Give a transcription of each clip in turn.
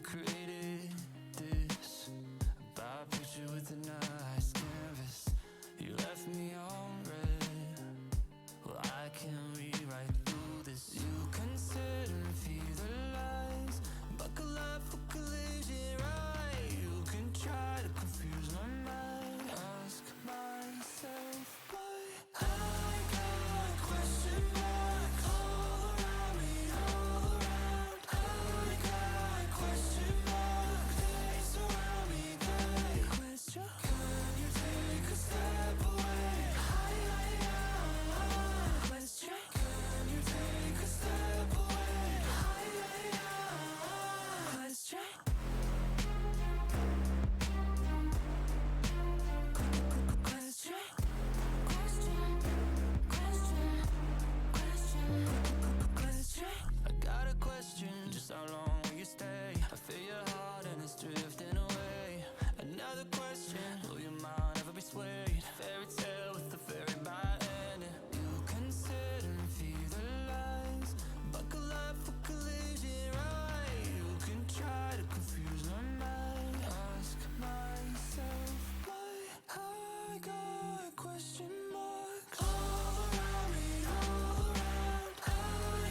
created this by picture with a nice canvas. You left me on red. Well, I can rewrite through this. You consider and fear the lies. Buckle up for collision, right? You can try to confuse my mind. Ask myself why I got question marks all around me, all around. I got question marks, they surround me, they question. Can you take a step away? Question. Can you take a step away? Question. I got a question, just how long will you stay? I feel your heart and it's drifting away. Another question, will your mind ever be swayed? Fairy tale with a very bad ending. You consider and fear the lies. Buckle up for collision, right? You can try to confuse my mind. Ask myself why I got question marks all around me, all around. I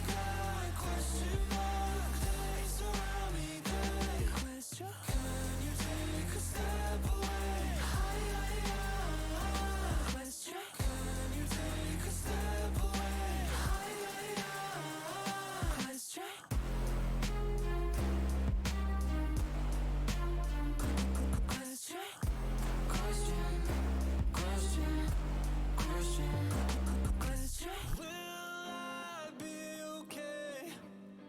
got question marks, they surround me, they question. Can you take a step away? Question. Can you take a step away? Question. Question. Will I be okay?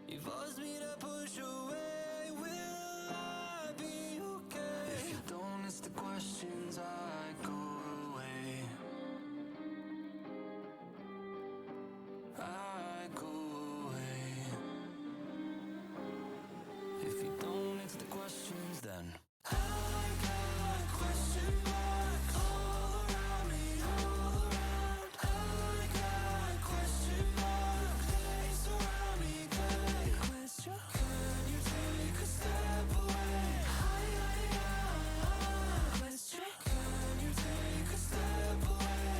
You've forced me to push away. Will I be okay? If you don't ask the questions, I go away. I go away. If you don't answer the questions, then I got question marks all around me, all around. I got question marks, they surround me, they question. Can you take a step away? Question. Can you take a step away?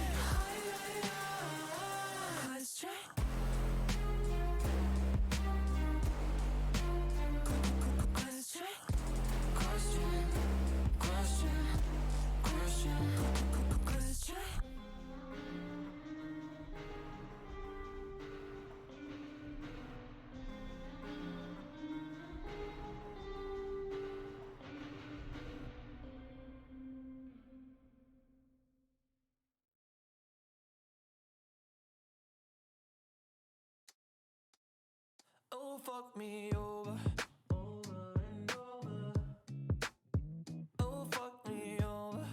Question. Oh, fuck me over. Oh, fuck me over.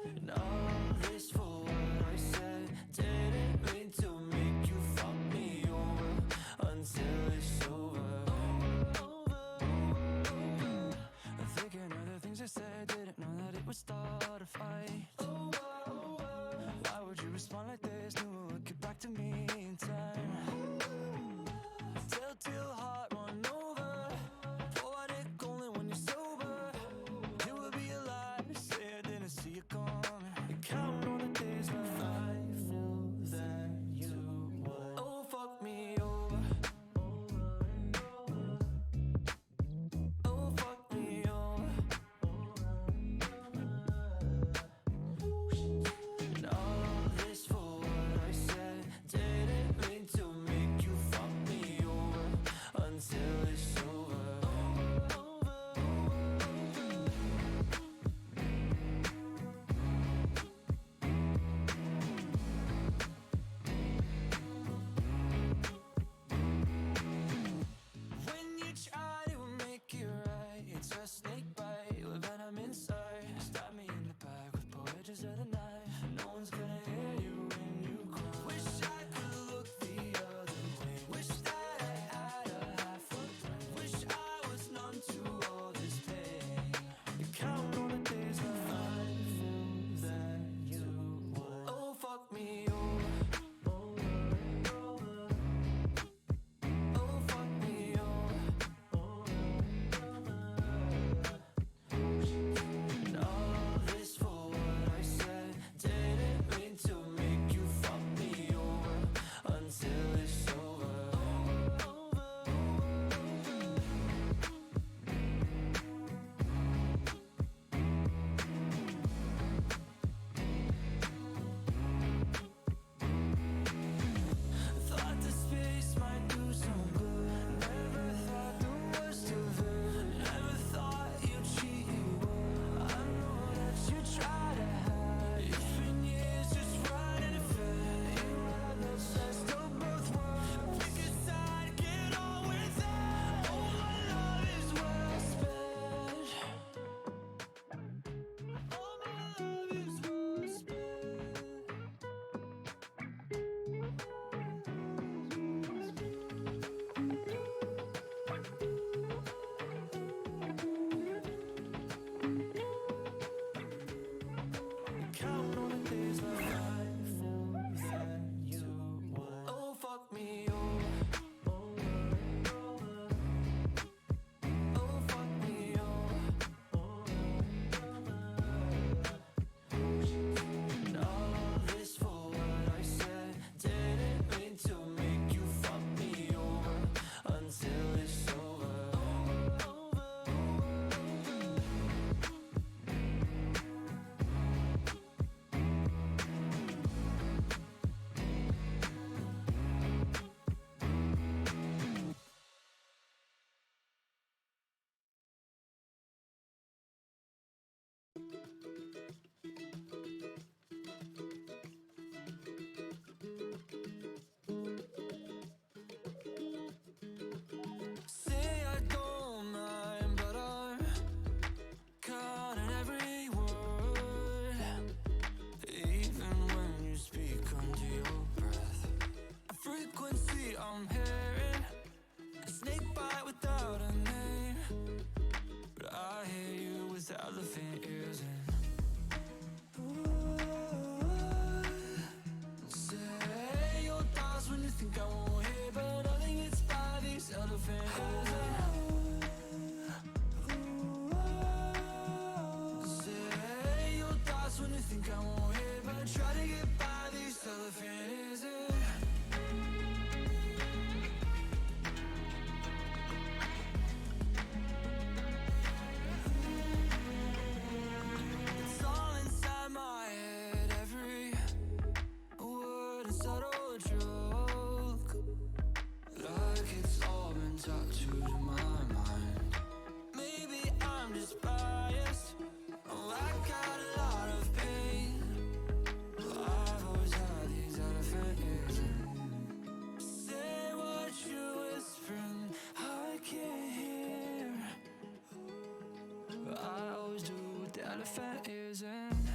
And all this for what I said. Didn't mean to make you fuck me over until it's over. Thinking of the things I said, didn't know that it would start a fight. Why would you respond like this? Knew it would get back to me in time. Telltale heart run over. Poetic only when you're sober. You would be a lie to say I didn't see you coming. You're counting on the days left. I knew that you would. Oh, fuck me over. Oh, fuck me over. And all this for what I said. Didn't mean Say I don't mind, but I'm caught in every word. Even when you speak under your breath, a frequency I'm hearing, a snake bite without a name. But I hear you with the elephant ears in. Say your thoughts when you think I won't hear, but nothing gets by these elephant ears in. Say your thoughts when you think I won't hear, but try to get by these elephant ears in. It's all inside my head, every word a subtle joke, like it's all been tattooed in my mind. Maybe I'm just biased. Oh, I got a lot of pain. I've always had these elephant ears in. Say what you're whispering, I can't hear. But I always do with the elephant ears in.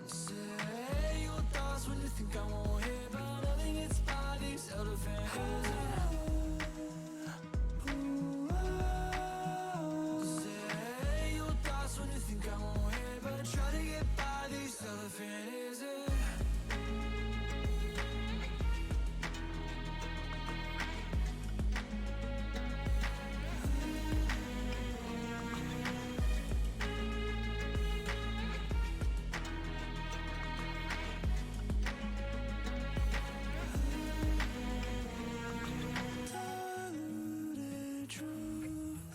Say your thoughts when you think I won't hear, but nothing gets by these elephant ears in. Say your thoughts when you think I won't hear, but try to get by these elephant ears in. Diluted truth,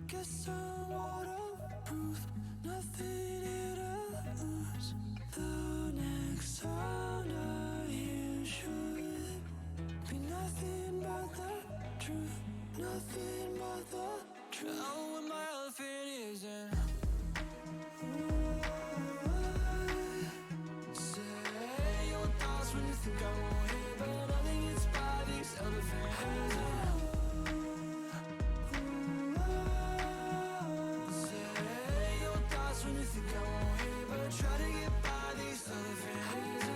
guess I'm waterproof, nothing here to lose. The next sound I hear should be nothing but the truth, nothing but the truth. Oh, when my elephant ears in. Say your thoughts when you think I won't hear, but nothing gets by these elephant ears in. Say your thoughts when you think I won't hear, but try to get by these elephant ears in.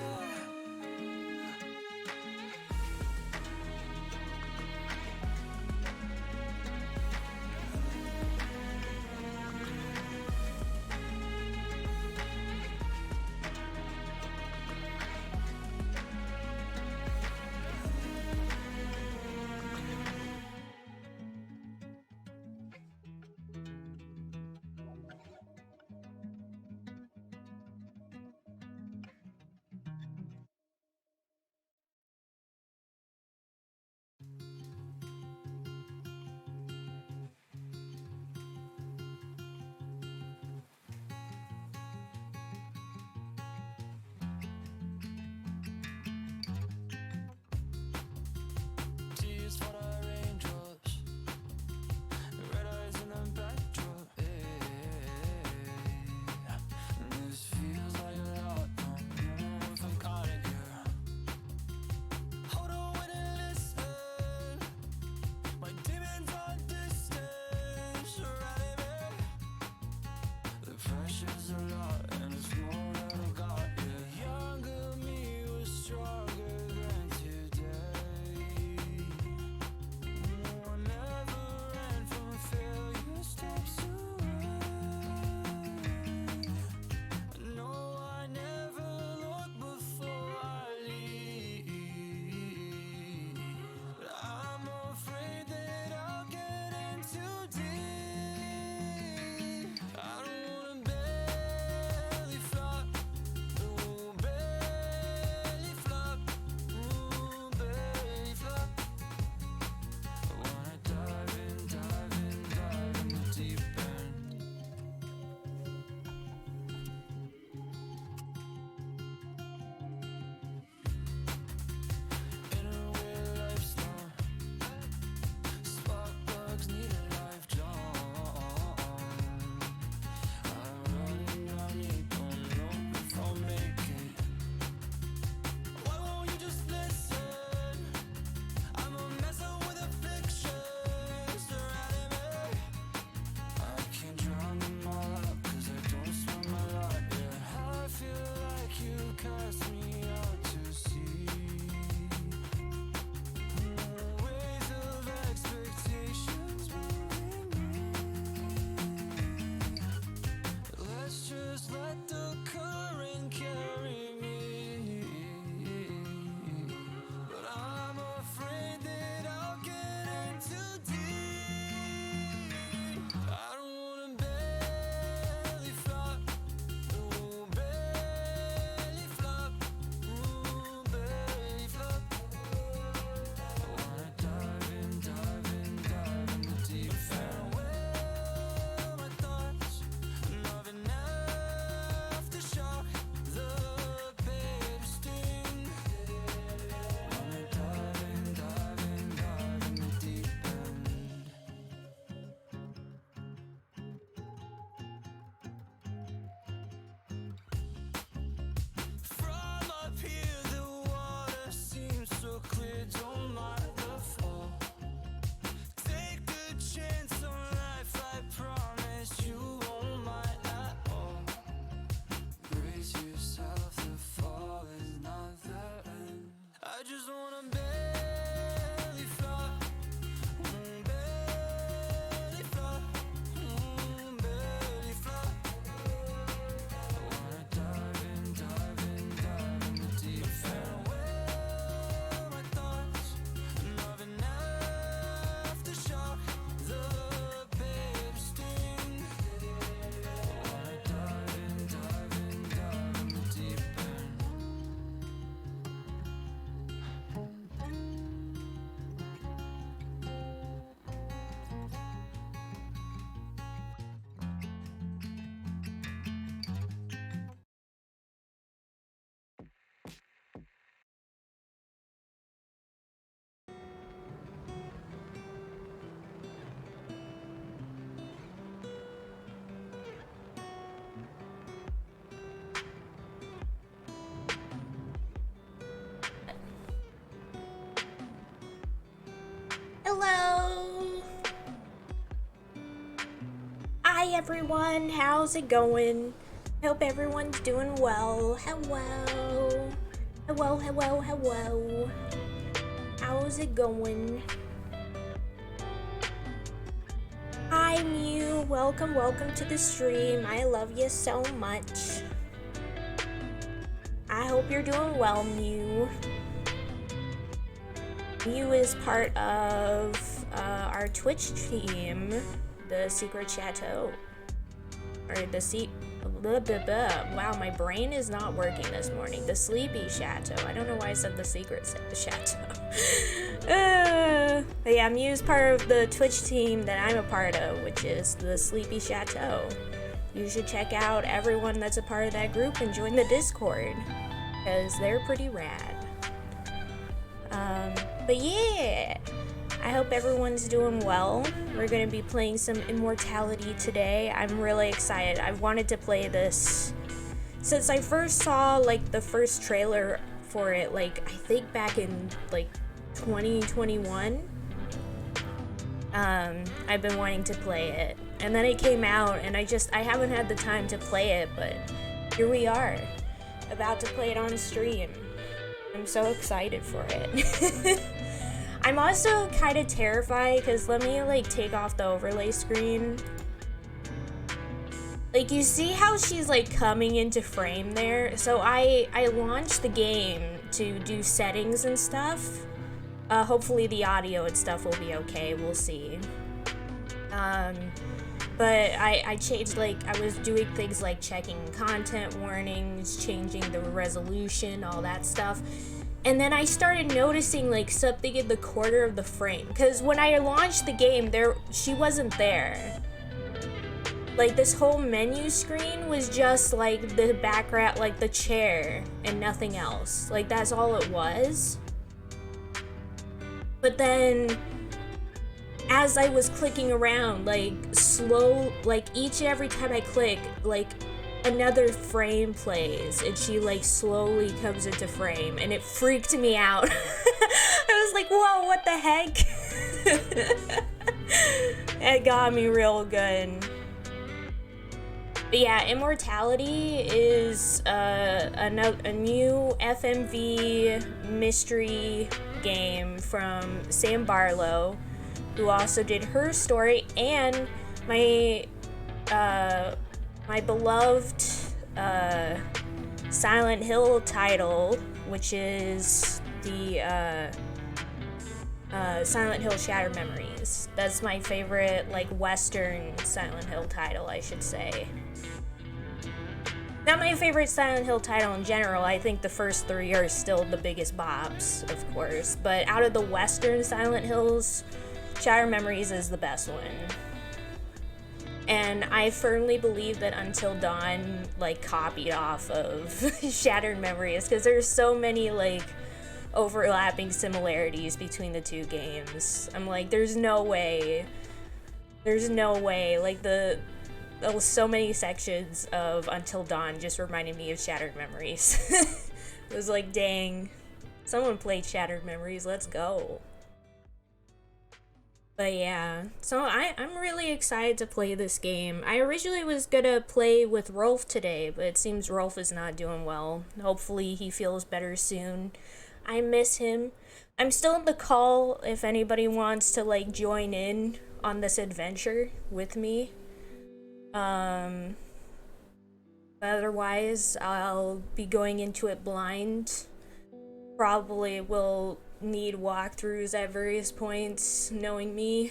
Hello! Hi everyone, how's it going? Hope everyone's doing well. Hello! Hello, hello, hello. How's it going? Hi Mew, welcome to the stream. I love you so much. I hope you're doing well, Mew. Mew is part of our Twitch team, the Secret Chateau. Or the wow, my brain is not working this morning. The Sleepy Chateau. I don't know why I said the Secret Chateau. But yeah, Mew's part of the Twitch team that I'm a part of, which is the Sleepy Chateau. You should check out everyone that's a part of that group and join the Discord, because they're pretty rad. But yeah, I hope everyone's doing well. We're gonna be playing some Immortality today. I'm really excited. I've wanted to play this since I first saw like the first trailer for it, like I think back in like 2021. I've been wanting to play it, and then it came out, and I haven't had the time to play it, but here we are, about to play it on stream. I'm so excited for it. I'm also kind of terrified because let me like take off the overlay screen. Like, you see how she's like coming into frame there? So I launched the game to do settings and stuff. Hopefully the audio and stuff will be okay, we'll see. But I changed, like, I was doing things like checking content warnings, changing the resolution, all that stuff. And then I started noticing, like, something in the corner of the frame. Because when I launched the game, she wasn't there. Like, this whole menu screen was just, like, the background, like, the chair, and nothing else. Like, that's all it was. But then, as I was clicking around, like, each and every time I click, like, another frame plays, and she, like, slowly comes into frame, and it freaked me out. I was like, whoa, what the heck? It got me real good. But yeah, Immortality is a new FMV mystery game from Sam Barlow, who also did Her Story and my beloved Silent Hill title, which is the Silent Hill Shattered Memories. That's my favorite, like, Western Silent Hill title, I should say. Not my favorite Silent Hill title in general. I think the first three are still the biggest bops, of course. But out of the Western Silent Hills, Shattered Memories is the best one. And I firmly believe that Until Dawn, like, copied off of Shattered Memories, because there's so many, like, overlapping similarities between the two games. I'm like, there's no way. Like, there was so many sections of Until Dawn just reminded me of Shattered Memories. It was like, dang, someone played Shattered Memories, let's go. But yeah, so I'm really excited to play this game. I originally was gonna play with Rolf today, but it seems Rolf is not doing well. Hopefully he feels better soon. I miss him. I'm still in the call if anybody wants to, like, join in on this adventure with me. Otherwise, I'll be going into it blind. Probably will need walkthroughs at various points, knowing me.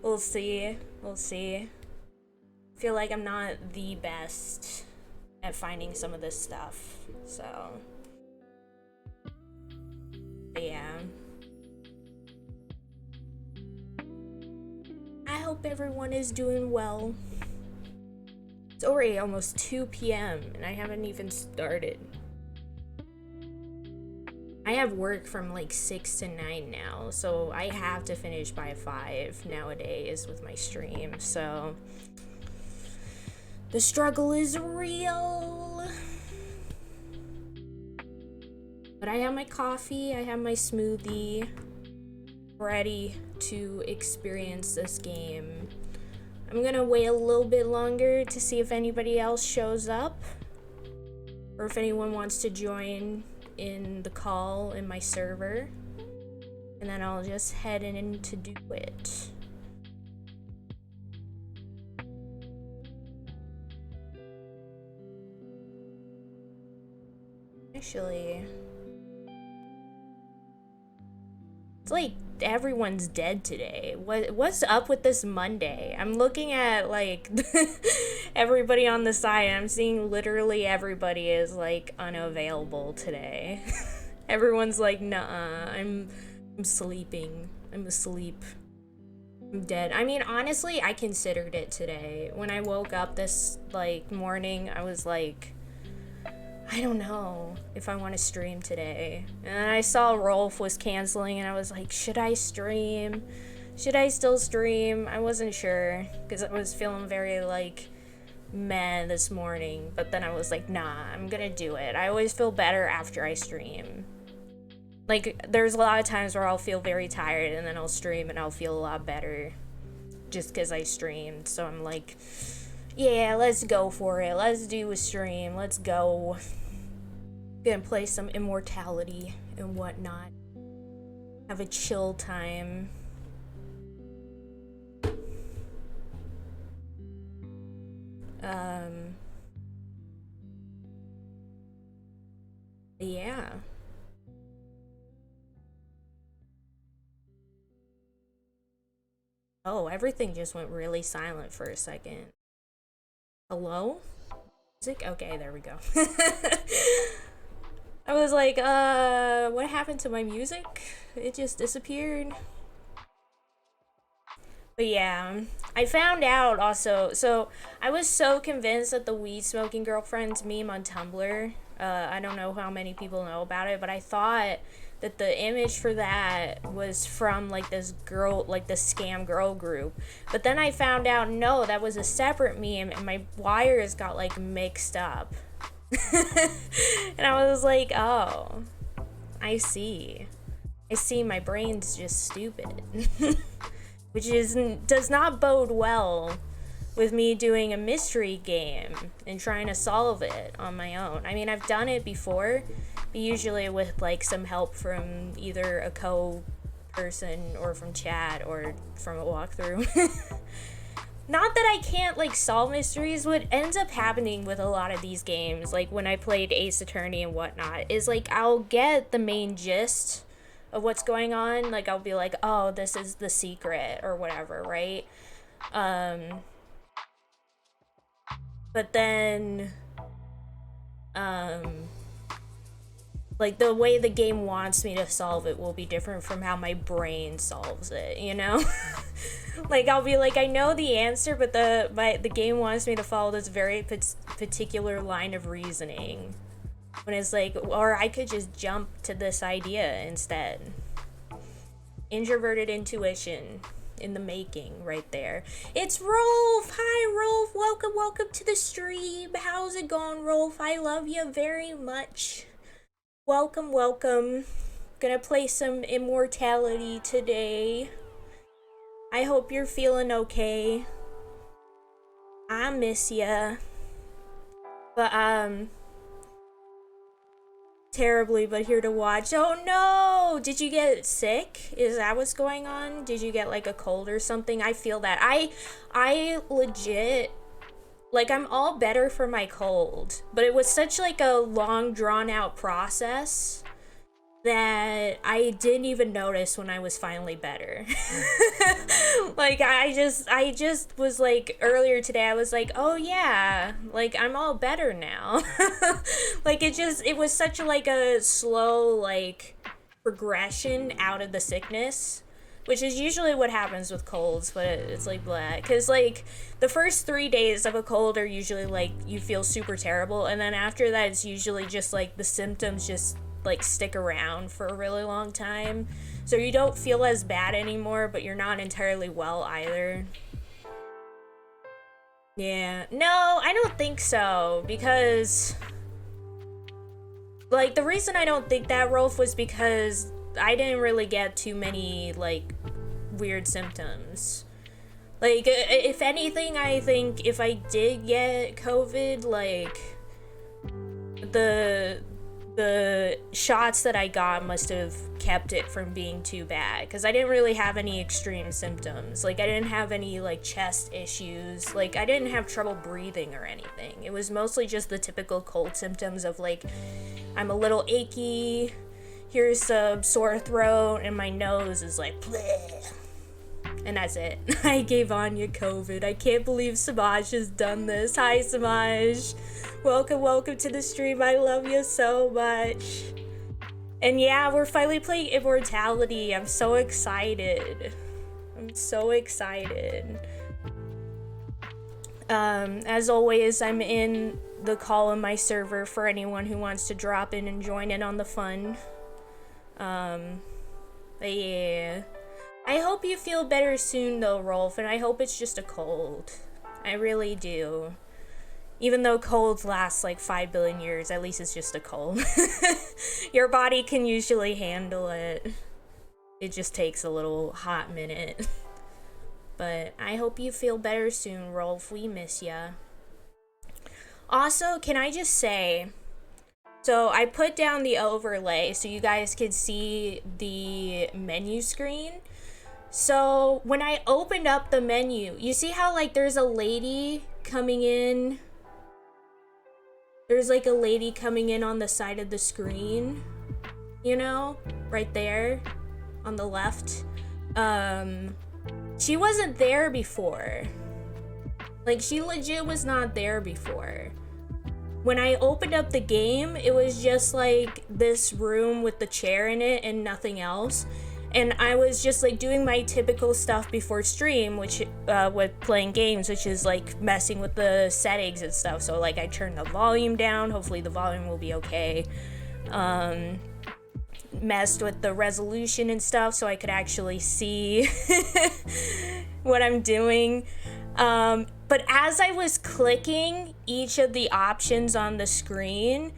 We'll see. Feel like I'm not the best at finding some of this stuff, so. But yeah. I hope everyone is doing well. It's already almost 2 p.m. and I haven't even started. I have work from like 6 to 9 now, so I have to finish by 5 nowadays with my stream, so the struggle is real. But I have my coffee, I have my smoothie. ready to experience this game. I'm gonna wait a little bit longer to see if anybody else shows up, or if anyone wants to join in the call in my server, and then I'll just head in to do it. Actually, it's like everyone's dead today. What's up with this Monday? I'm looking at like everybody on the site, and I'm seeing literally everybody is like unavailable today. Everyone's like, nah, I'm sleeping. I'm asleep. I'm dead. I mean, honestly, I considered it today. When I woke up this like morning, I was like, I don't know if I want to stream today. And then I saw Rolf was canceling, and I was like, should I stream? Should I still stream? I wasn't sure, because I was feeling very like meh this morning. But then I was like, nah, I'm gonna do it. I always feel better after I stream. Like, there's a lot of times where I'll feel very tired, and then I'll stream and I'll feel a lot better just because I streamed. So I'm like, yeah, let's go for it. Let's do a stream. Let's go. Gonna play some Immortality and whatnot. Have a chill time. Yeah. Oh, everything just went really silent for a second. Hello? Music? Okay, there we go. I was like, what happened to my music? It just disappeared. But yeah, I found out also, so I was so convinced that the weed smoking girlfriends meme on Tumblr, I don't know how many people know about it, but I thought that the image for that was from like this girl, like the scam girl group. But then I found out, no, that was a separate meme, and my wires got like mixed up. And I was like, oh, I see. I see, my brain's just stupid. Which does not bode well with me doing a mystery game and trying to solve it on my own. I mean, I've done it before, but usually with like some help from either a co-person or from chat or from a walkthrough. Not that I can't like solve mysteries. What ends up happening with a lot of these games, like when I played Ace Attorney and whatnot, is like I'll get the main gist of what's going on. Like I'll be like, oh, this is the secret or whatever, right? But then like the way the game wants me to solve it will be different from how my brain solves it, you know? Like I'll be like, I know the answer, but the game wants me to follow this very particular line of reasoning. When it's like, or I could just jump to this idea instead. Introverted intuition in the making right there. It's Rolf! Hi, Rolf! Welcome to the stream. How's it going, Rolf? I love you very much. Welcome. Gonna play some Immortality today. I hope you're feeling okay. I miss ya. But, terribly, but here to watch. Oh no! Did you get sick? Is that what's going on? Did you get like a cold or something? I feel that. I legit, like, I'm all better for my cold, but it was such like a long drawn out process that I didn't even notice when I was finally better. Like I just was like, earlier today I was like, oh yeah, like I'm all better now. Like it was such like a slow like progression out of the sickness, which is usually what happens with colds, but it's like blah, because like the first 3 days of a cold are usually like you feel super terrible, and then after that it's usually just like the symptoms just like stick around for a really long time, so you don't feel as bad anymore, but you're not entirely well either. Yeah, no, I don't think so, because like the reason I don't think that, Rolf, was because I didn't really get too many, like, weird symptoms. Like, if anything, I think if I did get COVID, like, the shots that I got must have kept it from being too bad, because I didn't really have any extreme symptoms. Like, I didn't have any, like, chest issues. Like, I didn't have trouble breathing or anything. It was mostly just the typical cold symptoms of, like, I'm a little achy, here's some sore throat, and my nose is like, bleh. And that's it. I gave Anya COVID. I can't believe Samaj has done this. Hi, Samaj. Welcome to the stream. I love you so much. And yeah, we're finally playing Immortality. I'm so excited. As always, I'm in the call on my server for anyone who wants to drop in and join in on the fun. But yeah. I hope you feel better soon though, Rolf, and I hope it's just a cold. I really do. Even though colds last like 5 billion years, at least it's just a cold. Your body can usually handle it. It just takes a little hot minute. But I hope you feel better soon, Rolf. We miss ya. Also, can I just say, so I put down the overlay so you guys could see the menu screen. So when I opened up the menu, you see how like there's a lady coming in? There's like a lady coming in on the side of the screen, you know, right there on the left. She wasn't there before. Like, she legit was not there before. When I opened up the game, it was just like this room with the chair in it and nothing else. And I was just like doing my typical stuff before stream, which with playing games, which is like messing with the settings and stuff. So like I turned the volume down, hopefully the volume will be okay. Messed with the resolution and stuff so I could actually see what I'm doing. But as I was clicking each of the options on the screen,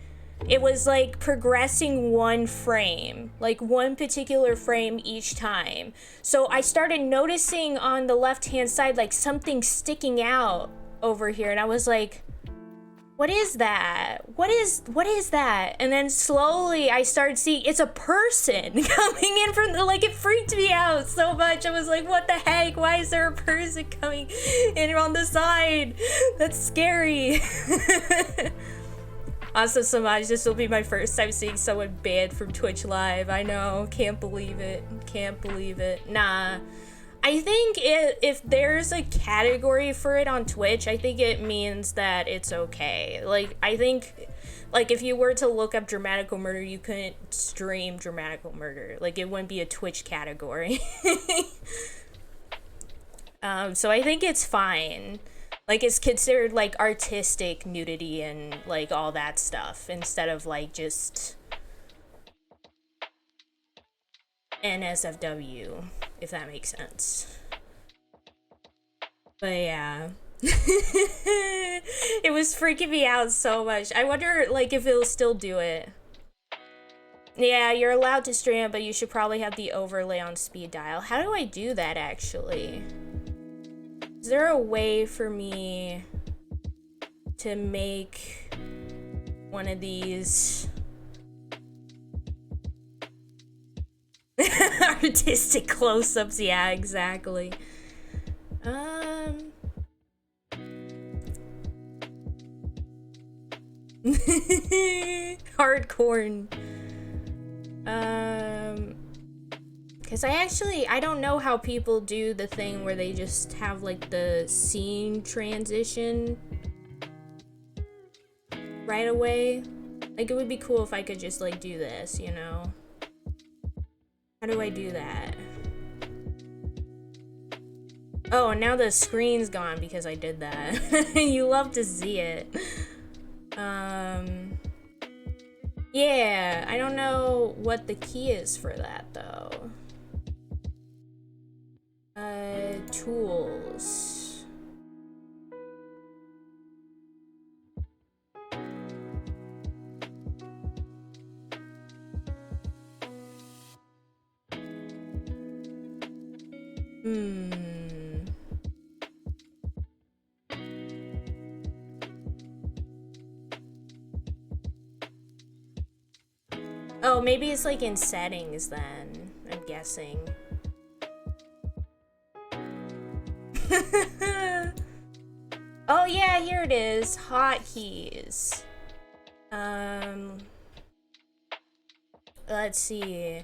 it was like progressing one frame, like one particular frame each time. So I started noticing on the left-hand side, like something sticking out over here. And I was like, what is that? What is that? And then slowly I started seeing it's a person coming in from the, like, it freaked me out so much. I was like, what the heck? Why is there a person coming in on the side? That's scary. Also, Samaj, this will be my first time seeing someone banned from Twitch Live. I know, can't believe it. Nah. I think if there's a category for it on Twitch, I think it means that it's okay. Like, I think, like, if you were to look up dramatical murder, you couldn't stream dramatical murder. Like, it wouldn't be a Twitch category. So I think it's fine. Like, it's considered, like, artistic nudity and, like, all that stuff, instead of, like, just NSFW, if that makes sense. But yeah. It was freaking me out so much. I wonder, like, if it'll still do it. Yeah, you're allowed to stream, but you should probably have the overlay on speed dial. How do I do that, actually? Is there a way for me to make one of these artistic close-ups? Yeah, exactly. Hardcore. Because I don't know how people do the thing where they just have, like, the scene transition right away. Like, it would be cool if I could just, like, do this, you know? How do I do that? Oh, and now the screen's gone because I did that. You love to see it. Yeah, I don't know what the key is for that, though. Tools. Hmm. Oh, maybe it's like in settings then, I'm guessing. Oh yeah, here it is. Hotkeys. Let's see.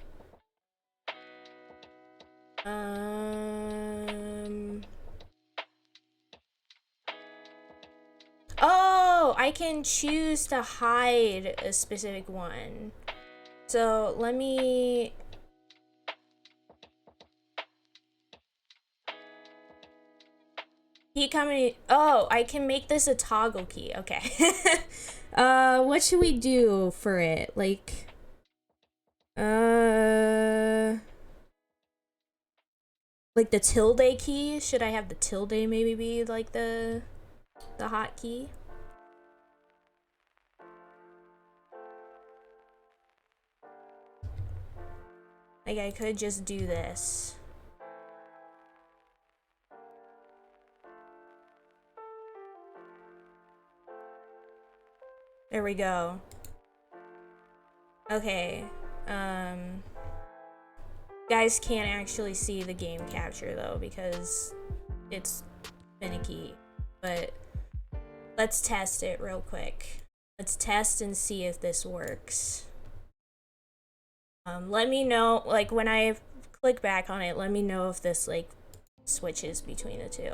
Oh, I can choose to hide a specific one. So let me... Key coming... Oh, I can make this a toggle key. Okay. What should we do for it? Like... Like the tilde key? Should I have the tilde maybe be like the hotkey? Like I could just do this. There we go. Okay. Guys can't actually see the game capture though because it's finicky. But let's test it real quick. Let's test and see if this works. Let me know, like when I click back on it, let me know if this like switches between the two.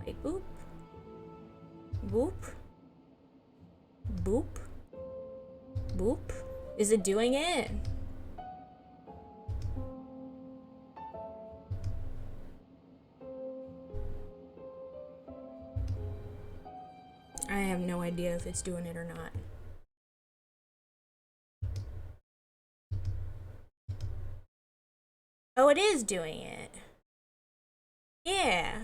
Like boop. Boop. Boop. Boop. Is it doing it? I have no idea if it's doing it or not. Oh, it is doing it. Yeah.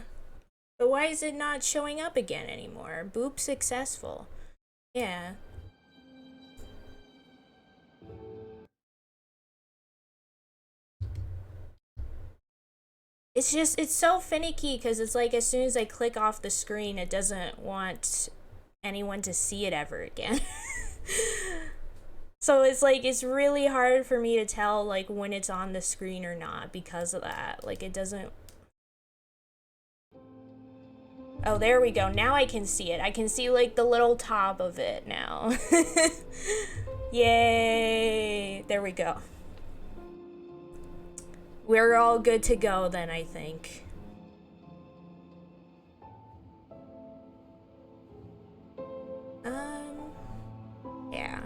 But why is it not showing up again anymore? Boop successful. Yeah. It's just, it's so finicky because it's like as soon as I click off the screen, it doesn't want anyone to see it ever again. So it's like, it's really hard for me to tell like when it's on the screen or not because of that. Like it doesn't... Oh, there we go. Now I can see it. I can see like the little top of it now. Yay! There we go. We're all good to go then, I think. Yeah.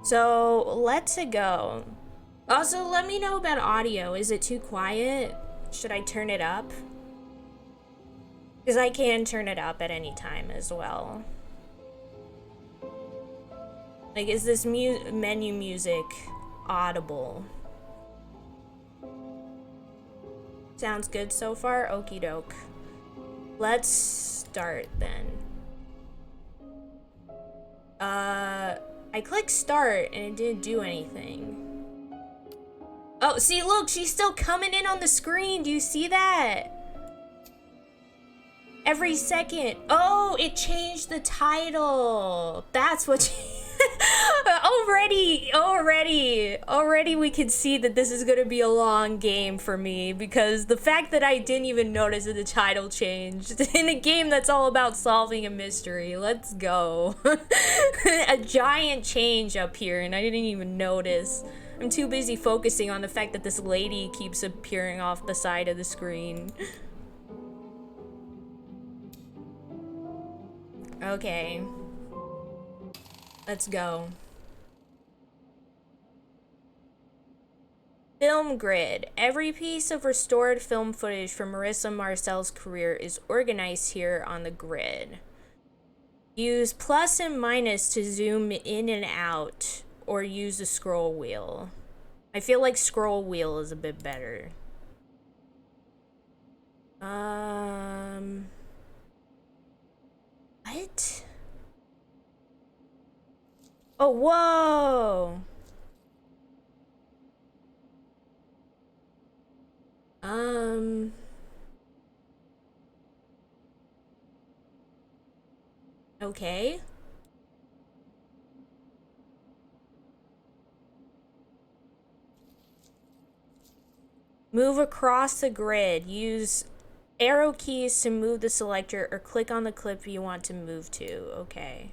So, let's go. Also, let me know about audio. Is it too quiet? Should I turn it up? Because I can turn it up at any time as well. Like, is this menu music audible? Sounds good so far? Okie doke. Let's start then. I clicked start and it didn't do anything. Oh, see, look, she's still coming in on the screen. Do you see that? Every second. Oh, it changed the title. That's what already we can see that this is gonna be a long game for me because the fact that I didn't even notice that the title changed in a game that's all about solving a mystery. Let's go. A giant change up here and I didn't even notice. I'm too busy focusing on the fact that this lady keeps appearing off the side of the screen. Okay. Let's go. Film grid. Every piece of restored film footage from Marissa Marcel's career is organized here on the grid. Use plus and minus to zoom in and out, or use the scroll wheel. I feel like scroll wheel is a bit better. What? Oh, whoa! Okay. Move across the grid. Use arrow keys to move the selector or click on the clip you want to move to. Okay.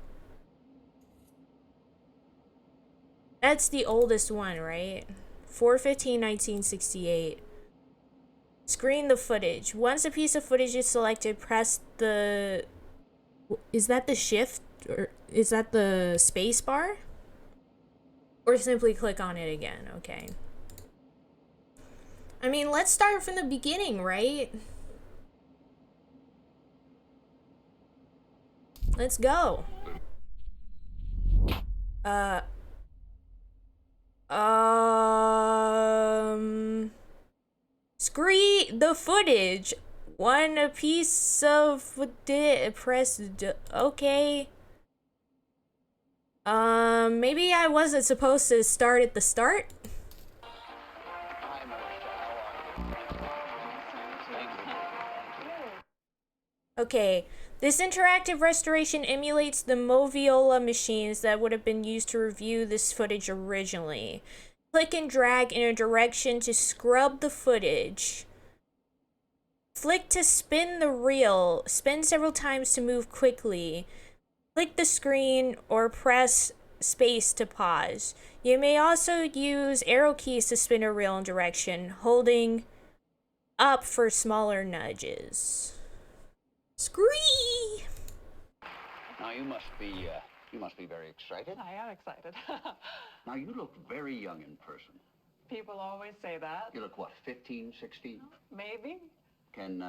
That's the oldest one, right? 4/15/1968. Screen the footage. Once a piece of footage is selected, press the... Is that the shift? Or is that the space bar? Or simply click on it again. Okay. I mean, let's start from the beginning, right? Let's go. Screen the footage. One a piece of press. Okay. Maybe I wasn't supposed to start at the start. Okay, this interactive restoration emulates the Moviola machines that would have been used to review this footage originally. Click and drag in a direction to scrub the footage. Flick to spin the reel. Spin several times to move quickly. Click the screen or press space to pause. You may also use arrow keys to spin a reel in direction, holding up for smaller nudges. Scree! Now you must be very excited. I am excited. Now you look very young in person. People always say that. You look what, 15, 16? Maybe. Can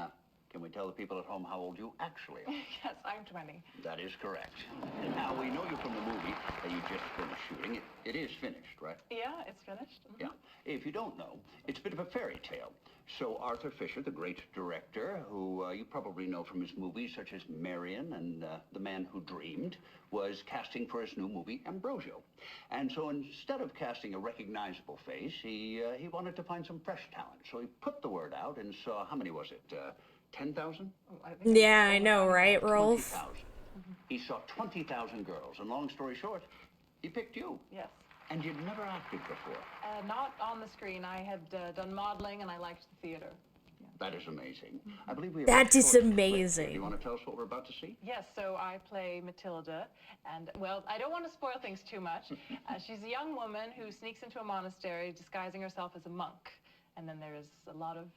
we tell the people at home how old you actually are? Yes, I'm 20. That is correct. And now we know you from the movie that you just finished shooting. It is finished, right? Yeah, it's finished. Yeah. If you don't know, it's a bit of a fairy tale. So Arthur Fisher, the great director, who you probably know from his movies such as Marion and The Man Who Dreamed, was casting for his new movie, Ambrosio. And so instead of casting a recognizable face, he wanted to find some fresh talent. So he put the word out and saw, how many was it? 10,000? Yeah, I know, right, Rolf? 20,000. He saw 20,000 girls, and long story short, he picked you. Yes. And you'd never acted before. Not on the screen. I had done modeling, and I liked the theater. Yeah. That is amazing. I believe we have That a is short clip. amazing. Do you want to tell us what we're about to see? Yes, so I play Matilda, and, well, I don't want to spoil things too much. She's a young woman who sneaks into a monastery disguising herself as a monk. And then there is a lot of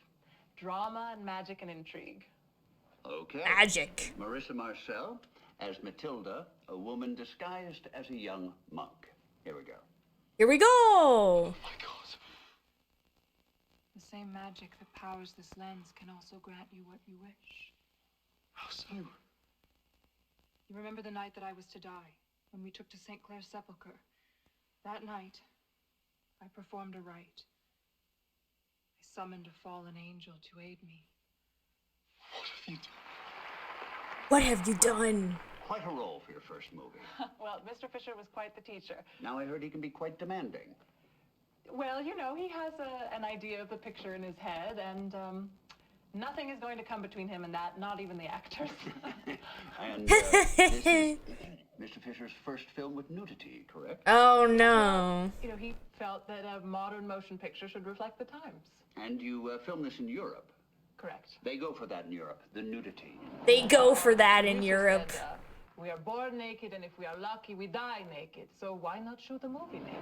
drama and magic and intrigue. Okay. Magic. Marissa Marcel as Matilda, a woman disguised as a young monk. Here we go. Here we go. Oh my God. The same magic that powers this lens can also grant you what you wish. How so? You remember the night that I was to die, when we took to St. Clair's sepulchre? That night, I performed a rite. I summoned a fallen angel to aid me. What have you done? What have you done? Quite a role for your first movie. Well, Mr. Fisher was quite the teacher. Now I heard he can be quite demanding. Well, you know, he has an idea of the picture in his head, and nothing is going to come between him and that, not even the actors. And this is Mr. Fisher's first film with nudity, correct? Oh no. You know, he felt that a modern motion picture should reflect the times. And you filmed this in Europe. Correct. They go for that in Europe, the nudity. They go for that in Fisher Europe. said, we are born naked, and if we are lucky, we die naked. So why not shoot the movie naked?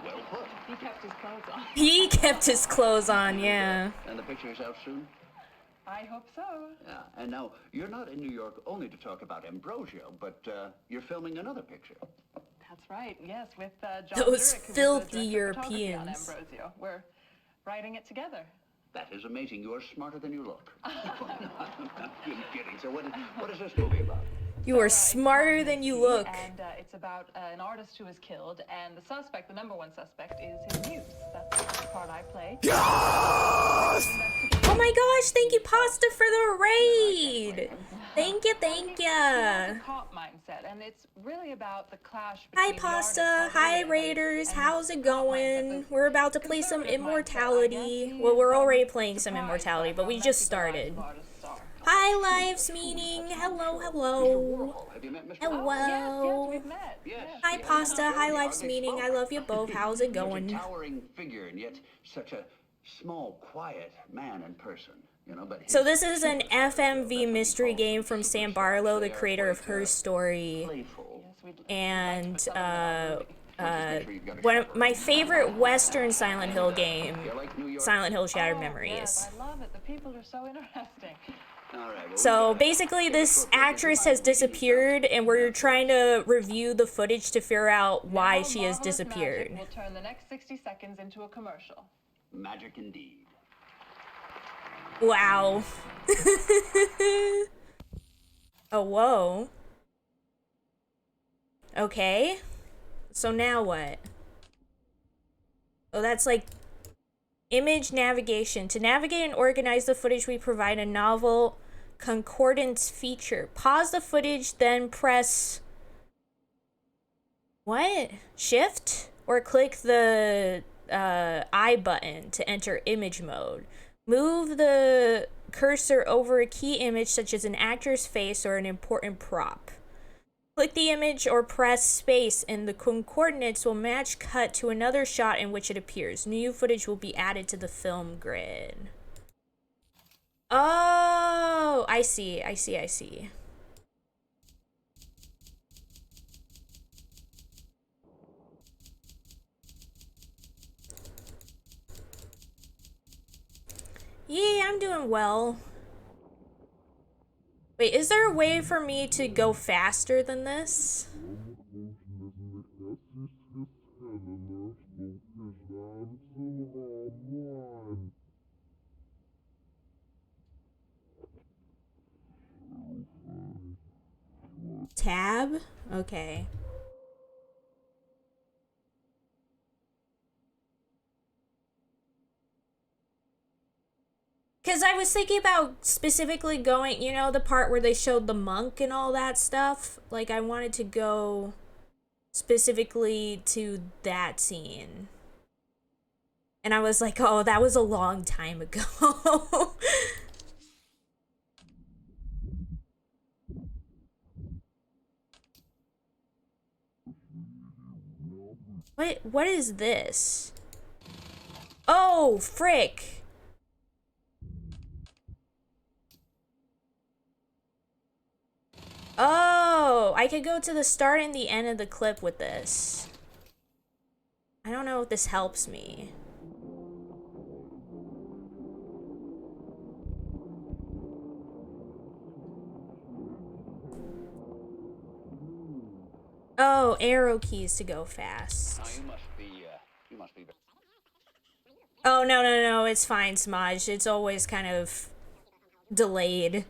Well put. He kept his clothes on. He kept his clothes on, yeah. And the picture's out soon? I hope so. Yeah. And now, you're not in New York only to talk about Ambrosio, but you're filming another picture. That's right, yes, with John Those Zurich, who was the filthy director of photography on Europeans. Ambrosio. We're writing it together. That is amazing. You are smarter than you look. I'm kidding. So what is this movie about? You are It's smarter than you look. And it's about an artist who is killed, and the suspect, the number one suspect, is his muse. That's the part I play. Oh my gosh, thank you, Pasta, for the raid. Thank you, thank It's you. a cop mindset, and it's really about the clash Hi, between the artist, Pasta. how Hi, he Raiders. and How's it the cop mindset, going? the We're about to play some conservative mindset, I Immortality. guess. Well, we're He's already playing some surprised Immortality, by but how we just messy the lives started. of artists are. Hi, Lives Meaning. Hello, hello. Have you met Mr. Hello. Yes, we've met. Yes. Hi, yes. Pasta. Hi, Surely Lives hardly Meaning. I spoke. love you both. How's it Such a going? towering figure, and yet such a small, quiet man in person. You know, but So his this is an superstars, though, FMV definitely mystery call game them from Sam superstars. Barlow, the They are creator of quite, Her Story. playful. Yes, we'd like And something about the movie. Just make sure you've got a one of chaperone. my favorite Western Silent Hill game, You like New York? Silent Hill Shattered Oh, Memories. Yes, I love it. The people are so interesting. All right, well, So we gotta basically, take a this short break. If you actress mind, has we can disappeared, bounce and we're between trying to review the footage to figure out why Now, she has marvelous disappeared. Magic will turn the next 60 seconds into a commercial. Magic indeed. Wow. Oh, whoa. Okay. So now what? Oh, that's like image navigation. To navigate and organize the footage, we provide a novel concordance feature. Pause the footage, then press... What? Shift? Or click the I button to enter image mode. Move the cursor over a key image such as an actor's face or an important prop. Click the image or press space and the coordinates will match cut to another shot in which it appears. New footage will be added to the film grid. Oh, I see. Yeah, I'm doing well. Wait, is there a way for me to go faster than this? Tab? Okay. Because I was thinking about specifically going, you know, the part where they showed the monk and all that stuff. Like, I wanted to go specifically to that scene. And I was like, oh, that was a long time ago. What is this? Oh, frick. Oh, I could go to the start and the end of the clip with this. I don't know if this helps me. Oh, arrow keys to go fast. Now you must be. Oh, no, it's fine, Smudge. It's always kind of delayed.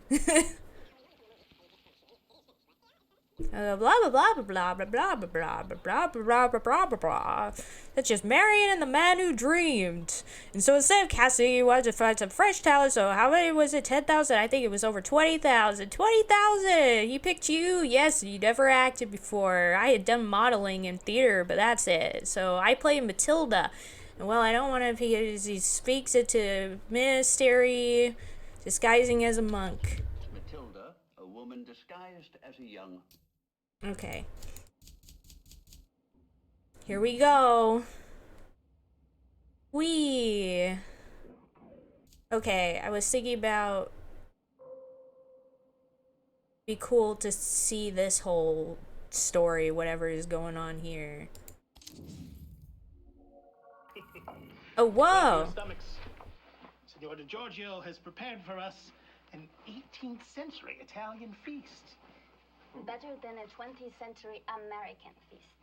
Blah blah blah blah blah blah blah blah blah blah blah blah blah blah blah. That's just Marion and the man who dreamed. And so instead of casting, he wanted to find some fresh talent. So how many was it? 10,000? I think it was over 20,000. 20,000. He picked you. Yes, you never acted before. I had done modeling in theater, but that's it. So I played Matilda. And well, I don't want to because he speaks it to mystery, disguising as a monk. Matilda, a woman disguised as a young. Okay. Here we go. Whee! Okay, I was thinking about... Be cool to see this whole story, whatever is going on here. Oh, whoa! Signor Di Giorgio has prepared for us an 18th century Italian feast. Better than a 20th century American feast.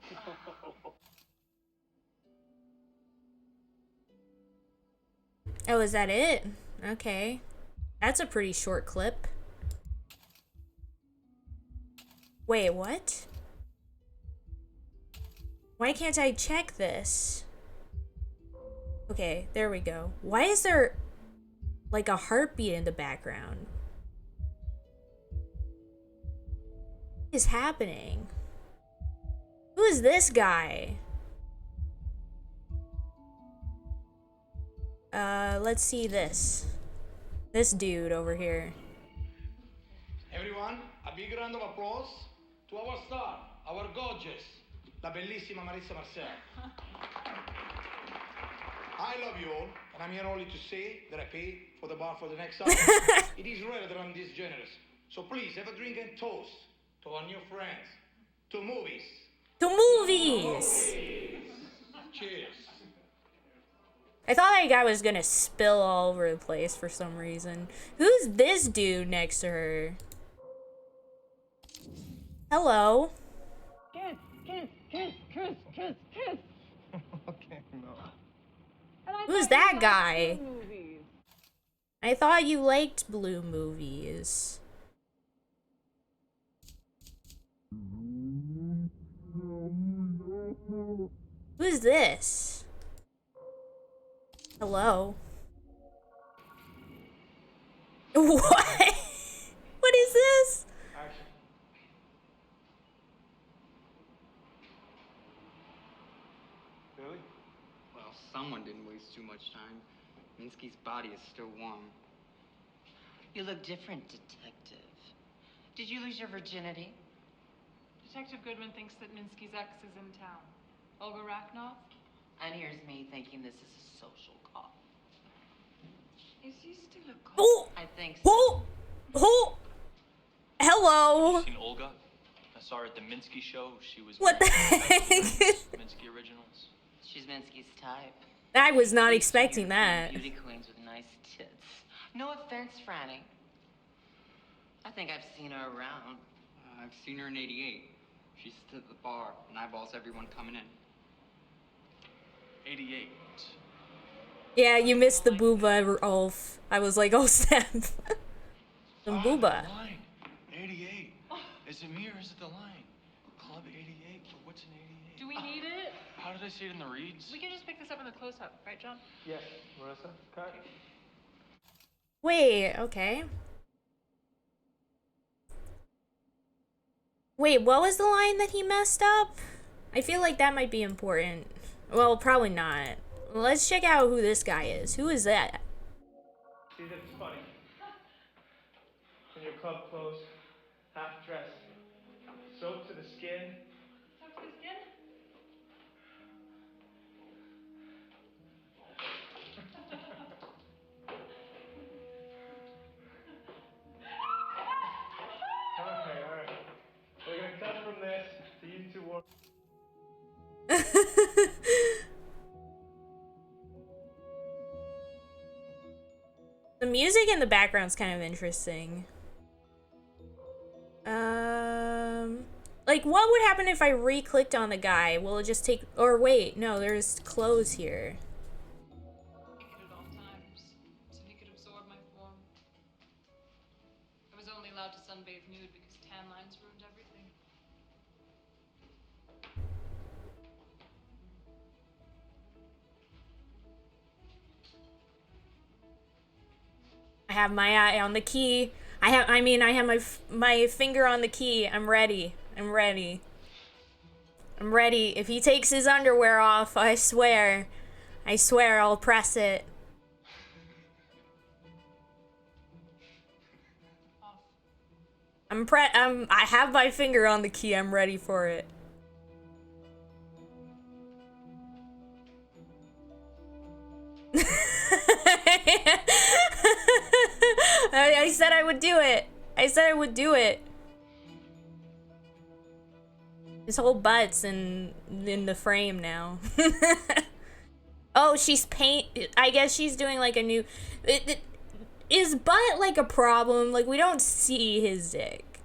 Oh, is that it? Okay. That's a pretty short clip. Wait, what? Why can't I check this? Okay, there we go. Why is there like a heartbeat in the background? What is happening? Who is this guy? Let's see this. This dude over here. everyone, a big round of applause to our star, our gorgeous, la bellissima Marissa Marcel. I love you all, and I'm here only to say that I pay for the bar for the next hour. It is rare that I'm this generous. So please, have a drink and toast to our new friends, to movies. To movies! Cheers. I thought that guy was gonna spill all over the place for some reason. Who's this dude next to her? Hello. Kiss, kiss, kiss, kiss, kiss, kiss. Okay, no. Who's that guy? I thought you liked blue movies. Who's this? Hello? What? What is this? Action. Really? Well, someone didn't waste too much time. Minsky's body is still warm. You look different, detective. Did you lose your virginity? Detective Goodman thinks that Minsky's ex is in town. Olga Raknov? And here's me thinking this is a social call. Is he still a cop? Oh! I think so. Oh! Oh! Hello! Seen Olga? I saw her at the Minsky show. She was What the wearing heck? Minsky originals. She's Minsky's type. I was not Eastern expecting European that. Beauty queens with nice tits. No offense, Franny. I think I've seen her around. I've seen her in '88. She sits at the bar and eyeballs everyone coming in. 88. Yeah, you missed the booba, Rolf. I was like, oh snap. Some booba. The line. 88. Is it me or is it the line? Club 88? What's an 88? Do we need it? How did I say it in the reads? We can just pick this up in the close-up, right, John? Yes, Marissa, cut. Wait, okay. Wait, what was the line that he messed up? I feel like that might be important. Well, probably not. Let's check out who this guy is. Who is that? See, that's funny. In your club clothes, half dressed, soaked to the skin. Soaked to the skin? All right. We're gonna cut from this to you two war. The music in the background's kind of interesting. Like, what would happen if I re-clicked on the guy? Will it just take... Or wait, no, there's clothes here. Naked at all times, so he could absorb my form. I was only allowed to sunbathe nude because tan lines ruined everything. I have my eye on the key. I have my finger on the key. I'm ready. I'm ready. I'm ready. If he takes his underwear off, I swear I'll press it. I have my finger on the key. I'm ready for it. I said I would do it. I said I would do it. His whole butt's in the frame now. Oh, she's I guess she's doing like a new... Is butt like a problem? Like, we don't see his dick.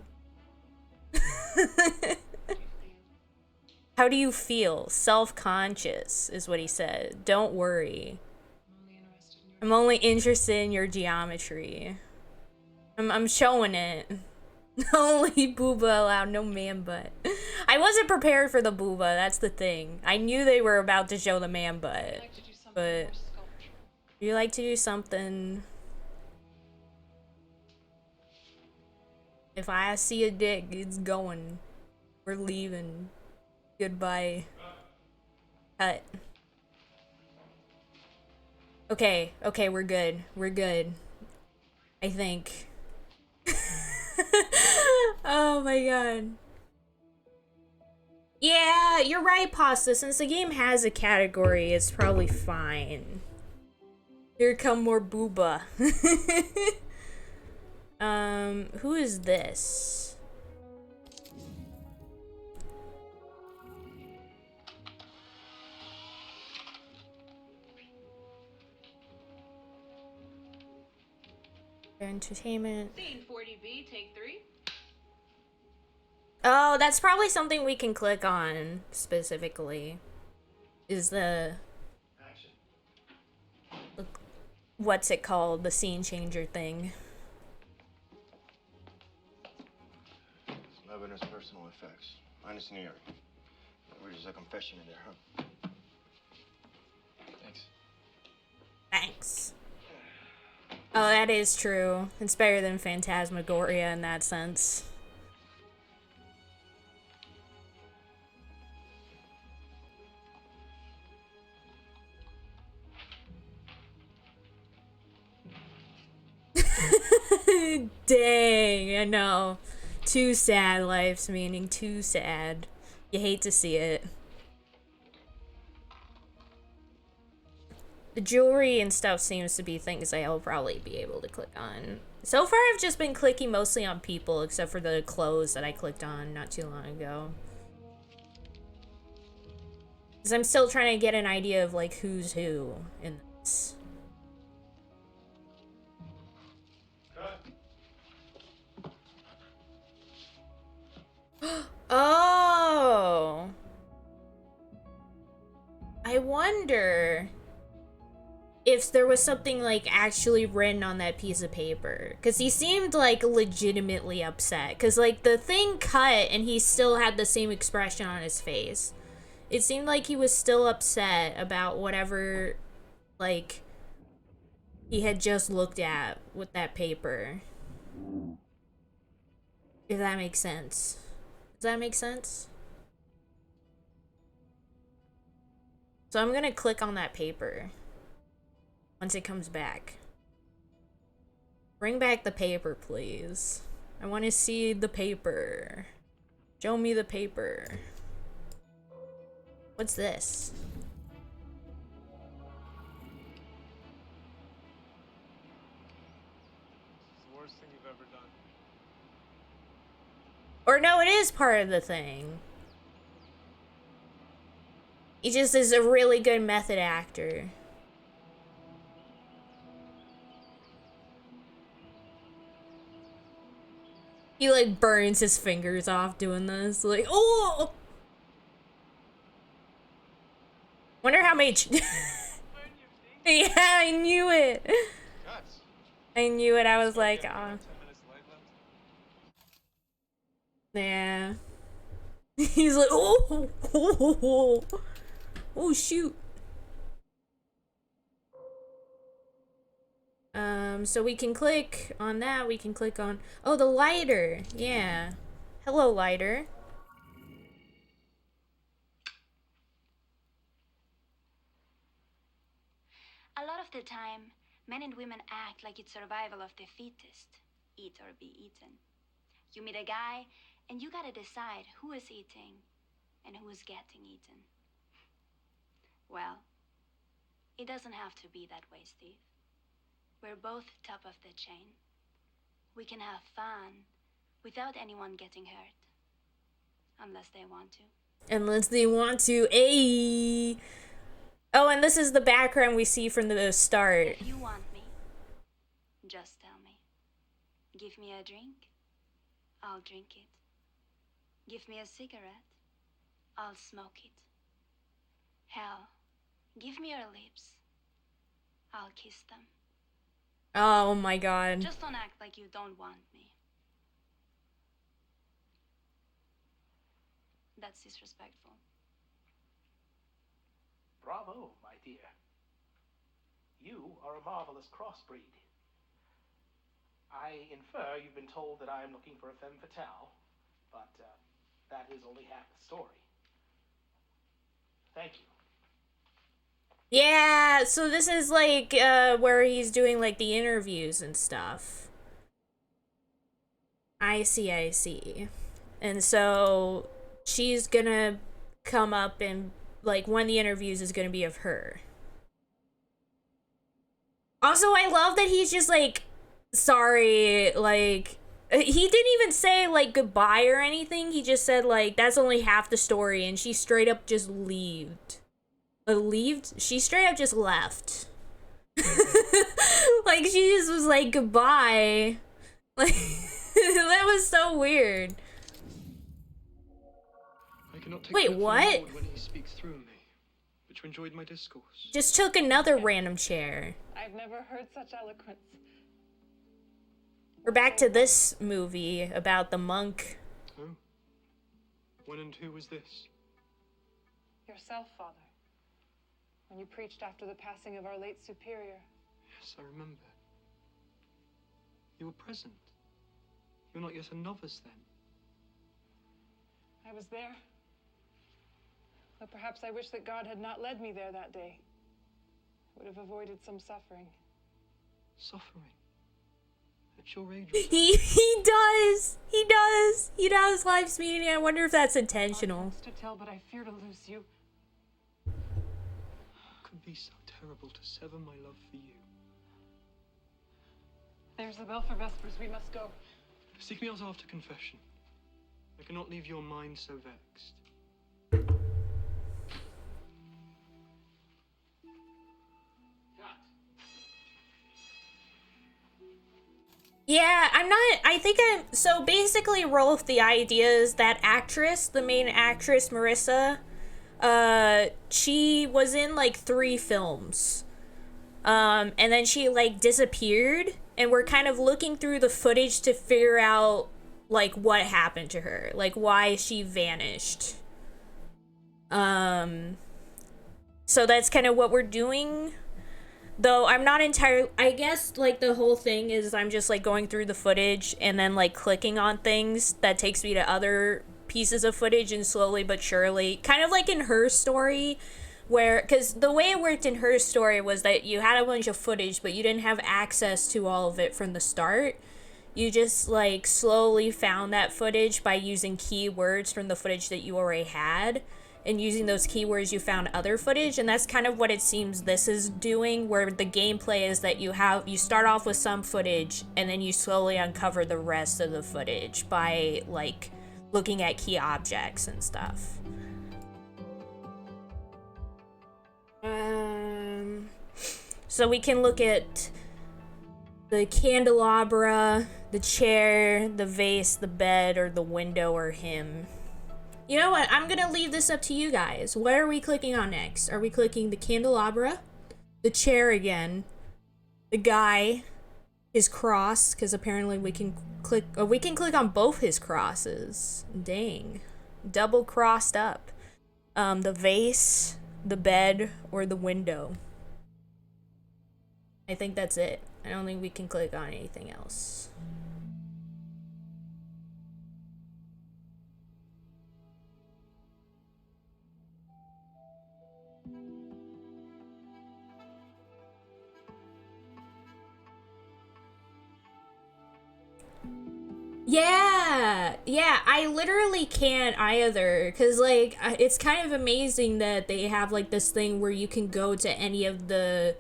How do you feel? Self-conscious is what he said. Don't worry. I'm only interested in your geometry. I'm showing it. Only booba allowed, no man butt. I wasn't prepared for the booba, that's the thing. I knew they were about to show the man butt. But you like to do something... If I see a dick, it's going. We're leaving. Goodbye. Cut. Okay, we're good. We're good. I think. Oh my god. Yeah, you're right, Pasta. Since the game has a category, it's probably fine. Here come more booba. Who is this? Entertainment. Scene 40B, take 3. Oh, that's probably something we can click on specifically. Is the what's it called? The scene changer thing. Some evidence, personal effects. Minus an earring. We're just a confession in there, huh? Thanks. Thanks. Oh, that is true. It's better than Phantasmagoria in that sense. Dang, I know. Too sad, life's meaning too sad. You hate to see it. The jewelry and stuff seems to be things I'll probably be able to click on. So far, I've just been clicking mostly on people, except for the clothes that I clicked on not too long ago. Because I'm still trying to get an idea of, like, who's who in this. Oh! I wonder if there was something, like, actually written on that piece of paper. Because he seemed, like, legitimately upset. Because, like, the thing cut and he still had the same expression on his face. It seemed like he was still upset about whatever, like, he had just looked at with that paper. If that makes sense. Does that make sense? So I'm gonna click on that paper once it comes back. Bring back the paper, please. I want to see the paper. Show me the paper. What's this? It's the worst thing you've ever done. Or no, it is part of the thing. He just is a really good method actor. He like burns his fingers off doing this. Like, oh! Wonder how many. Yeah, I knew it. I knew it. I was like, yeah. He's like, oh, oh, shoot. So we can click on that. We can click on, oh, the lighter. Yeah. Hello, lighter. A lot of the time, men and women act like it's survival of the fittest. Eat or be eaten. You meet a guy, and you gotta decide who is eating and who is getting eaten. Well, it doesn't have to be that way, Steve. We're both top of the chain. We can have fun without anyone getting hurt. Unless they want to. Unless they want to. Ayy. Oh, and this is the background we see from the start. If you want me, just tell me. Give me a drink, I'll drink it. Give me a cigarette, I'll smoke it. Hell, give me your lips, I'll kiss them. Oh my god. Just don't act like you don't want me. That's disrespectful. Bravo, my dear. You are a marvelous crossbreed. I infer you've been told that I am looking for a femme fatale, but that is only half the story. Thank you. Yeah, so this is like where he's doing like the interviews and stuff. I see, I see. And so she's gonna come up and, like, one of the interviews is gonna be of her. Also, I love that he's just like, sorry, like, he didn't even say, like, goodbye or anything. He just said, like, that's only half the story, and she straight up just leaved. She straight up just left. Like, she just was like, goodbye. Like, that was so weird. I cannot take Wait, what? when he speaks through me, but you enjoyed my discourse. Just took another random chair. I've never heard such eloquence. We're back to this movie about the monk. Oh? When and who was this? Yourself, Father. When you preached after the passing of our late superior. Yes, I remember. You were present. You're not yet a novice then. I was there. But perhaps I wish that God had not led me there that day. I would have avoided some suffering. Suffering? At your age? He does. He does live speeding. I wonder if that's intentional. To tell, but I fear to lose you. What could be so terrible to sever my love for you? There's the bell for vespers. We must go. Seek me out after confession. I cannot leave your mind so vexed. Yeah, so basically, Rolf, the idea is that actress, the main actress, Marissa, she was in, like, 3 films. And then she, like, disappeared, and we're kind of looking through the footage to figure out, like, what happened to her, like, why she vanished. So that's kind of what we're doing. Though I'm not entirely, I guess, like, the whole thing is I'm just, like, going through the footage and then, like, clicking on things that takes me to other pieces of footage, and slowly but surely, kind of like in Her Story, where, because the way it worked in Her Story was that you had a bunch of footage, but you didn't have access to all of it from the start. You just, like, slowly found that footage by using keywords from the footage that you already had. And using those keywords, you found other footage, and that's kind of what it seems this is doing, where the gameplay is that you start off with some footage, and then you slowly uncover the rest of the footage by, like, looking at key objects and stuff. So we can look at the candelabra, the chair, the vase, the bed, or the window, or him. You know what? I'm gonna leave this up to you guys. What are we clicking on next? Are we clicking the candelabra, the chair again, the guy, his cross? Because apparently we can click on both his crosses. Dang, double crossed up. The vase, the bed, or the window. I think that's it. I don't think we can click on anything else. Yeah, I literally can't either, because, like, it's kind of amazing that they have, like, this thing where you can go to any of the...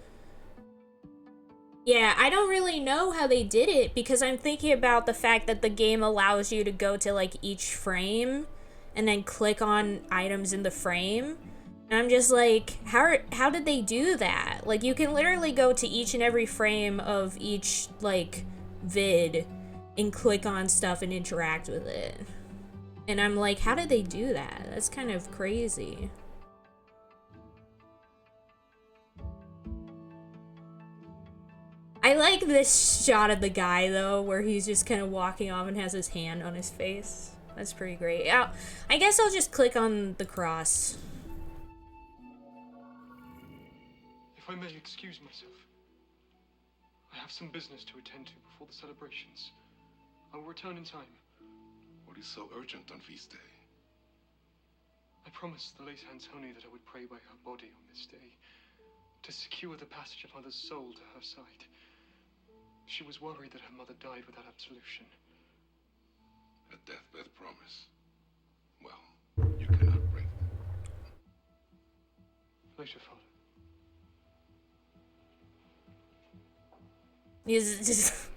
Yeah, I don't really know how they did it, because I'm thinking about the fact that the game allows you to go to, like, each frame, and then click on items in the frame, and I'm just like, how did they do that? Like, you can literally go to each and every frame of each, like, vid, and click on stuff and interact with it. And I'm like, how did they do that? That's kind of crazy. I like this shot of the guy, though, where he's just kind of walking off and has his hand on his face. That's pretty great. Yeah, I guess I'll just click on the cross. If I may excuse myself, I have some business to attend to before the celebrations. I will return in time. What is so urgent on feast day? I promised the late Antoni that I would pray by her body on this day to secure the passage of Mother's soul to her side. She was worried that her mother died without absolution. A deathbed promise. Well, you cannot break them. Bless your father. He's just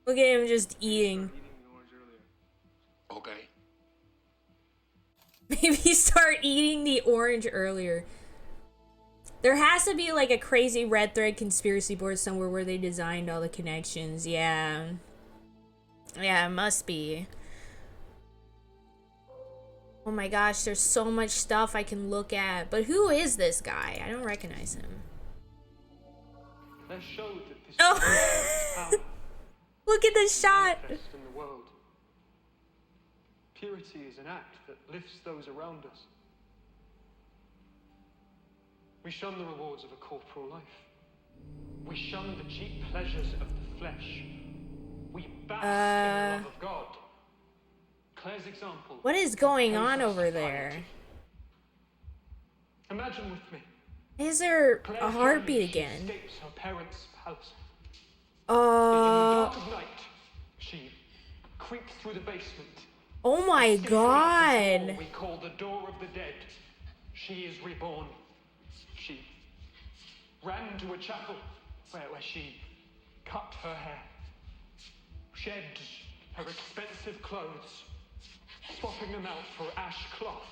look at him just eating. Okay. Maybe start eating the orange earlier. There has to be like a crazy red thread conspiracy board somewhere where they designed all the connections. Yeah. Yeah, it must be. Oh my gosh, there's so much stuff I can look at. But who is this guy? I don't recognize him. Let's show that this Oh. power Look at this shot. manifest in the world. Purity is an act that lifts those around us. We shun the rewards of a corporal life. We shun the cheap pleasures of the flesh. We bask in the love of God. Claire's example. What is going on over there? Imagine with me. Is there Claire a heartbeat she again? escapes her parents' palace. In the dark of night, she creeps through the basement. Oh my god. We call the door of the dead. She is reborn. She ran to a chapel where she cut her hair, shed her expensive clothes, swapping them out for ash cloth.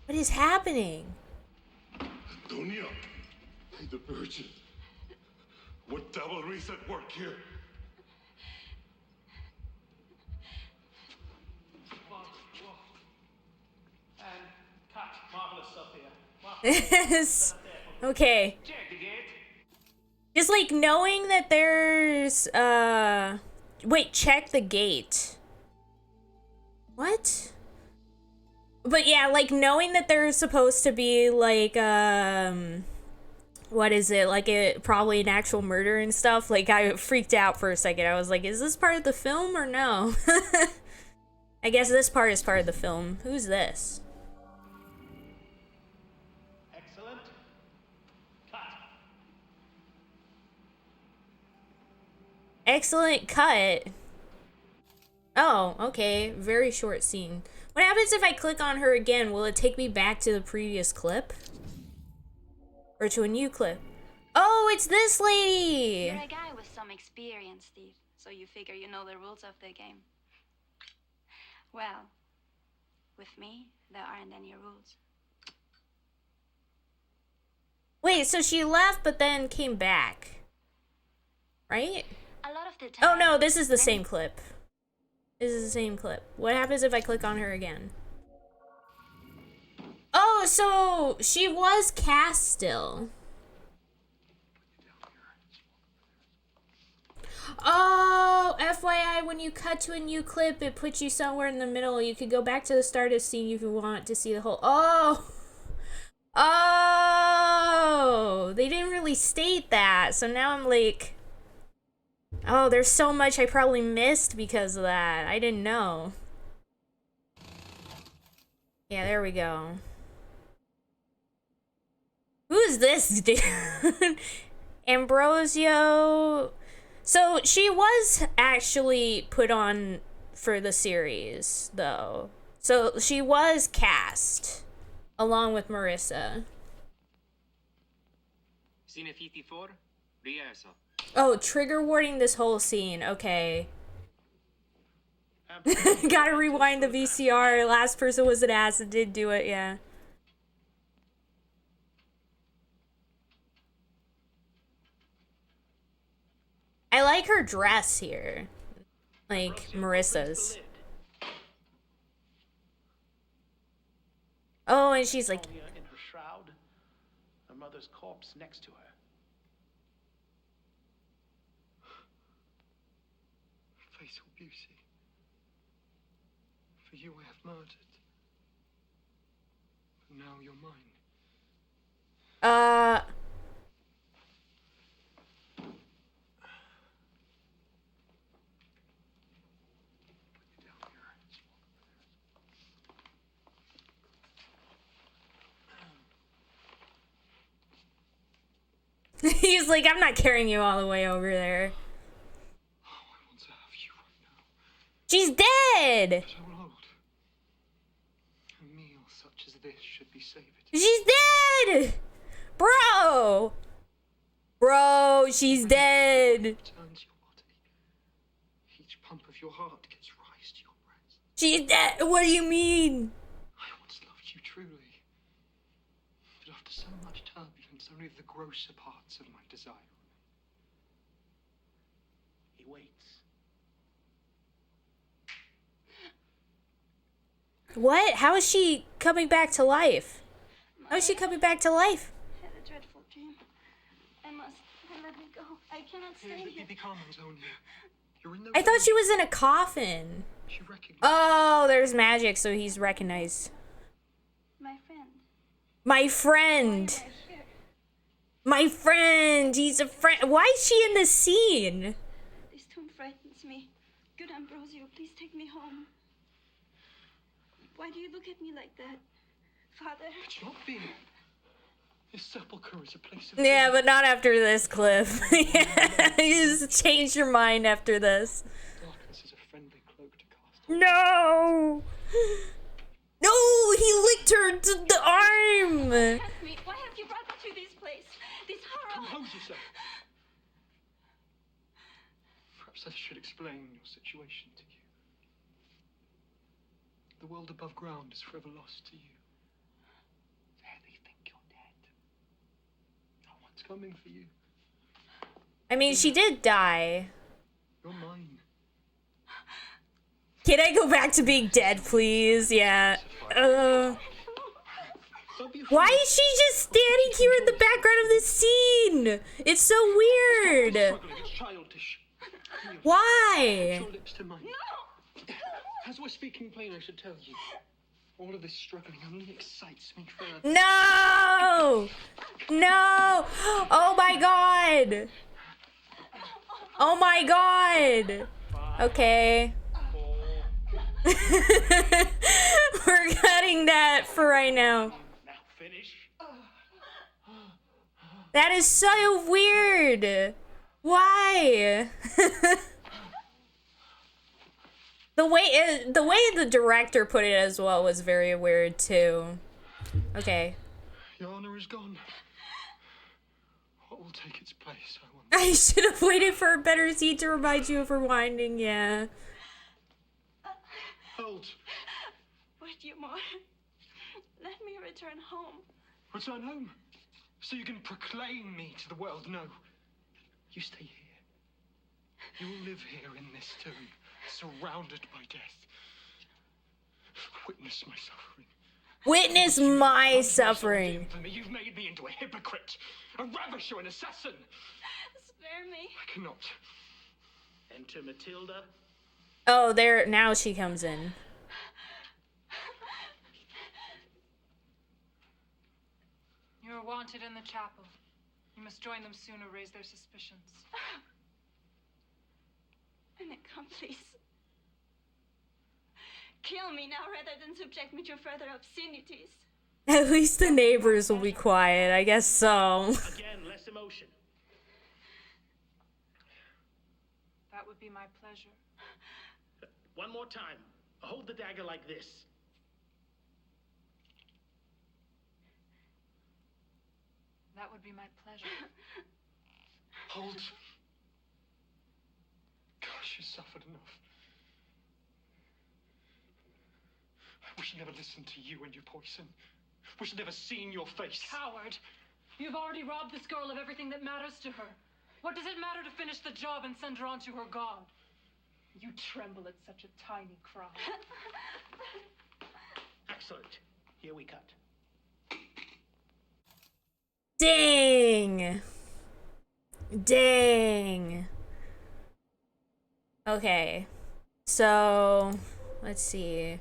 What is happening? Antonia, the Virgin. What devilry is at work here? And cut. Marvelous stuff here. Yes. Okay. Just like knowing that there's wait, check the gate. What? But yeah, like knowing that there's supposed to be like what is it? Like probably an actual murder and stuff. Like I freaked out for a second. I was like, is this part of the film or no? I guess this part is part of the film. Who's this? Excellent. Cut. Excellent cut. Oh, okay. Very short scene. What happens if I click on her again? Will it take me back to the previous clip? Or to a new clip? Oh, it's this lady! You're a guy with some experience, Steve, so you figure you know the rules of the game. Well, with me, there aren't any rules. Wait, so she left but then came back. Right? A lot of the time. Oh no, this is the same clip. This is the same clip. What happens if I click on her again? Oh, so she was cast still. Oh, FYI, when you cut to a new clip, it puts you somewhere in the middle. You could go back to the start of the scene if you want to see the whole... Oh! Oh! They didn't really state that, so now I'm like... Oh, there's so much I probably missed because of that. I didn't know. Yeah, there we go. Who's this dude? Ambrosio... So, she was actually put on for the series, though. So, she was cast, along with Marissa. Scene 54, rehearsal. Oh, trigger warning this whole scene. Okay. Gotta rewind the VCR. Last person was an ass and did do it, yeah. I like her dress here. Like Marissa's. Oh, and she's like... Anya in her shroud, her mother's corpse next to her. Fatal beauty. For you I have murdered. But now you're mine. He's like, I'm not carrying you all the way over there. She's dead! So old. A meal such as this should be savored. She's dead! Bro! Bro, she's dead. Turns your body. Each pump of your heart gives rise to your breast. She's dead. What do you mean? I once loved you truly. But after so much turbulence, only the grosser parts of my desire remain. He waits. What? How is she coming back to life? How is she coming back to life? I had a dreadful dream. Let me go. I cannot stay here. Be calm, Antonia. You're in the I thought she was in a coffin. She recognized. Oh, there's magic, so he's recognized. My friend. My friend. My friend. He's a friend. Why is she in this scene? This tomb frightens me. Good Ambrosio, please take me home. Why do you look at me like that? Father? It's not being. This sepulchre is a place of. Yeah, but not after this, Cliff. You just changed your mind after this. Darkness is a friendly cloak to cast. No! No! He licked her to the arm! Help me. Why have you brought me to this place? This horror. Compose yourself. Perhaps I should explain your situation to you. The world above ground is forever lost to you. There they think you're dead. No one's coming for you. I mean, she did die. You're mine. Can I go back to being dead, please? Yeah. Why is she just standing here in the background of this scene? It's so weird. It's childish. Why? Your lips to mine. As we're speaking plain, I should tell you. All of this struggling only excites me further. No! No! Oh my god! Oh my god! Okay. We're cutting that for right now. That is so weird. Why? The way the director put it as well was very weird too. Okay. Your honor is gone. What will take its place? I should have waited for a better scene to remind you of rewinding. Yeah. Hold. Wait, you more. Let me return home. Return home, so you can proclaim me to the world. No, you stay here. You will live here in this tomb, surrounded by death. Witness my suffering. Witness my suffering. You've made me into a hypocrite, a ravisher, an assassin. Spare me. I cannot. Enter Matilda. Oh, there, now she comes in. You are wanted in the chapel. You must join them soon or raise their suspicions. An accomplice. Kill me now rather than subject me to further obscenities. At least the neighbors will be quiet, I guess so. Again, less emotion. That would be my pleasure. One more time. Hold the dagger like this. That would be my pleasure. Hold. Gosh, you suffered enough. We should never listen to you and your poison. We should never seen your face. Coward! You've already robbed this girl of everything that matters to her. What does it matter to finish the job and send her on to her god? You tremble at such a tiny cry. Excellent. Here we cut. Dang. Dang. Okay. So, let's see.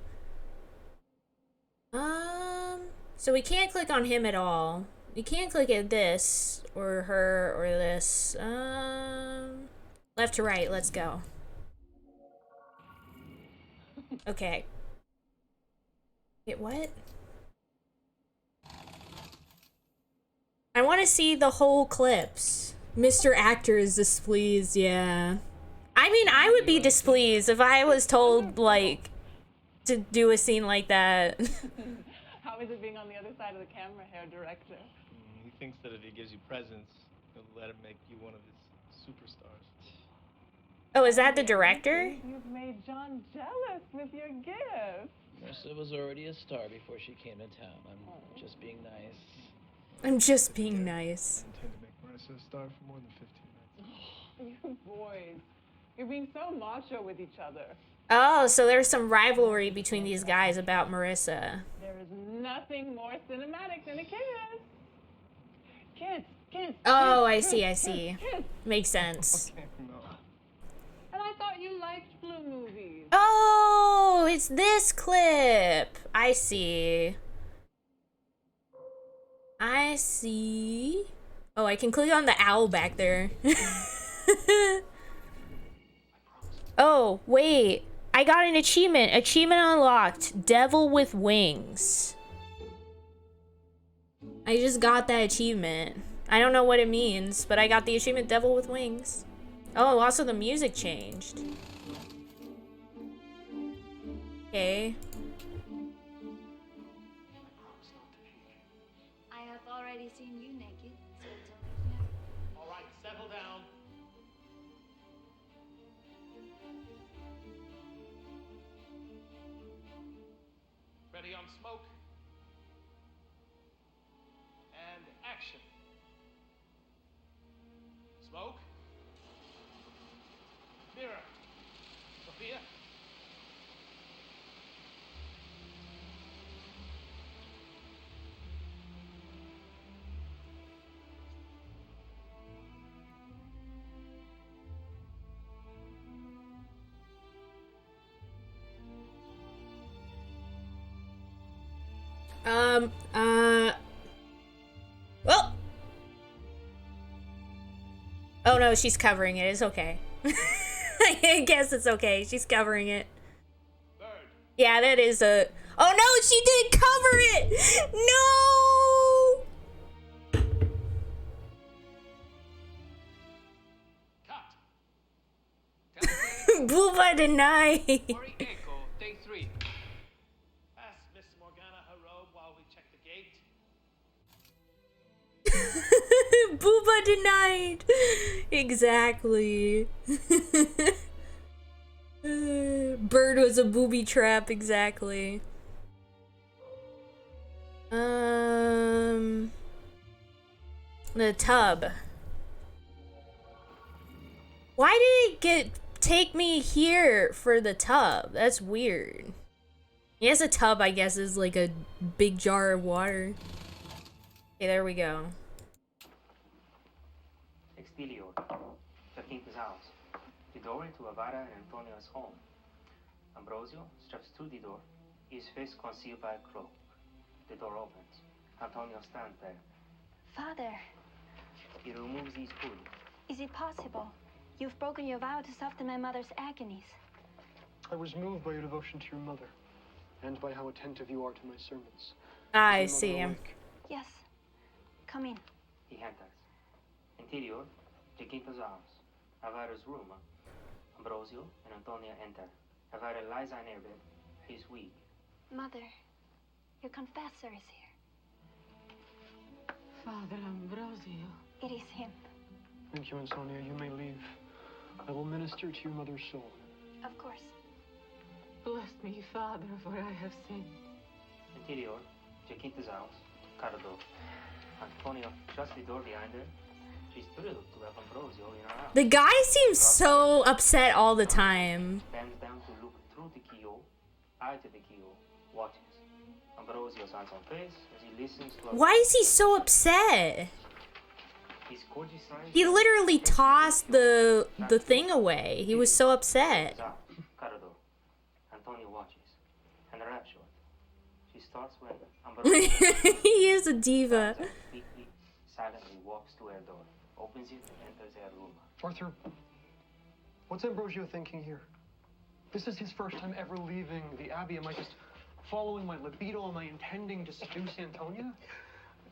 So we can't click on him at all. We can't click at this, or her, or this. Left to right, let's go. Okay. Wait, what? I want to see the whole clips. Mr. Actor is displeased, yeah. I mean, I would be displeased if I was told, like, to do a scene like that. How is it being on the other side of the camera, hair director? He thinks that if he gives you presents, he'll let him make you one of his superstars. Oh, is that the director? You've made John jealous with your gift. Marissa was already a star before she came to town. I'm just being nice. I'm just being nice. I intend to make Marissa a star for more than 15 minutes. You boys, you're being so macho with each other. Oh, so there's some rivalry between these guys about Marissa. There is nothing more cinematic than a kiss. Kiss. Oh, kiss, I kiss, see. kiss. Makes sense. Okay, no. And I thought you liked blue movies. Oh, it's this clip. I see. Oh, I can click on the owl back there. Oh, wait. I got an achievement. Achievement unlocked. Devil with wings. I just got that achievement. I don't know what it means, but I got the achievement Devil with wings. Oh, also the music changed. Okay. I have already seen you naked, so All right, settle down. Ready on smoke. And action. Smoke. Mirror. Sophia. Well. Oh no, she's covering it. It's okay. I guess it's okay. She's covering it. Yeah, that is a... Oh no, she didn't cover it! No! Booba denied. Echo, take 3. Ask Miss Morgana her robe while we check the gate. Booba denied. Exactly. Bird was a booby trap, exactly. The tub. Why did it take me here for the tub? That's weird. Yes, a tub, I guess, is like a big jar of water. Okay, there we go. Exterior, Jacinta's house. The door into Avara and Antonio's home. Ambrosio steps through the door, his face concealed by a cloak. The door opens. Antonio stands there. Father, He removes his hood. is it possible? You've broken your vow to soften my mother's agonies. I was moved by your devotion to your mother, and by how attentive you are to my sermons. I see him. Yes. Come in. He enters. Interior, Jacinta's house. Avara's room. Ambrosio and Antonia enter. Avara lies on her bed. He's weak. Mother, your confessor is here. Father Ambrosio. It is him. Thank you, Antonia. You may leave. I will minister to your mother's soul. Of course. Bless me, Father, for I have sinned. Interior, Jacinta's house. Corridor. Antonia shuts the door behind her. She's thrilled to have Ambrosio in her house. The guy seems so upset all the time. Bends down to look through the keyhole. Out of the keyhole. Watches. Ambrosio's hands on face as he listens to Why is he so upset? His gorgeous eyes. He literally tossed the thing away. He was so upset. Corridor. Antonio watches. And the rap short. She starts when Ambrosio He is a diva. quickly, silently walks to her door, opens it, and enters her room. Arthur, what's Ambrosio thinking here? This is his first time ever leaving the Abbey. Am I just following my libido? Am I intending to seduce Antonia?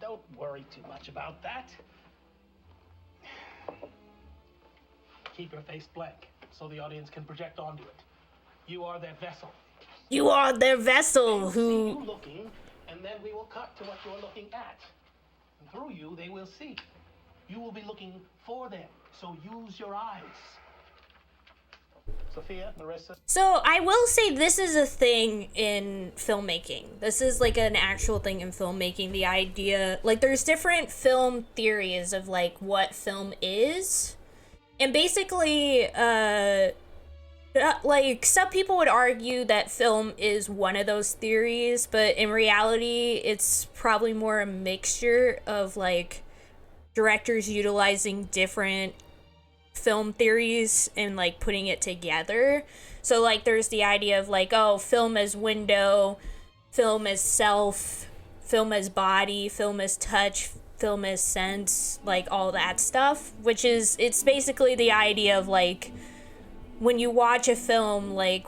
Don't worry too much about that. Keep your face blank. so the audience can project onto it. You are their vessel. You are their vessel See you who... looking, and then we will cut to what you're looking at. And through you, they will see. You will be looking for them, so use your eyes. Sophia, Marissa. So I will say this is a thing in filmmaking. This is like an actual thing in filmmaking. The idea, like there's different film theories of like what film is. And basically, like some people would argue that film is one of those theories, but in reality, it's probably more a mixture of like directors utilizing different film theories and like putting it together. So like there's the idea of like, oh, film as window, film as self, film as body, film as touch, film as sense, like all that stuff, which is, it's basically the idea of like when you watch a film, like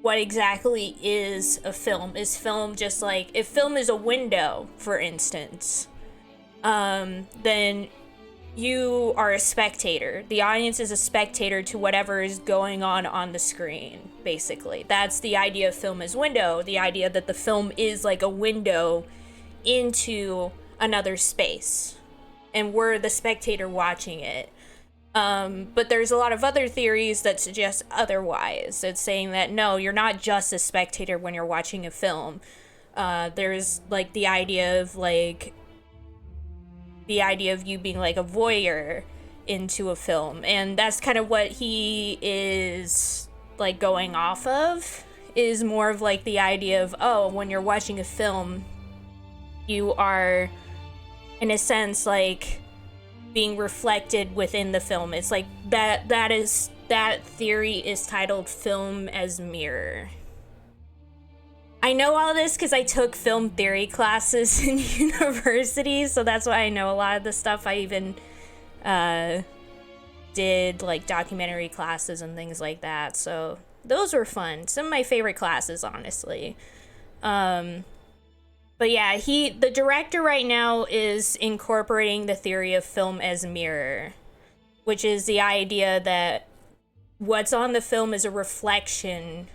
what exactly is a film? Is film just like, if film is a window, for instance, then you are a spectator. The audience is a spectator to whatever is going on the screen, basically. That's the idea of film as window, the idea that the film is like a window into another space, and we're the spectator watching it. But there's a lot of other theories that suggest otherwise. It's saying that, no, you're not just a spectator when you're watching a film. There's like the idea of like, the idea of you being like a voyeur into a film, and that's kind of what he is like going off of, is more of like the idea of, oh, when you're watching a film, you are in a sense like being reflected within the film. It's like that theory is titled film as mirror. I know all this because I took film theory classes in university, so that's why I know a lot of the stuff. I even did like documentary classes and things like that, so those were fun. Some of my favorite classes, honestly. But yeah, the director right now is incorporating the theory of film as mirror, which is the idea that what's on the film is a reflection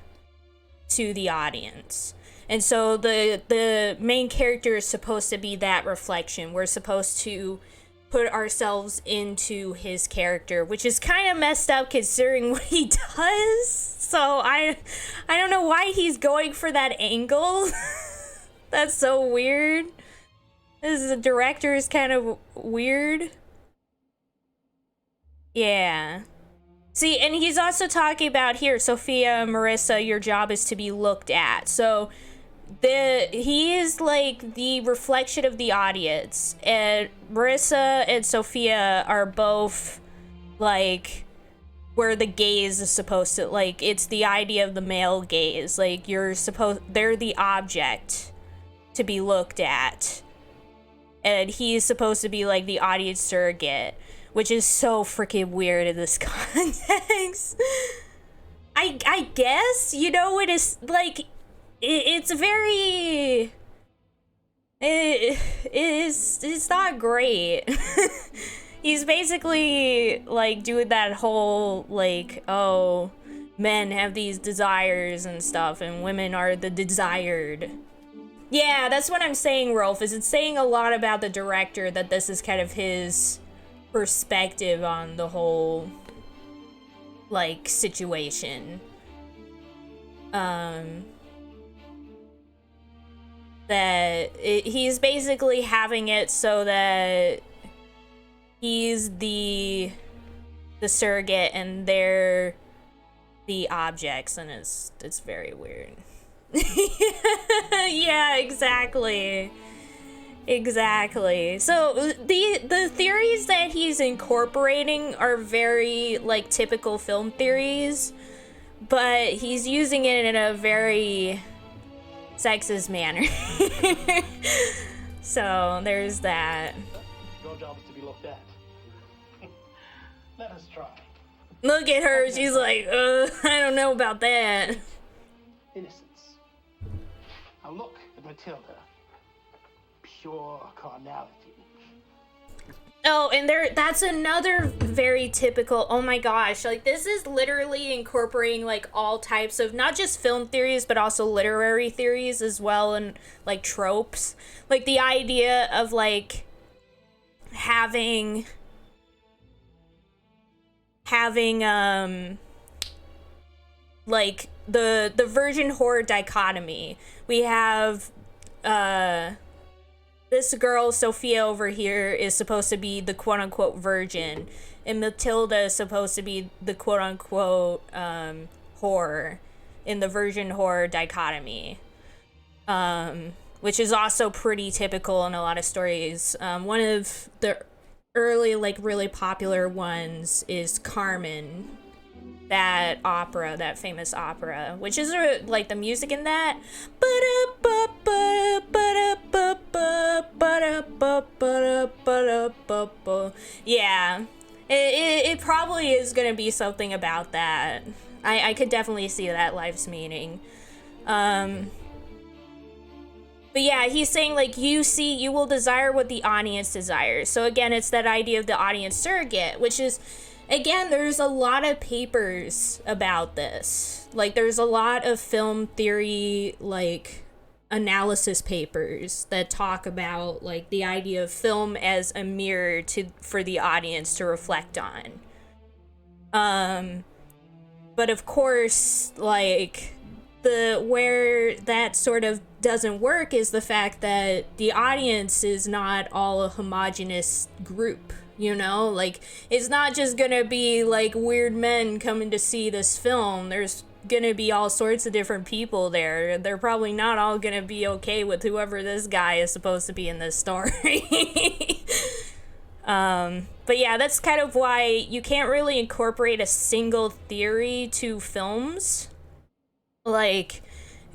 to the audience. And so the main character is supposed to be that reflection. We're supposed to put ourselves into his character, which is kind of messed up considering what he does. So I don't know why he's going for that angle. That's so weird. The director is kind of weird. Yeah. See, and he's also talking about here, Sophia and Marissa, your job is to be looked at. So he is like the reflection of the audience, and Marissa and Sophia are both like where the gaze is supposed to, like, it's the idea of the male gaze, like they're the object to be looked at, and he's supposed to be like the audience surrogate, which is so freaking weird in this context. I guess, you know, it is like, it's very, it's not great. He's basically like doing that whole like, oh, men have these desires and stuff and women are the desired. Yeah, that's what I'm saying, Rolf, is it's saying a lot about the director that this is kind of his perspective on the whole like situation. He's basically having it so that he's the surrogate and they're the objects, and it's very weird. Yeah, exactly. So the theories that he's incorporating are very like typical film theories, but he's using it in a very sexist manner. So there's that. Your job is to be looked at. Let us try. Look at her, she's like, I don't know about that. Innocence. Now look at Matilda. Pure carnality. Oh, and that's another very typical, oh my gosh, like this is literally incorporating like all types of not just film theories but also literary theories as well, and like tropes. Like the idea of like having like the virgin whore dichotomy. We have this girl, Sophia over here, is supposed to be the quote-unquote virgin, and Matilda is supposed to be the quote-unquote whore in the virgin whore dichotomy, which is also pretty typical in a lot of stories. One of the early, like, really popular ones is Carmen, that opera, that famous opera, which is like the music in that. Yeah, it probably is gonna be something about that. I could definitely see that life's meaning. But yeah, he's saying like you will desire what the audience desires. So again, it's that idea of the audience surrogate, which is, again, there's a lot of papers about this. Like, there's a lot of film theory, like, analysis papers that talk about, like, the idea of film as a mirror for the audience to reflect on. But of course, like, where that sort of doesn't work is the fact that the audience is not all a homogenous group. You know, like, it's not just gonna be like weird men coming to see this film. There's gonna be all sorts of different people there. They're probably not all gonna be okay with whoever this guy is supposed to be in this story. But yeah, that's kind of why you can't really incorporate a single theory to films. Like,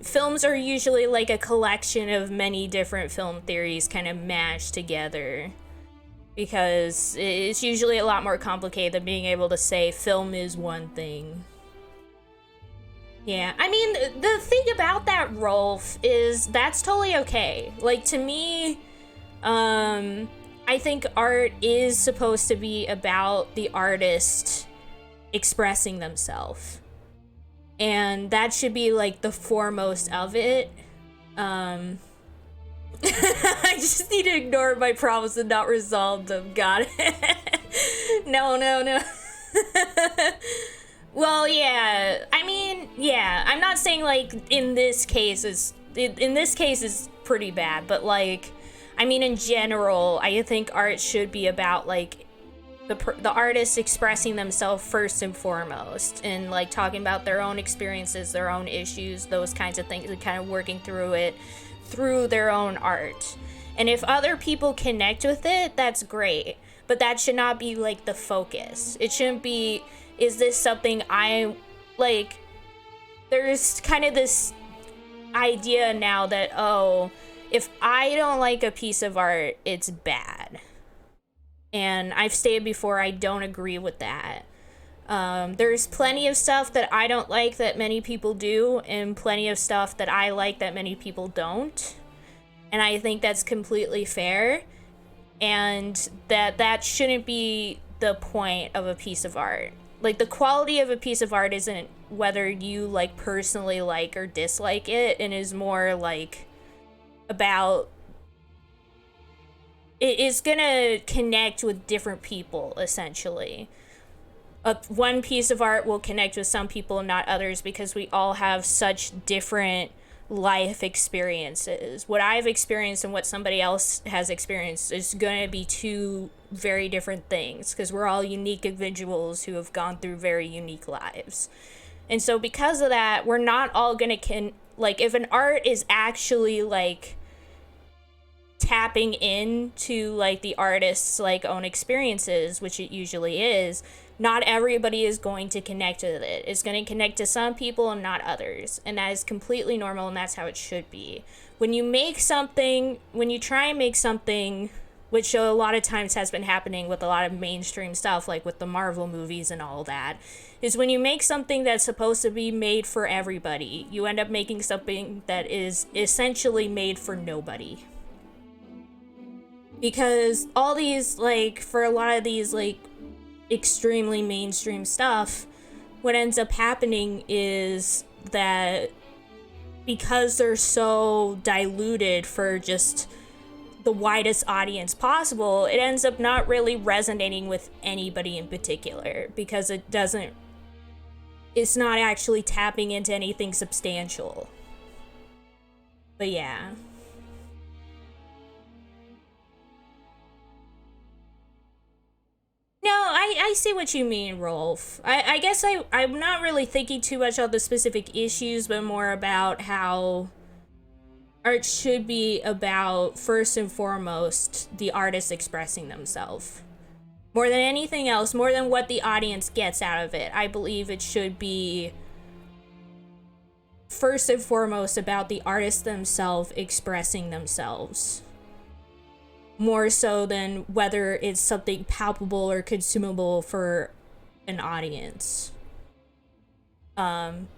films are usually like a collection of many different film theories kind of mashed together, because it's usually a lot more complicated than being able to say film is one thing. Yeah, I mean, the thing about that, Rolf, is that's totally okay. Like, to me, I think art is supposed to be about the artist expressing themselves. And that should be, like, the foremost of it. I just need to ignore my problems and not resolve them. Got it. No. Well, yeah. I mean, yeah. I'm not saying, like, in this case is pretty bad, but, like, I mean, in general, I think art should be about, like, the artists expressing themselves first and foremost, and like talking about their own experiences, their own issues, those kinds of things, and kind of working through it through their own art. And if other people connect with it, that's great, but that should not be like the focus. It shouldn't be, is this something I like? There's kind of this idea now that, oh, if I don't like a piece of art, it's bad. And I've stated before, I don't agree with that. There's plenty of stuff that I don't like that many people do, and plenty of stuff that I like that many people don't. And I think that's completely fair. And that shouldn't be the point of a piece of art. Like, the quality of a piece of art isn't whether you, like, personally like or dislike it, and is more, like, about... It is gonna connect with different people, essentially. One piece of art will connect with some people and not others, because we all have such different life experiences. What I've experienced and what somebody else has experienced is gonna be two very different things, because we're all unique individuals who have gone through very unique lives. And so because of that, we're not all gonna like, if an art is actually, like, tapping into, like, the artist's, like, own experiences, which it usually is, not everybody is going to connect with it. It's going to connect to some people and not others, and that is completely normal, and that's how it should be. When you try and make something, which a lot of times has been happening with a lot of mainstream stuff, like with the Marvel movies and all that, is when you make something that's supposed to be made for everybody, you end up making something that is essentially made for nobody. Because all these, like, for a lot of these, like, extremely mainstream stuff, what ends up happening is that because they're so diluted for just the widest audience possible, it ends up not really resonating with anybody in particular because it's not actually tapping into anything substantial. But yeah. No, I see what you mean, Rolf. I guess I'm not really thinking too much of the specific issues, but more about how art should be about, first and foremost, the artist expressing themselves. More than anything else, more than what the audience gets out of it, I believe it should be first and foremost about the artists themselves expressing themselves. More so than whether it's something palpable or consumable for an audience.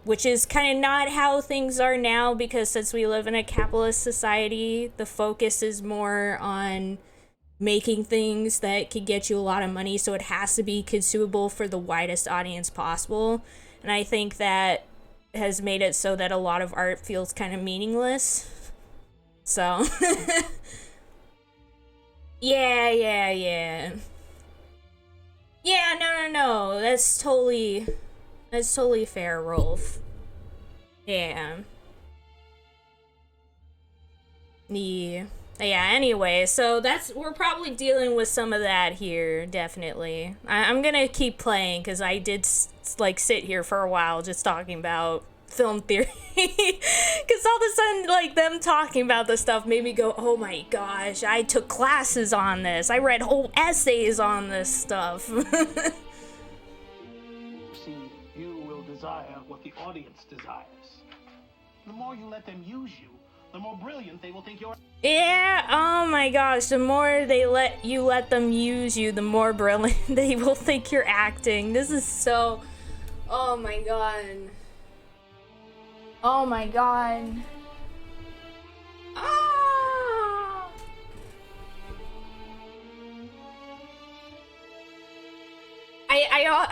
Which is kind of not how things are now, because since we live in a capitalist society, the focus is more on making things that can get you a lot of money, so it has to be consumable for the widest audience possible. And I think that has made it so that a lot of art feels kind of meaningless. So yeah. Yeah, no. That's totally fair, Rolf. Yeah. Yeah, anyway, so we're probably dealing with some of that here, definitely. I'm gonna keep playing, because I did, like, sit here for a while just talking about film theory. Because all of a sudden, like, them talking about this stuff made me go, oh my gosh, I took classes on this. I read whole essays on this stuff. See, you will desire what the audience desires. The more you let them use you, the more brilliant they will think you're. Yeah, oh my gosh, the more they let them use you, the more brilliant they will think you're acting. This is so, oh my god. Oh my god. Ah!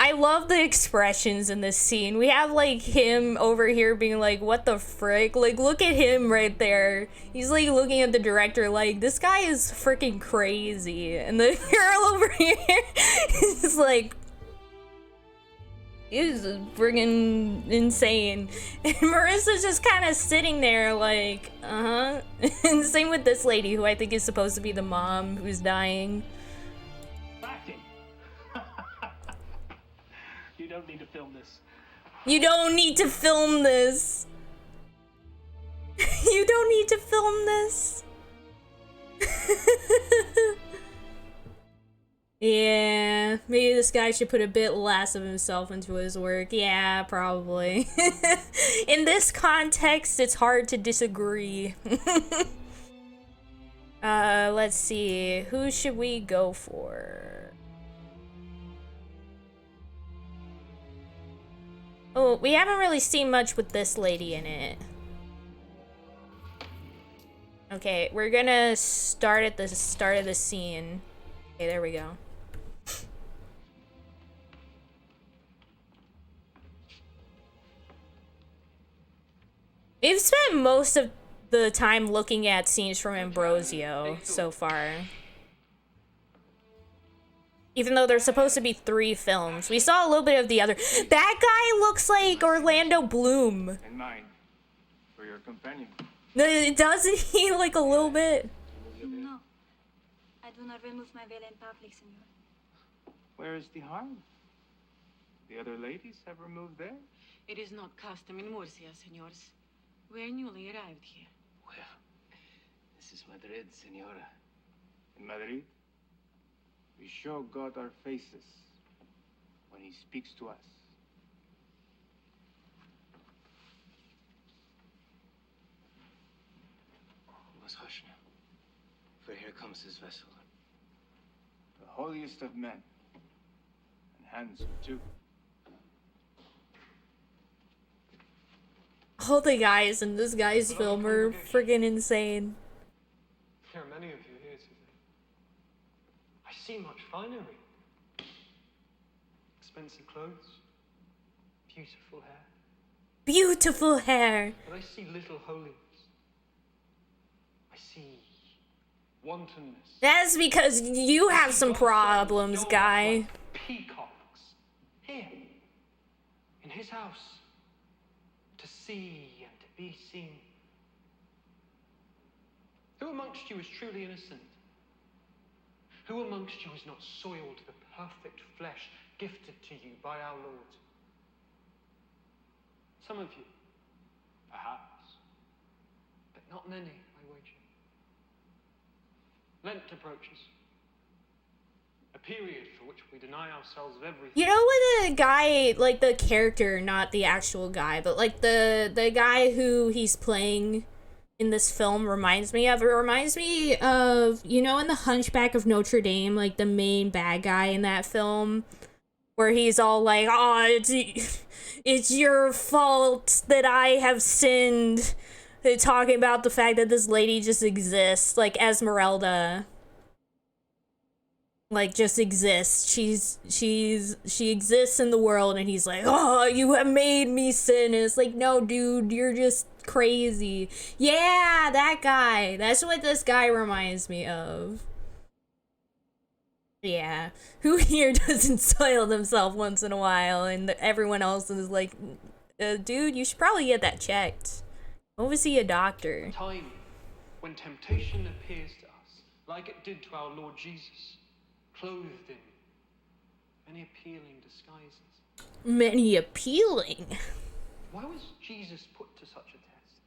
I love the expressions in this scene. We have, like, him over here being like, what the frick? Like, look at him right there. He's, like, looking at the director like, this guy is freaking crazy. And the girl over here is like, is friggin' insane. And Marissa's just kind of sitting there like, uh-huh. And same with this lady, who I think is supposed to be the mom who's dying. Acting. You don't need to film this. You don't need to film this. You don't need to film this. Yeah, maybe this guy should put a bit less of himself into his work. Yeah, probably. In this context, it's hard to disagree. Let's see. Who should we go for? Oh, we haven't really seen much with this lady in it. Okay, we're gonna start at the start of the scene. Okay, there we go. We've spent most of the time looking at scenes from Ambrosio so far. Even though there's supposed to be 3 films. We saw a little bit of the other. That guy looks like Orlando Bloom. And mine. For your companion. Doesn't he, like, a little bit? No. I do not remove my veil in public, senor. Where is the harm? The other ladies have removed theirs. It is not custom in Murcia, senors. We are newly arrived here. Well, this is Madrid, senora. In Madrid, we show God our faces when he speaks to us. You must hush now, for here comes his vessel. The holiest of men, and handsome too. All the guys in this guy's film are friggin' insane. There are many of you here today. see much finery. Expensive clothes, beautiful hair. Beautiful hair. But I see little holiness. I see wantonness. That's because you have some problems, guy. Peacocks. Here. In his house. To see and to be seen. Who amongst you is truly innocent? Who amongst you has not soiled the perfect flesh gifted to you by our Lord? Some of you, perhaps, but not many, I wager. Lent approaches. A period for which we deny ourselves of everything. You know what the guy, like the character, not the actual guy, but like the guy who he's playing in this film reminds me of? It reminds me of, you know, in The Hunchback of Notre Dame, like the main bad guy in that film, where he's all like, oh, it's your fault that I have sinned. They're talking about the fact that this lady just exists, like Esmeralda. Like, just exists. She exists in the world, and he's like, oh, you have made me sin. And it's like, no, dude, you're just crazy. Yeah, that guy. That's what this guy reminds me of. Yeah. Who here doesn't soil themselves once in a while, and everyone else is like, dude, you should probably get that checked. Go see a doctor. A time when temptation appears to us, like it did to our Lord Jesus, clothed in many appealing disguises. Many appealing? Why was Jesus put to such a test?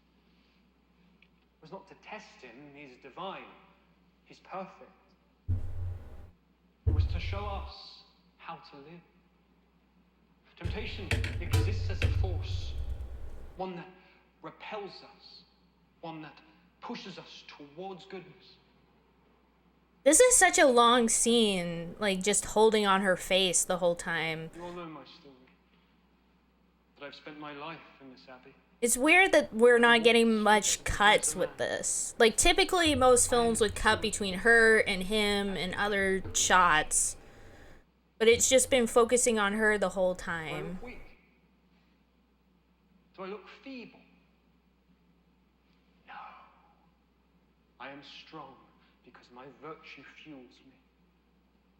It was not to test him, he's divine, he's perfect. It was to show us how to live. Temptation exists as a force, one that repels us, one that pushes us towards goodness. This is such a long scene, like, just holding on her face the whole time. You all know my story. That I've spent my life in this abbey. It's weird that we're not getting much cuts with this. Like, typically most films would cut between her and him and other shots. But it's just been focusing on her the whole time. Do I look weak? Do I look feeble? No. I am strong. Because my virtue fuels me.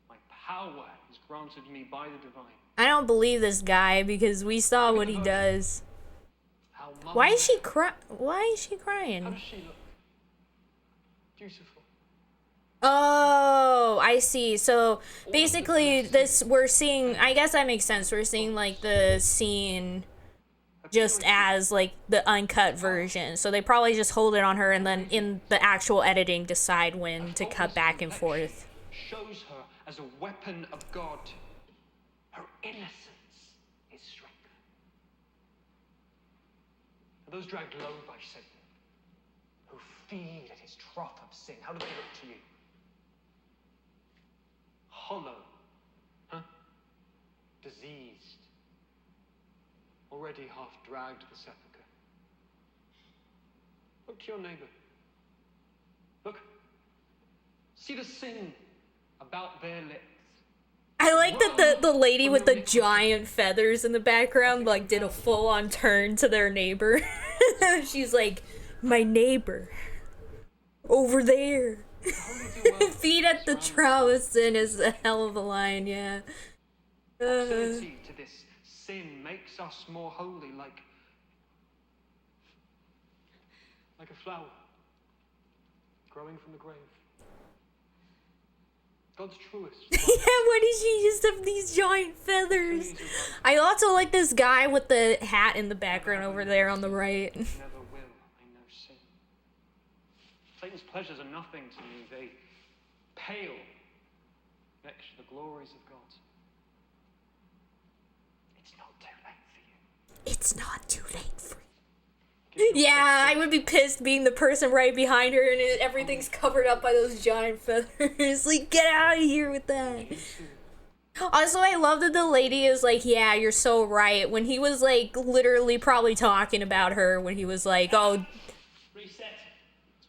My power is granted me by the divine. I don't believe this guy because we saw what he does. Why is she crying? How does she look? Beautiful. Oh, I see. So basically we're seeing, I guess that makes sense. We're seeing like the scene just as like the uncut version. So they probably just hold it on her and then in the actual editing decide when to cut back and forth. Shows her as a weapon of God. Her innocence is strength. Are those dragged low by Satan, who feed at his trough of sin, how do they look to you? Hollow, huh? Diseased. Already half dragged to the sepulchre. Look to your neighbor. Look. See the sin about their lips. I like that the lady with the giant feathers in the background like did a full-on turn to their neighbor. She's like, my neighbor. Over there. Feet at the trough of sin is a hell of a line, yeah. Proximity to this sin makes us more holy, like a flower growing from the grave. God's truest. Yeah, why did she just have these giant feathers? I also like this guy with the hat in the background over there on the right. Never will I know sin. Satan's pleasures are nothing to me. They pale next to the glories of God. It's not too late for you. It's not too late for you. Yeah, I would be pissed being the person right behind her and everything's covered up by those giant feathers. Like, get out of here with that. Also, I love that the lady is like, yeah, you're so right. When he was, like, literally probably talking about her when he was like, oh... Reset.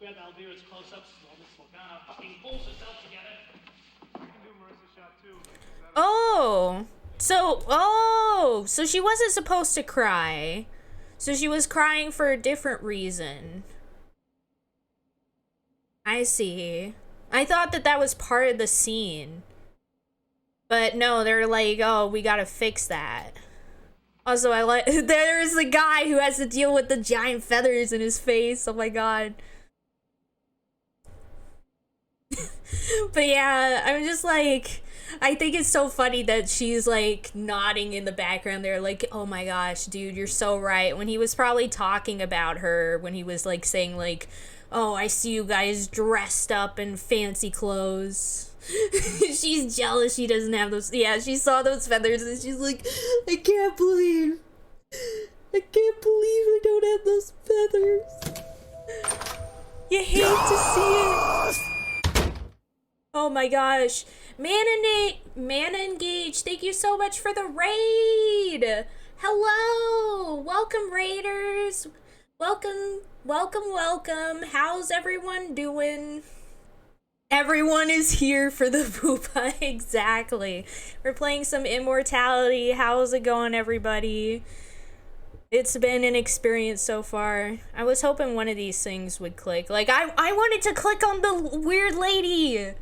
Grab Alvira's close-ups while Miss Morgana fucking pulls herself together. You can do Marissa's shot too. So she wasn't supposed to cry. So she was crying for a different reason. I see. I thought that was part of the scene. But no, they're like, oh, we gotta fix that. Also, there's the guy who has to deal with the giant feathers in his face. Oh my god. But yeah, I'm just like, I think it's so funny that she's like nodding in the background there, like, oh my gosh, dude, you're so right. When he was probably talking about her, when he was like saying like, oh, I see you guys dressed up in fancy clothes. She's jealous she doesn't have those. Yeah, she saw those feathers and she's like, I can't believe I don't have those feathers. You hate to see it. Oh my gosh. Mana Engage, thank you so much for the raid. Hello. Welcome, raiders. Welcome. How's everyone doing? Everyone is here for the poopa. Exactly. We're playing some Immortality. How's it going, everybody? It's been an experience so far. I was hoping one of these things would click. Like, I wanted to click on the weird lady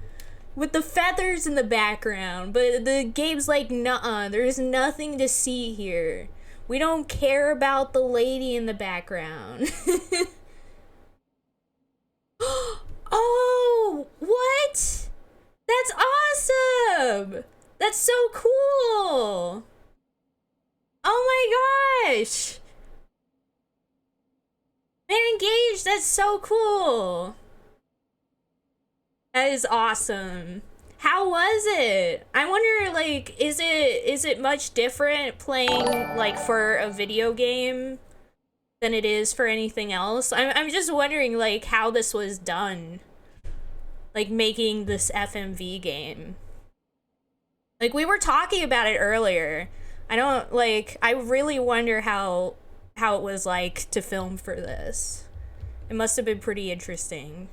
with the feathers in the background, but the game's like, nuh-uh, there's nothing to see here. We don't care about the lady in the background. Oh, what? That's awesome! That's so cool! Oh my gosh! Man Engaged, that's so cool! That is awesome. How was it? I wonder, like, is it much different playing, like, for a video game than it is for anything else? I'm just wondering, like, how this was done. Like, making this FMV game. Like, we were talking about it earlier. I really wonder how it was like to film for this. It must have been pretty interesting.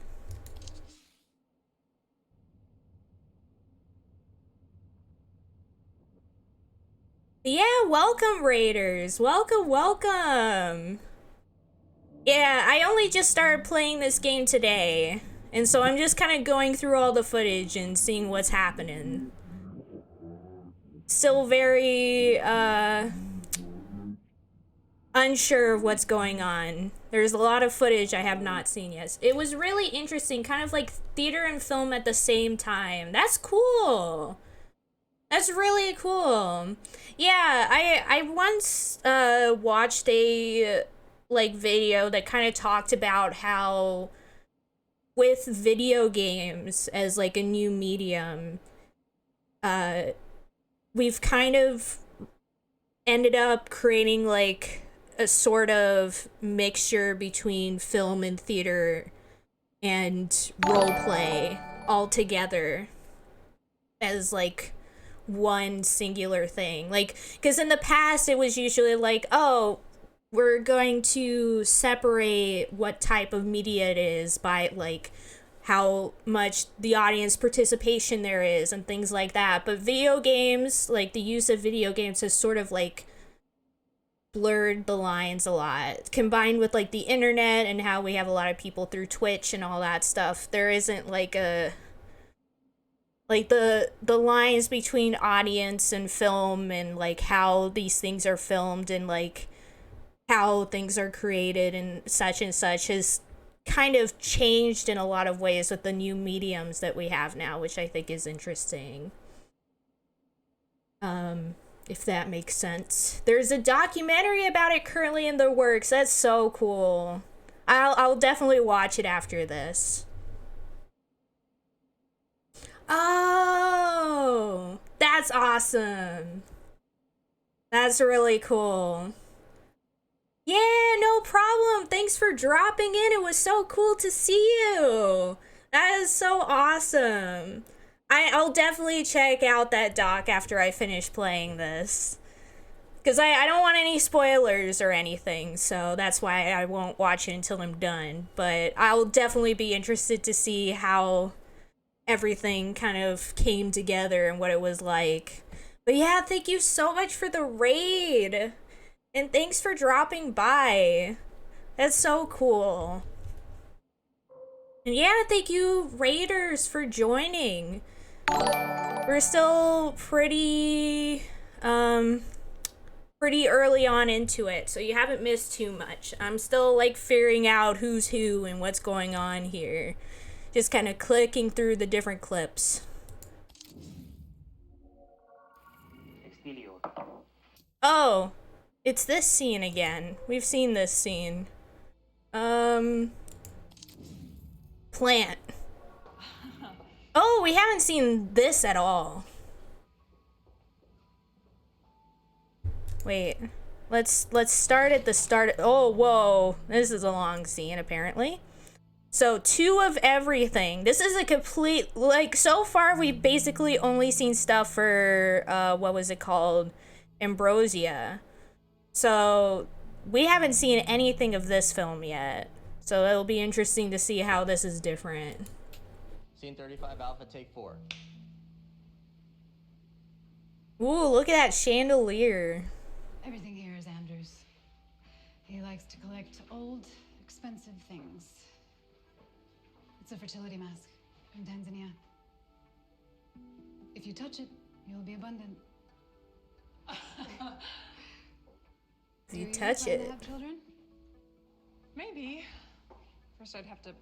Yeah, welcome, raiders. Welcome. Yeah, I only just started playing this game today, and so I'm just kind of going through all the footage and seeing what's happening. Still very, unsure of what's going on. There's a lot of footage I have not seen yet. It was really interesting, kind of like theater and film at the same time. That's cool. That's really cool. Yeah, I once watched a like video that kind of talked about how with video games as like a new medium, we've kind of ended up creating like a sort of mixture between film and theater and role play all together as like one singular thing. Like, because in the past it was usually like, oh, we're going to separate what type of media it is by like how much the audience participation there is and things like that. But video games, like the use of video games has sort of like blurred the lines a lot, combined with like the internet and how we have a lot of people through Twitch and all that stuff. There isn't like a like the lines between audience and film and like how these things are filmed and like how things are created and such has kind of changed in a lot of ways with the new mediums that we have now, which I think is interesting. If that makes sense. There's a documentary about it currently in the works. That's so cool. I'll definitely watch it after this. Oh, that's awesome. That's really cool. Yeah, no problem. Thanks for dropping in. It was so cool to see you. That is so awesome. I'll definitely check out that doc after I finish playing this. Because I don't want any spoilers or anything, so that's why I won't watch it until I'm done. But I'll definitely be interested to see how everything kind of came together and what it was like. But yeah, thank you so much for the raid. And thanks for dropping by. That's so cool. And yeah, thank you, raiders, for joining. We're still pretty early on into it, so you haven't missed too much. I'm still like figuring out who's who and what's going on here. Just kind of clicking through the different clips. Oh, it's this scene again. We've seen this scene. Plant. Oh, we haven't seen this at all. Wait. Let's start at the start. Oh, whoa. This is a long scene, apparently. So, 2 of everything. This is a complete, like, so far we've basically only seen stuff for, what was it called? Ambrosia. So, we haven't seen anything of this film yet. So, it'll be interesting to see how this is different. Scene 35, Alpha, take 4. Ooh, look at that chandelier. Everything here is Andrew's. He likes to collect old, expensive things. It's a fertility mask from Tanzania. If you touch it, you'll be abundant. If you touch it. Have children? Maybe. First, I'd have to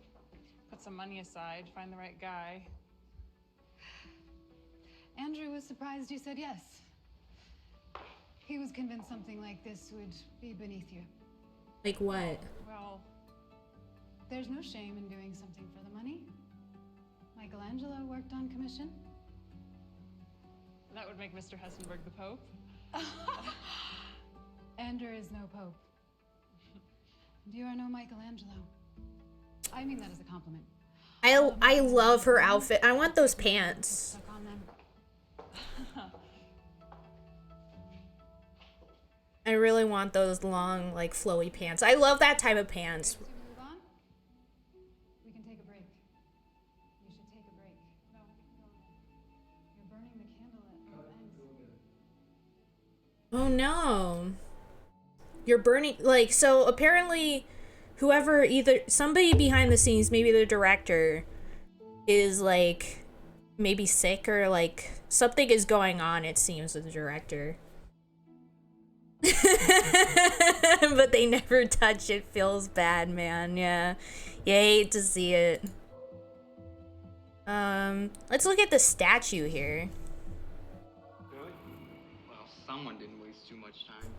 put some money aside, find the right guy. Andrew was surprised you said yes. He was convinced something like this would be beneath you. Like what? Well, there's no shame in doing something for the money. Michelangelo worked on commission. That would make Mr. Hessenberg the Pope. Andrew is no pope. And you are no Michelangelo. I mean that as a compliment. I love her outfit. I want those pants. I really want those long, like, flowy pants. I love that type of pants. To move on, we can take a break. You should take a break. No, you're burning the candle at both ends. Oh no. You're burning, like, so apparently whoever, either somebody behind the scenes, maybe the director, is like maybe sick or like something is going on, it seems, with the director. But they never touch it. Feels bad, man. Yeah. You hate to see it. Let's look at the statue here. Really? Well, someone didn't waste too much time.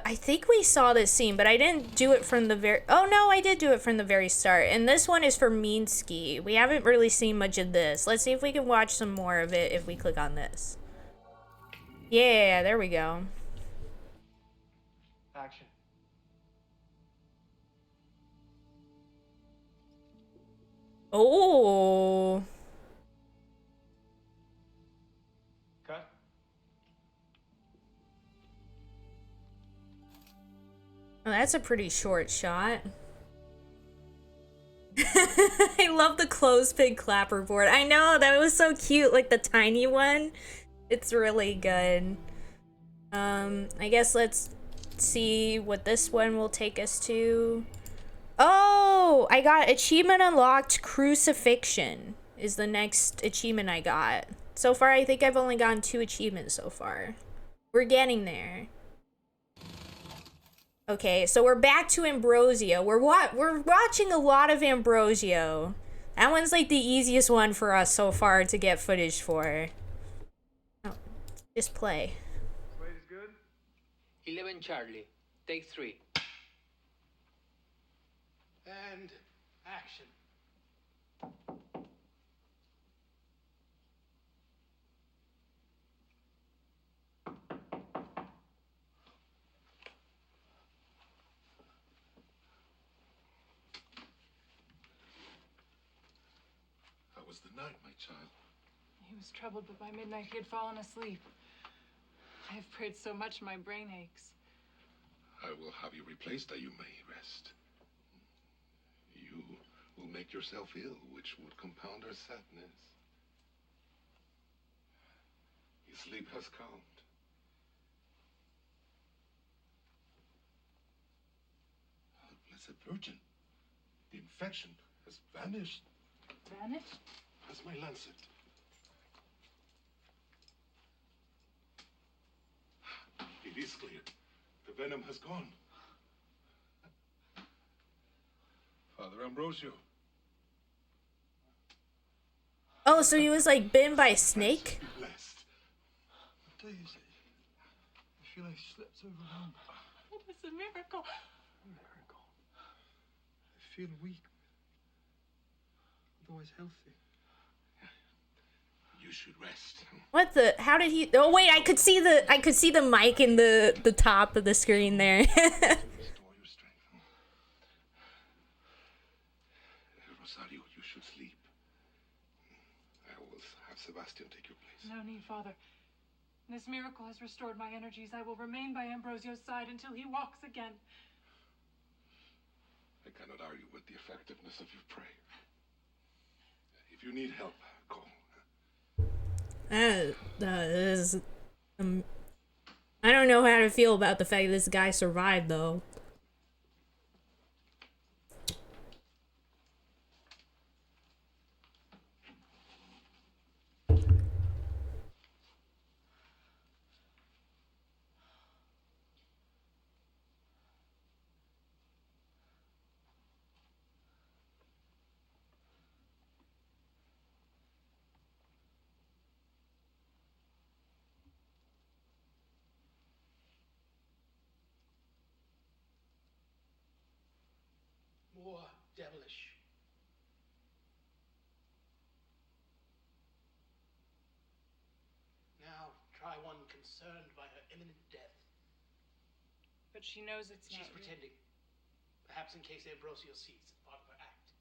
I think we saw this scene, but I didn't do it from the very... Oh, no, I did do it from the very start. And this one is for Minsky. We haven't really seen much of this. Let's see if we can watch some more of it if we click on this. Yeah, there we go. Action. Oh. Cut. Oh, that's a pretty short shot. I love the clothespin clapperboard. I know, that was so cute, like the tiny one. It's really good. I guess let's see what this one will take us to. Oh, I got achievement unlocked. Crucifixion is the next achievement I got. So far, I think I've only gotten 2 achievements so far. We're getting there. Okay, so we're back to Ambrosio. We're watching a lot of Ambrosio. That one's like the easiest one for us so far to get footage for. Oh, just play. Wait is good. 11 Charlie. Take 3. And action. How was the night, my child? He was troubled, but by midnight he had fallen asleep. I've prayed so much my brain aches. I will have you replaced that you may rest. You will make yourself ill, which would compound her sadness. His sleep has calmed. Oh, Blessed Virgin, the infection has vanished. Vanished? As my lancet. It is clear. The venom has gone. Father Ambrosio. Oh, so he was like bitten by a snake? Blessed. Daisy, I feel I slept overnight. It is a miracle. Miracle. I feel weak, otherwise healthy. You should rest. What the? How did he? Oh wait, I could see the mic in the top of the screen there. Restore your strength. Rosario, you should sleep. I will have Sebastian take your place. No need, Father. This miracle has restored my energies. I will remain by Ambrosio's side until he walks again. I cannot argue with the effectiveness of your prayer. If you need help, call. I don't know how to feel about the fact that this guy survived, though. More devilish. Now try one concerned by her imminent death. But she knows it's She's not real. pretending. Perhaps in case Ambrosio sees it's part of her act.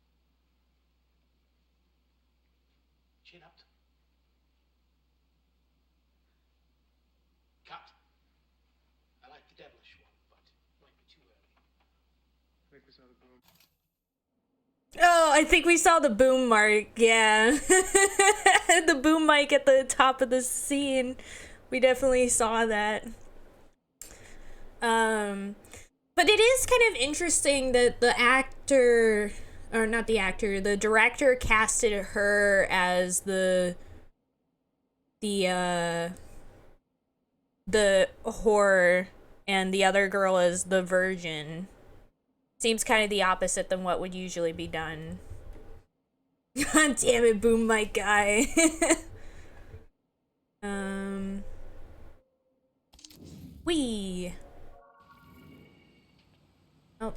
Chin up. Cut. I like the devilish one, but it might be too early. I think we saw the boom. Oh, I think we saw the boom mark. Yeah. The boom mic at the top of the scene. We definitely saw that. But it is kind of interesting that the actor, or not the actor, the director casted her as the whore and the other girl as the virgin. Seems kind of the opposite than what would usually be done. God damn it, boom mic guy. Wee. Oh.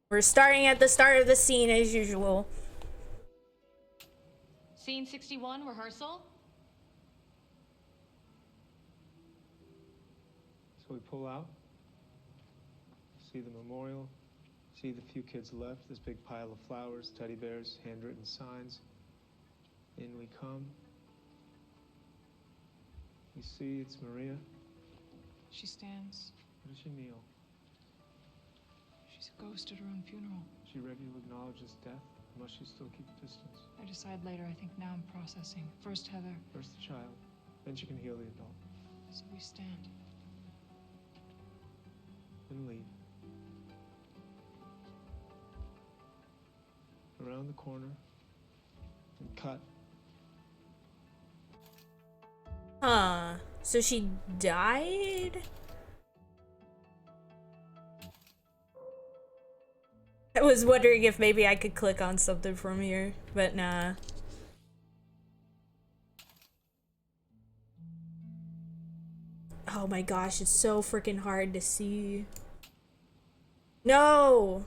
We're starting at the start of the scene as usual. Scene 61, rehearsal. So we pull out, see the memorial, see the few kids left, this big pile of flowers, teddy bears, handwritten signs. In we come. You see, it's Maria. She stands. Why does she kneel? She's a ghost at her own funeral. Is she ready to acknowledge his death? Or must she still keep distance? I decide later. I think now I'm processing. First Heather. First the child, then she can heal the adult. So we stand. Then leave. Around the corner. And cut. Huh. So she died? I was wondering if maybe I could click on something from here, but nah. Oh my gosh, it's so freaking hard to see. No!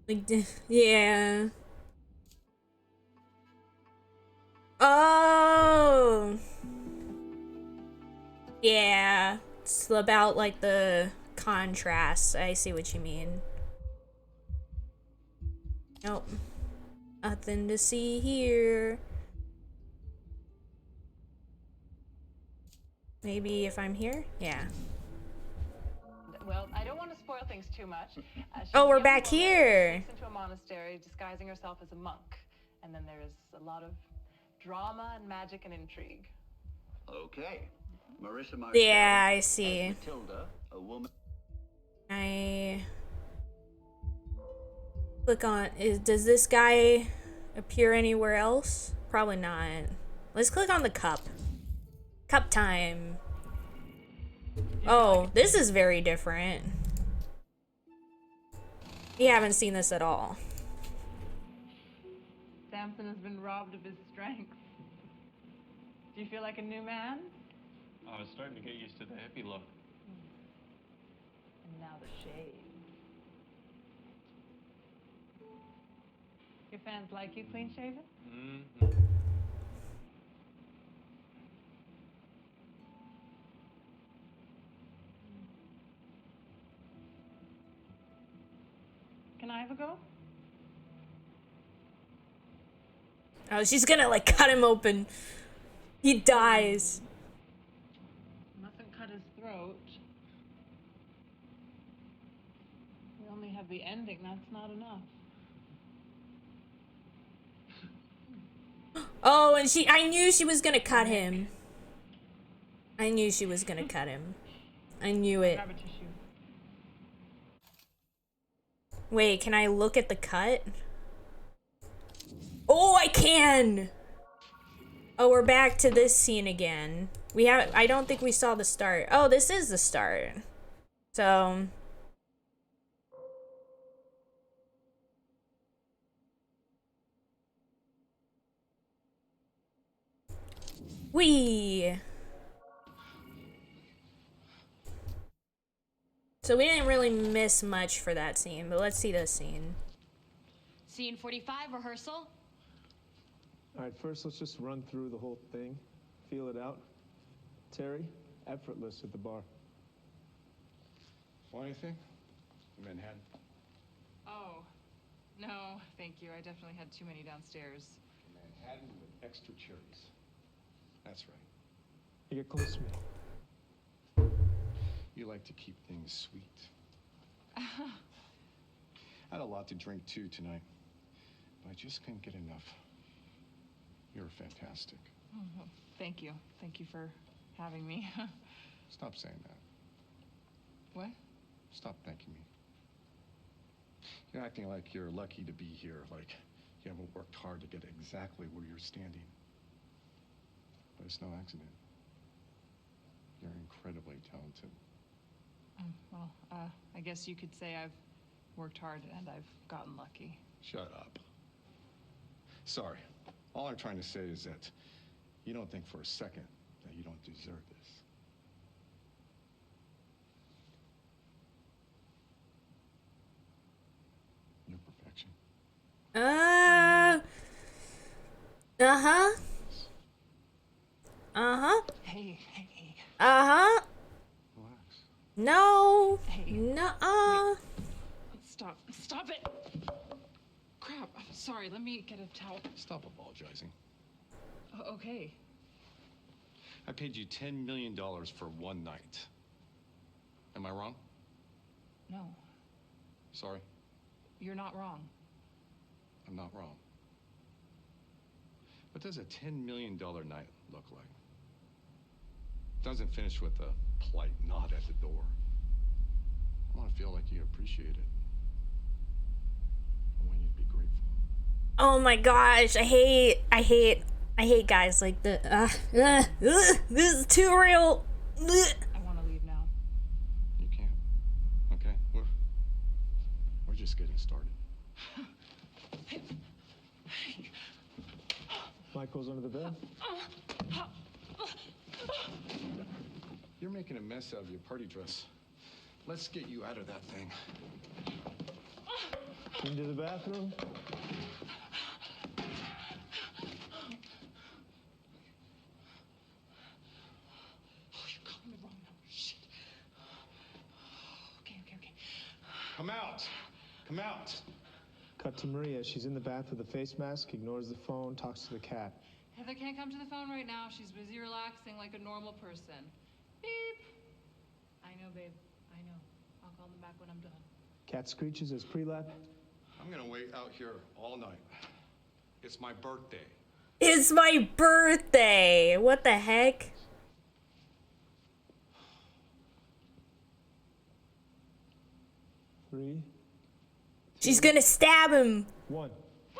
Like, yeah. Oh! Yeah, it's about like the contrast. I see what you mean. Nope. Nothing to see here. Maybe if I'm here? Yeah. Well, I don't want to spoil things too much. She's Oh, a we're young back woman who here. sneaks into a monastery disguising herself as a monk. And then there is a lot of drama and magic and intrigue. Okay. Marissa Marcel. Yeah, I see. As Matilda, a woman. I click on does this guy appear anywhere else? Probably not. Let's click on the cup. Cup time. Oh, this is very different. We haven't seen this at all. Samson has been robbed of his strength. Do you feel like a new man? I was starting to get used to the hippie look. And now the shade. Your fans like you clean shaven? Mm-hmm. Can I have a go? Oh, she's gonna like cut him open. He dies. Mustn't cut his throat. We only have the ending, that's not enough. Oh, and I knew she was gonna cut him. I knew she was gonna cut him. I knew it. Grab a tissue. Wait, can I look at the cut? Oh, I can! Oh, we're back to this scene again. I don't think we saw the start. Oh, this is the start. So... Whee! So we didn't really miss much for that scene, but let's see this scene. Scene 45, rehearsal. Alright, first let's just run through the whole thing. Feel it out. Terry, effortless at the bar. Want anything? Manhattan. Oh, no, thank you. I definitely had too many downstairs. Manhattan with extra cherries. That's right. You get close to me. You like to keep things sweet. I had a lot to drink too tonight, but I just couldn't get enough. You're fantastic. Oh, well, thank you. Thank you for having me. Stop saying that. What? Stop thanking me. You're acting like you're lucky to be here, like you haven't worked hard to get exactly where you're standing. But it's no accident. You're incredibly talented. Well, I guess you could say I've worked hard and I've gotten lucky. Shut up. Sorry. All I'm trying to say is that you don't think for a second that you don't deserve this. You're perfection. Uh-huh. Uh-huh. Hey. Uh-huh. Relax. No. Hey. Nuh-uh. Stop it. Crap, I'm sorry. Let me get a towel. Stop apologizing. Okay. I paid you $10 million for one night. Am I wrong? No, Sorry, you're not wrong. I'm not wrong. What does a $10 million night look like? Doesn't finish with a polite nod at the door. I want to feel like you appreciate it. I want you to be grateful. Oh my gosh, I hate guys like this. This is too real. I want to leave now. You can't. Okay, we're just getting started. Michael's under the bed. You're making a mess out of your party dress. Let's get you out of that thing. Into the bathroom. to Maria. She's in the bath with a face mask, ignores the phone, talks to the cat. Heather can't come to the phone right now. She's busy relaxing like a normal person. Beep. I know, babe. I know. I'll call them back when I'm done. Cat screeches as pre-lap. I'm gonna wait out here all night. It's my birthday. It's my birthday! What the heck? Three. She's gonna stab him! 1.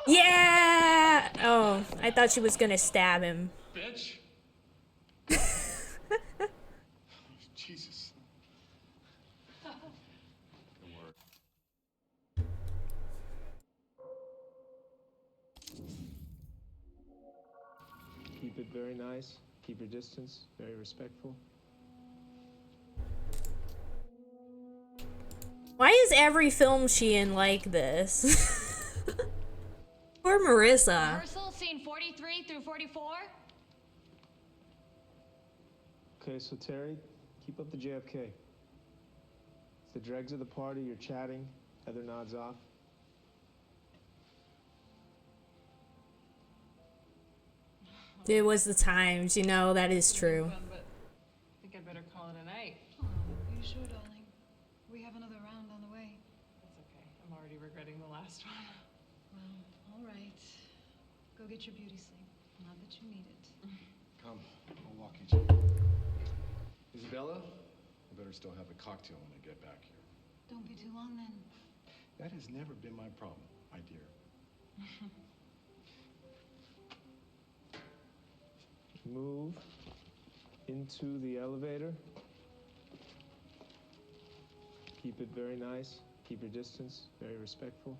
Yeah! Oh, I thought she was gonna stab him. Bitch! Jesus. Good work. Keep it very nice. Keep your distance. Very respectful. Why is every film she in like this? Poor Marissa. Rehearsal, scene 43 through 44. Okay, so Terry, keep up the JFK. It's the dregs of the party, you're chatting, Heather nods off. It was the times, you know, that is true. But I think I'd better call it a night. Are you sure, darling? We have another round on the way. That's okay. I'm already regretting the last one. Well, all right. Go get your beauty sleep. Not that you need it. Come, I'll walk you to. Isabella, I better still have a cocktail when I get back here. Don't be too long then. That has never been my problem, my dear. Move into the elevator. Keep it very nice. Keep your distance. Very respectful.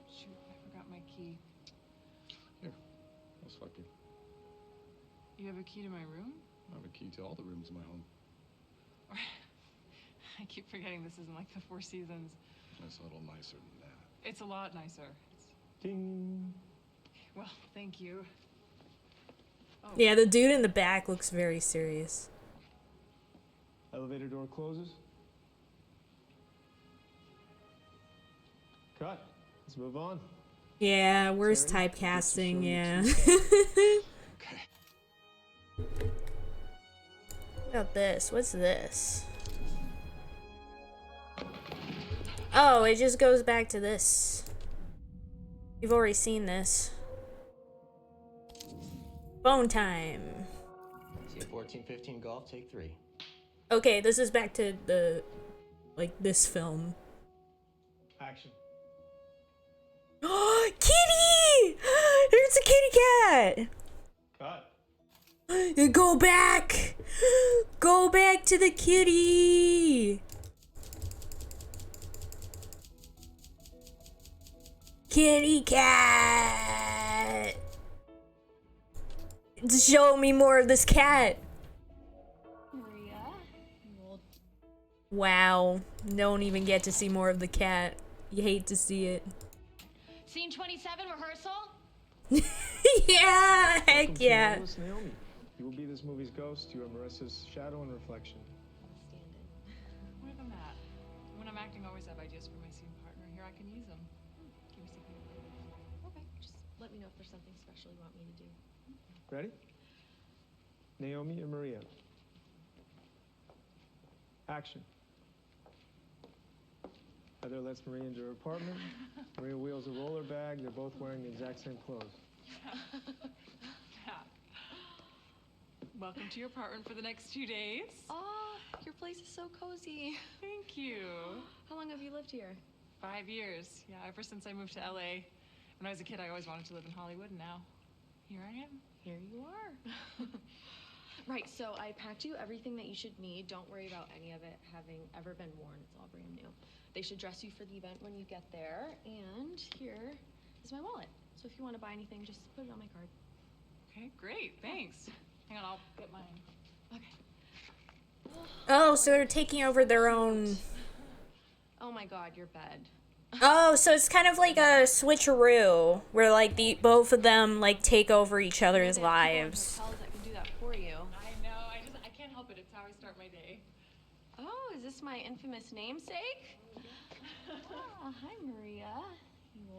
Shoot, I forgot my key. Here, I'll swipe you. You have a key to my room? I have a key to all the rooms in my home. I keep forgetting this isn't like the Four Seasons. It's a little nicer than that. It's a lot nicer. Ding. Well, thank you. Oh. Yeah, the dude in the back looks very serious. Elevator door closes. Cut. Let's move on. Yeah, where's typecasting? Yeah. What about this? What's this? Oh, it just goes back to this. You've already seen this. Phone time. See a 14-15 golf, take 3. Okay, this is back to the, like, this film. Action. Kitty! There's a kitty cat! Cut. Go back! Go back to the kitty! Kitty cat! Show me more of this cat. Maria. Wow. Don't even get to see more of the cat. You hate to see it. Scene 27, rehearsal. Yeah, heck yeah. Marvelous Naomi. You will be this movie's ghost. You are Marissa's shadow and reflection. Where am I at? When I'm acting, I always have ideas for my scene partner. Here, I can use them. Give me a second. Okay, just let me know if there's something special you want me to do. Ready? Naomi and Maria. Action. Heather lets Maria into her apartment. Maria wheels a roller bag. They're both wearing the exact same clothes. Welcome to your apartment for the next 2 days. Oh, your place is so cozy. Thank you. How long have you lived here? 5 years. Yeah, ever since I moved to LA. When I was a kid, I always wanted to live in Hollywood, and now here I am. Here you are. Right, so I packed you everything that you should need. Don't worry about any of it having ever been worn. It's all brand new. They should dress you for the event when you get there. And here is my wallet. So if you want to buy anything, just put it on my card. Okay, great. Thanks. Hang on, I'll get mine. Okay. Oh, so they're taking over their own... Oh my god, your bed. Oh, so it's kind of like a switcheroo, where like both of them like take over each other's lives. Hotels that can do that for you. I know. I can't help it. It's how I start my day. Oh, is this my infamous namesake?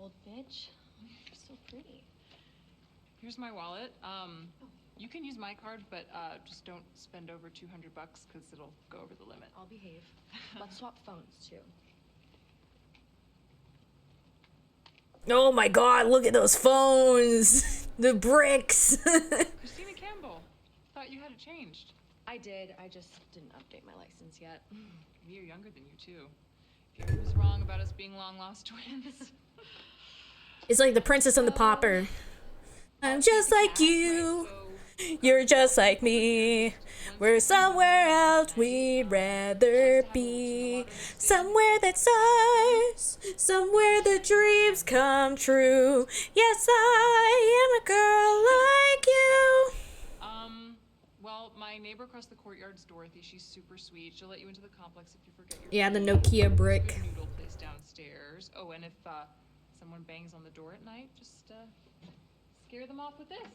old bitch. You're so pretty. Here's my wallet. You can use my card, but just don't spend over $200 because it'll go over the limit. I'll behave. Let's swap phones too. Oh my god, look at those phones! The bricks! Christina Campbell, thought you had it changed. I did. I just didn't update my license yet. We are younger than you too. Gary was wrong about us being long-lost twins. It's like the princess and the pauper. I'm just like you. You're just like me. We're somewhere else we'd rather be. Somewhere that's ours. Somewhere the dreams come true. Yes, I am a girl like you. Well, my neighbor across the courtyard's Dorothy. She's super sweet. She'll let you into the complex if you forget your Yeah, the key. Nokia brick. There's a good noodle place downstairs. Oh, and if someone bangs on the door at night, just scare them off with this. Is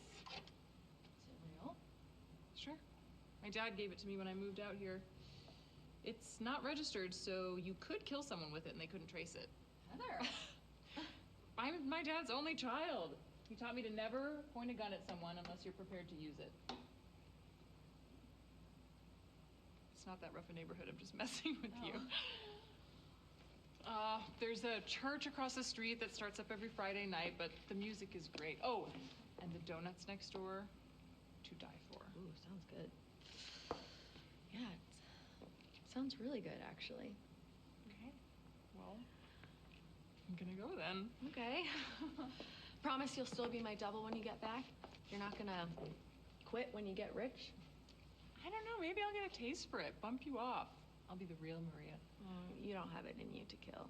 it real? Sure. My dad gave it to me when I moved out here. It's not registered, so you could kill someone with it and they couldn't trace it. Heather. I'm my dad's only child. He taught me to never point a gun at someone unless you're prepared to use it. It's not that rough a neighborhood. I'm just messing with you. There's a church across the street that starts up every Friday night, but the music is great. Oh, and the donuts next door, to die for. Ooh, sounds good. Yeah, it sounds really good, actually. Okay. Well, I'm gonna go then. Okay. Promise you'll still be my double when you get back? You're not gonna quit when you get rich? I don't know. Maybe I'll get a taste for it. Bump you off. I'll be the real Maria. You don't have it in you to kill.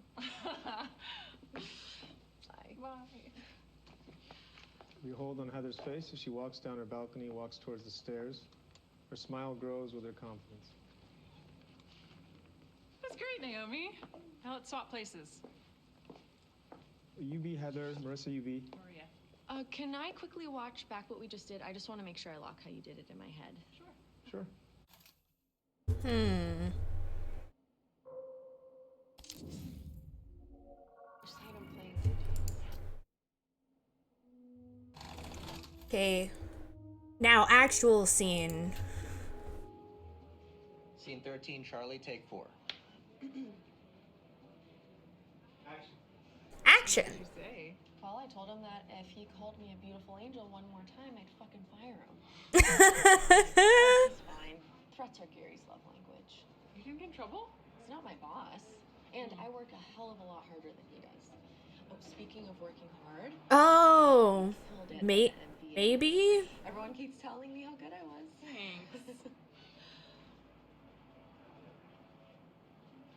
Bye. Bye. We hold on Heather's face as she walks down her balcony, walks towards the stairs. Her smile grows with her confidence. That's great, Naomi. Now let's swap places. You be Heather, Marissa, you be. Maria. Can I quickly watch back what we just did? I just want to make sure I lock how you did it in my head. Sure. Okay. Now, actual scene. Scene 13, Charlie, take 4. Action. What did you say? Well, I told him that if he called me a beautiful angel one more time, I'd fucking fire him. It's fine. Threats are Gary's love language. You didn't get in trouble? He's not my boss. And I work a hell of a lot harder than he does. Oh, speaking of working hard. Oh. Killed it Maybe? Everyone keeps telling me how good I was. Thanks.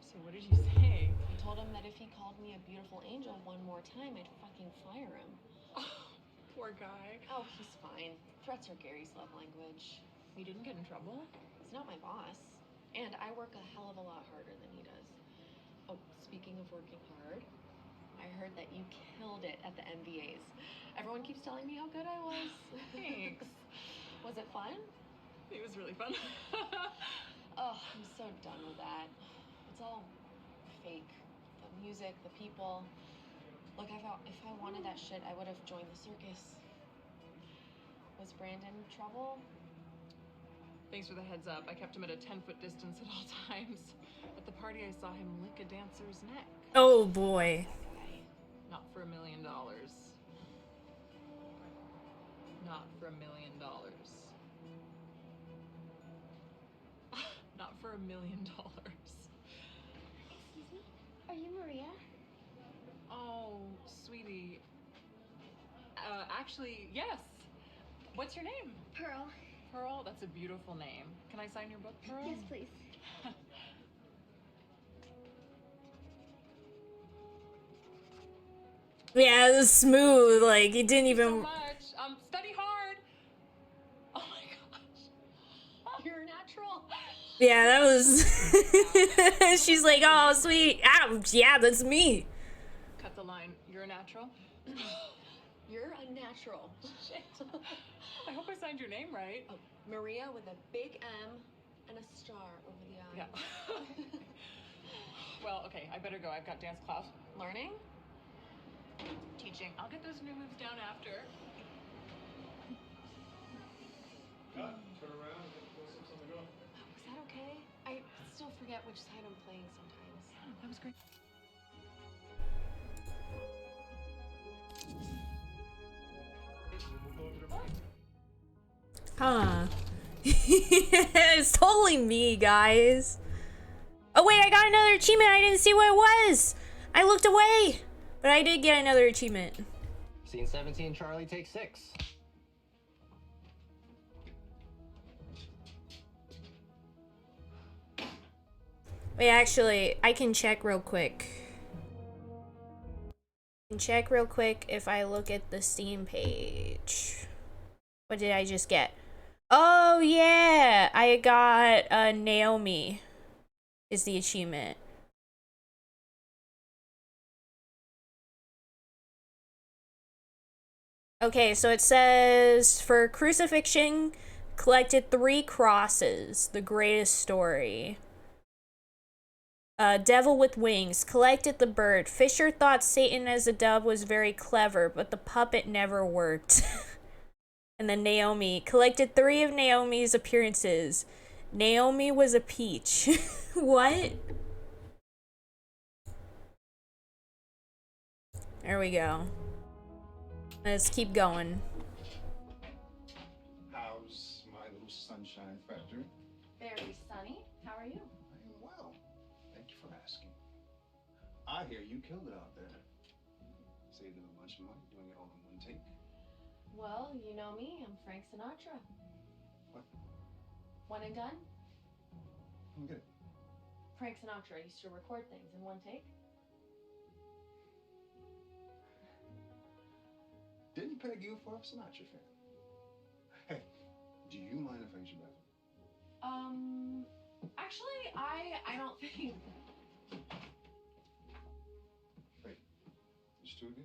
So what did you say? I told him that if he called me a beautiful angel one more time, I'd fucking fire him. Oh, poor guy. Oh, he's fine. Threats are Gary's love language. You didn't get in trouble? He's not my boss. And I work a hell of a lot harder than he does. Oh, speaking of working hard, I heard that you killed it at the MVAs. Everyone keeps telling me how good I was. Thanks. Was it fun? It was really fun. Oh, I'm so done with that. It's all fake. The music, the people. Look, if I wanted that shit, I would have joined the circus. Was Brandon in trouble? Thanks for the heads up. I kept him at a 10-foot distance at all times. At the party, I saw him lick a dancer's neck. Oh boy. Not for $1 million. Not for $1 million. Not for $1 million. Excuse me? Are you Maria? Oh, sweetie. Actually, yes. What's your name? Pearl. Pearl? That's a beautiful name. Can I sign your book, Pearl? Yes, please. Yeah, it was smooth. Like, it didn't even. So much. Study hard. Oh my gosh. You're natural. Yeah, that was. She's like, oh, sweet. Yeah, that's me. Cut the line. You're a natural? You're a natural. Shit. I hope I signed your name right. Oh, Maria with a big M and a star over the eye. Yeah. Well, okay, I better go. I've got dance class. Learning? Teaching. I'll get those new moves down after. Cut. Turn around and get the close-ups on the go. Was that okay? I still forget which side I'm playing sometimes. That was great. Huh. It's totally me, guys. Oh wait, I got another achievement. I didn't see what it was. I looked away. But I did get another achievement. Scene 17, Charlie, take 6. Wait, actually, I can check real quick. If I look at the Steam page. What did I just get? Oh yeah, I got Naomi is the achievement. Okay, so it says for crucifixion, collected 3 crosses, the greatest story. Devil with Wings, collected the bird. Fisher thought Satan as a dove was very clever, but the puppet never worked. And then Naomi, collected 3 of Naomi's appearances. Naomi was a peach. What? There we go. Let's keep going. How's my little sunshine factory? Very sunny. How are you? I am well. Thank you for asking. I hear you killed it out there. Saved them a bunch of money doing it all in one take. Well, you know me. I'm Frank Sinatra. What? One and done? I don't get it. Frank Sinatra used to record things in one take. Didn't peg you for a Sinatra fan. Hey, do you mind if I use your bathroom? Actually, I don't think. Wait, just 2 of you?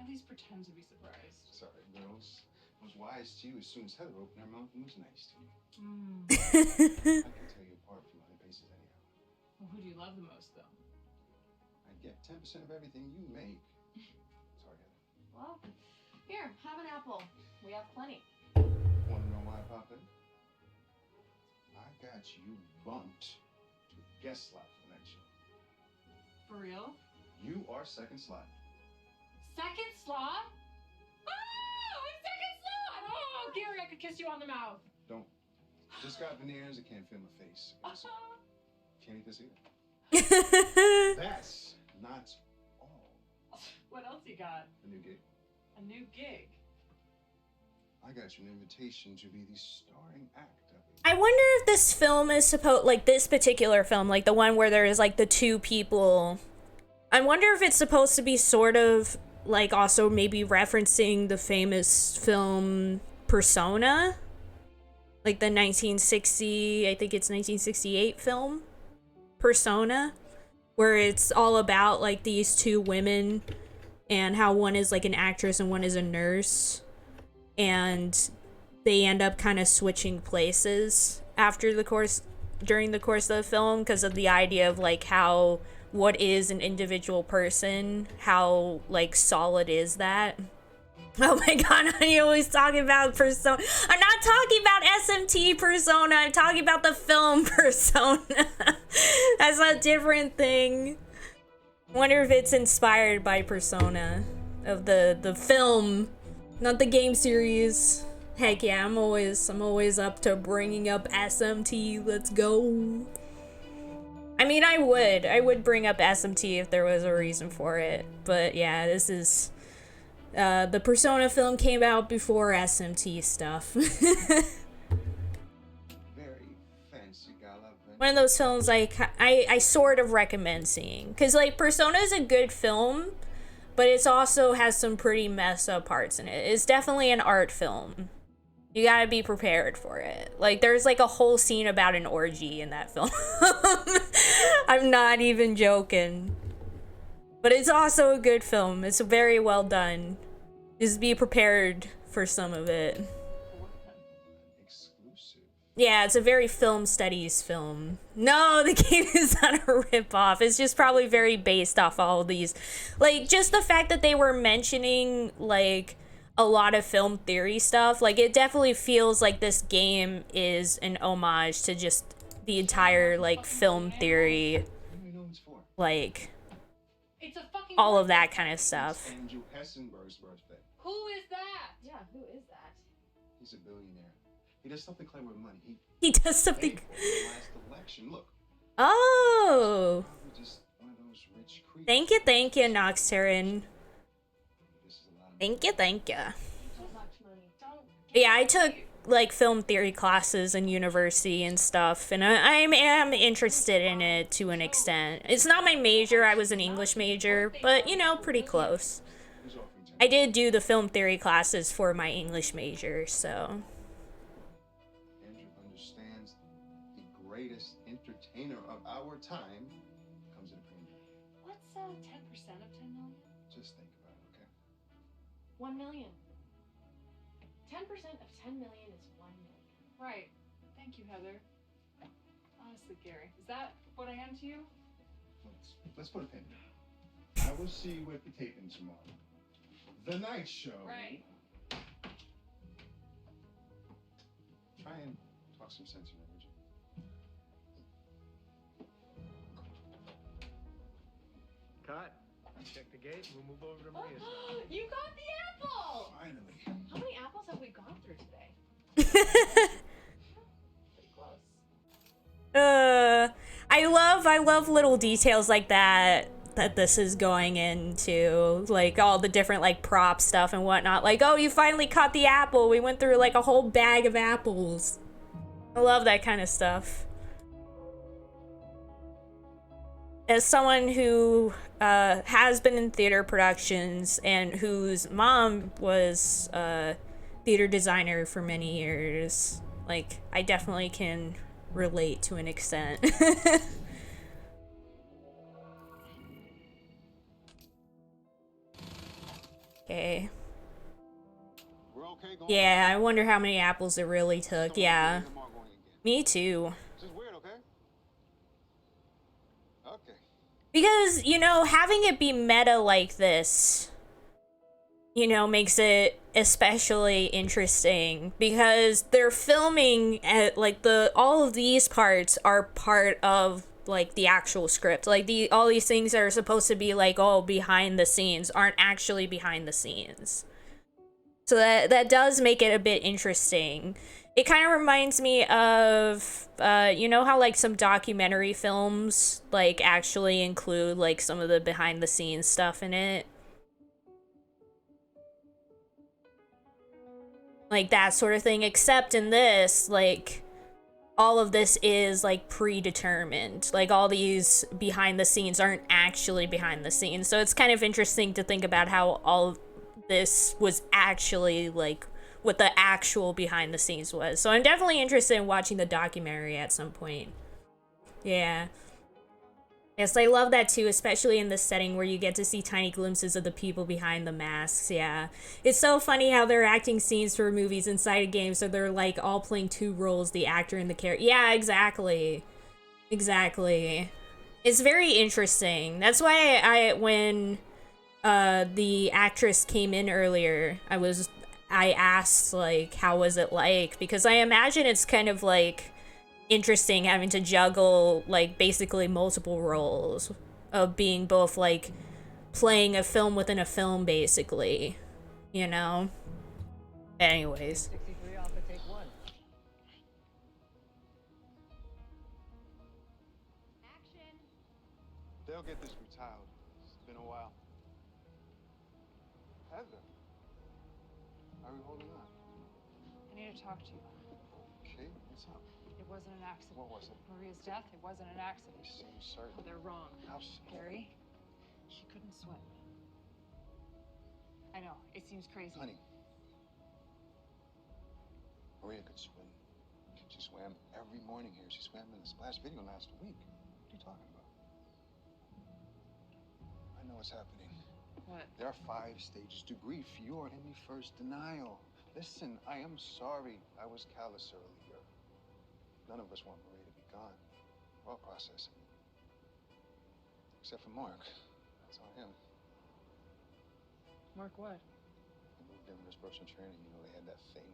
At least pretend to be surprised. Sorry, girls. I was wise to you as soon as Heather opened her mouth and was nice to you. I can tell you apart from other faces anyhow. Well, who do you love the most, though? I get 10% of everything you make. Sorry, Heather. Well, here, have an apple. We have plenty. Want to know why I popped in? I got you bumped to a guest slot for the next show. For real? You are second slot. Second slot? Oh, it's second slot! Oh, Gary, I could kiss you on the mouth. Don't. Just got veneers. I can't feel my face. Can't eat this either. That's not all. What else you got? A new gig. A new gig? I got you an invitation to be the starring act of it. I wonder if this film is supposed, like this particular film, like the one where there is like the 2 people. I wonder if it's supposed to be sort of like also maybe referencing the famous film Persona, like the 1960, I think it's 1968 film Persona, where it's all about like these 2 women and how one is like an actress and one is a nurse, and they end up kind of switching places during the course of the film because of the idea of like how what is an individual person, how like solid is that. Oh my god, Anya always talking about Persona. I'm not talking about SMT Persona, I'm talking about the film Persona. That's a different thing. Wonder if it's inspired by Persona, of the film, not the game series. Heck yeah, I'm always up to bringing up SMT. Let's go. I mean, I would bring up SMT if there was a reason for it. But yeah, this is the Persona film came out before SMT stuff. Very fancy gala. One of those films I sort of recommend seeing, because like Persona is a good film, but it's also has some pretty messed up parts in it. It's definitely an art film. You gotta be prepared for it. Like there's like a whole scene about an orgy in that film. I'm not even joking. But it's also a good film. It's very well done. Just be prepared for some of it. Exclusive. Yeah, it's a very film studies film. No, the game is not a ripoff. It's just probably very based off all of these. Like, just the fact that they were mentioning, like, a lot of film theory stuff. Like, it definitely feels like this game is an homage to just the entire, like, film theory. Like, It's a fucking all of that kind of stuff. Andrew Hessenberg's birthday. Who is that? Yeah, who is that? He's a billionaire. He does something clever with money. He does something. Paid for it in the last election. Look. Oh. Probably just one of those rich creeps. Thank you, Noxterin. Thank you. Yeah, I took like film theory classes in university and stuff, and I am interested in it to an extent. It's not my major. I was an English major, but you know, pretty close. I did do the film theory classes for my English major, so. Andrew understands the greatest entertainer of our time comes at a premium. What's 10% of 10 million? Just think about it, okay? 1 million. 10% of 10 million is 1 million. Right. Thank you, Heather. Honestly, Gary, is that what I hand to you? Let's put a pin in it. I will see you at the taping tomorrow. The night show. Right. Try and talk some sense in it, would you? Cut. Check the gate. We'll move over to Maria's side. You got the apple! Finally. How many apples have we gone through today? Pretty close. I love little details like that this is going into, like all the different like prop stuff and whatnot. Like, oh, you finally caught the apple. We went through like a whole bag of apples. I love that kind of stuff. As someone who has been in theater productions and whose mom was a theater designer for many years, like, I definitely can relate to an extent. Okay. Yeah, I wonder how many apples it really took. Yeah. Me too. Because, you know, having it be meta like this, you know, makes it especially interesting because they're filming at like all of these parts are part of like the actual script. Like all these things that are supposed to be like, oh, behind the scenes aren't actually behind the scenes. So that does make it a bit interesting. It kind of reminds me of, you know how like some documentary films like actually include like some of the behind the scenes stuff in it? Like that sort of thing, except in this, like, all of this is like predetermined. Like all these behind the scenes aren't actually behind the scenes. So it's kind of interesting to think about how all of this was actually like what the actual behind the scenes was. So I'm definitely interested in watching the documentary at some point. Yeah. Yes, I love that too, especially in this setting where you get to see tiny glimpses of the people behind the masks, yeah. It's so funny how they're acting scenes for movies inside a game, so they're like all playing two roles, the actor and the character. Yeah, exactly. Exactly. It's very interesting. That's why when the actress came in earlier, I asked, like, how was it like? Because I imagine it's kind of, like, interesting having to juggle, like, basically multiple roles of being both, like, playing a film within a film, basically. You know? Anyways. 63 off at take one. They'll get this retired. It's been a while. Heather. How are you holding on? I need to talk to you. Okay, what's up? It wasn't an accident. What was it? Maria's death, it wasn't an accident. You seem certain. Oh, they're wrong. How so? Gary, she couldn't swim. I know, it seems crazy. Honey, Maria could swim. She swam every morning here. She swam in the splash video last week. What are you talking about? I know what's happening. What? There are 5 stages to grief. You are in the first denial. Listen, I am sorry I was callous earlier. None of us want Marie to be gone. We're all processing. Except for Mark. That's on him. Mark what? He moved in with his Russian training. You know, they had that thing.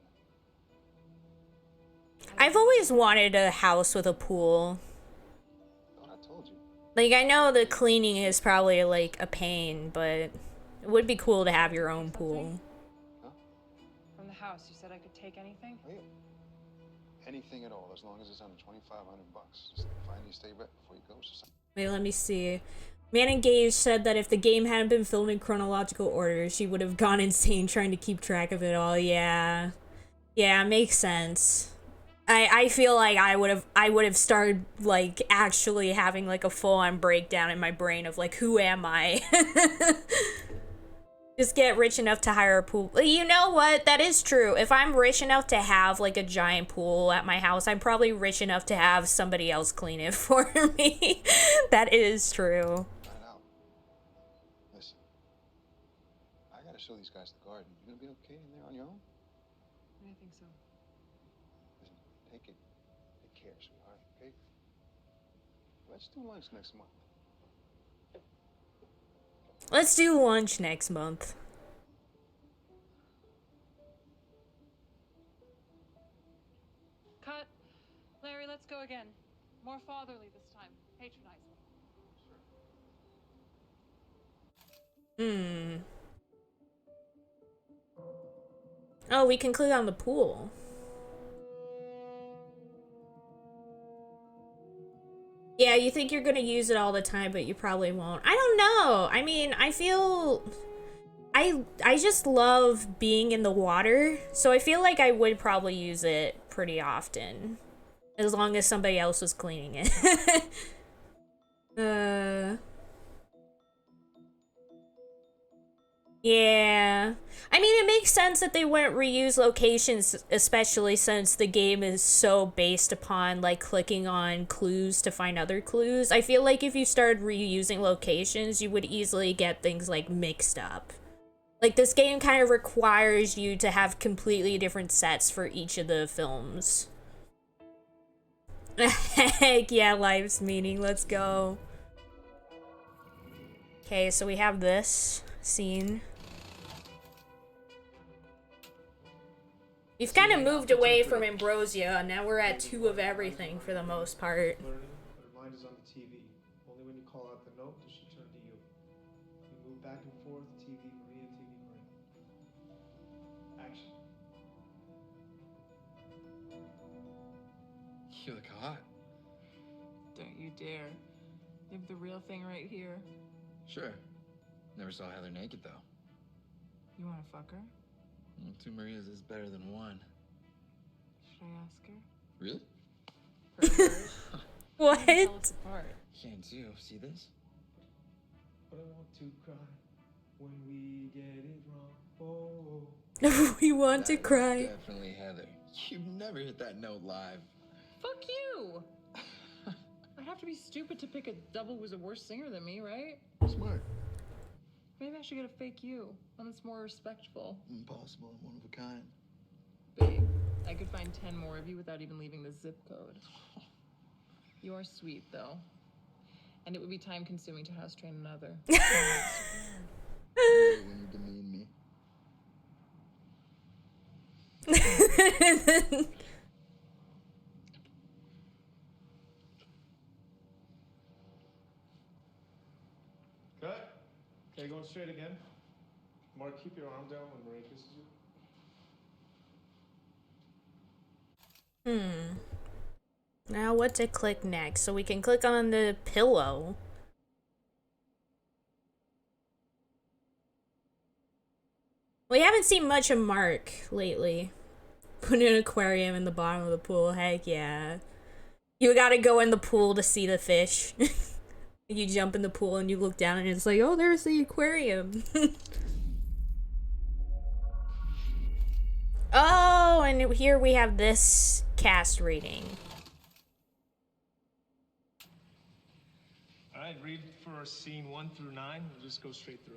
I've always wanted a house with a pool. Thought I told you. Like, I know the cleaning is probably, like, a pain, but it would be cool to have your own pool. From the house, you said I could take anything? Oh, yeah. Anything at all, as long as it's under $2,500. Just find your stay back before you go. Wait, let me see. Man Engaged said that if the game hadn't been filmed in chronological order, she would have gone insane trying to keep track of it all. Yeah. Yeah, makes sense. I feel like I would have started, like, actually having, like, a full-on breakdown in my brain of, like, who am I? Just get rich enough to hire a pool. You know what? That is true. If I'm rich enough to have, like, a giant pool at my house, I'm probably rich enough to have somebody else clean it for me. That is true. Find out. Listen, I gotta show these guys the garden. You gonna be okay in there on your own? I think so. Listen, take care, sweetheart, okay? Let's do lunch next month. Let's do lunch next month. Cut. Larry, let's go again. More fatherly this time. Patronize me. Oh, we can click on the pool. Yeah, you think you're gonna use it all the time, but you probably won't. I don't know. I mean, I feel... I just love being in the water, so I feel like I would probably use it pretty often. As long as somebody else was cleaning it. Yeah. I mean, it makes sense that they wouldn't reuse locations, especially since the game is so based upon, like, clicking on clues to find other clues. I feel like if you started reusing locations, you would easily get things, like, mixed up. Like, this game kind of requires you to have completely different sets for each of the films. Heck yeah, life's meaning. Let's go. Okay, so we have this scene. We've kind of moved away from Ambrosia, and now we're at 2 of everything for the most part. Learning, but her mind is on the TV. Only when you call out the note does she turn to you. You move back and forth, TV Maria, TV Maria. Action. You look hot. Don't you dare. You have the real thing right here. Sure. Never saw Heather naked, though. You want to fuck her? Well, 2 Marias is better than 1. Should I ask her? Really? What? Tell us apart. Can't you see this? But I want to cry when we get it wrong. Oh. We want to cry. Definitely Heather. You've never hit that note live. Fuck you! I'd have to be stupid to pick a double who's a worse singer than me, right? Smart. Maybe I should get a fake you, one that's more respectful. Impossible. One of a kind. Babe, I could find 10 more of you without even leaving the zip code. You are sweet, though. And it would be time-consuming to house train another. When you demean me. Cut. Okay, going straight again. Mark, keep your arm down when Maria kisses you. Now what to click next? So we can click on the pillow. We haven't seen much of Mark lately. Put an aquarium in the bottom of the pool. Heck yeah. You gotta go in the pool to see the fish. You jump in the pool and you look down and it's like, oh, there's the aquarium. Oh, and here we have this cast rating. All right, read for scene 1 through 9. We'll just go straight through.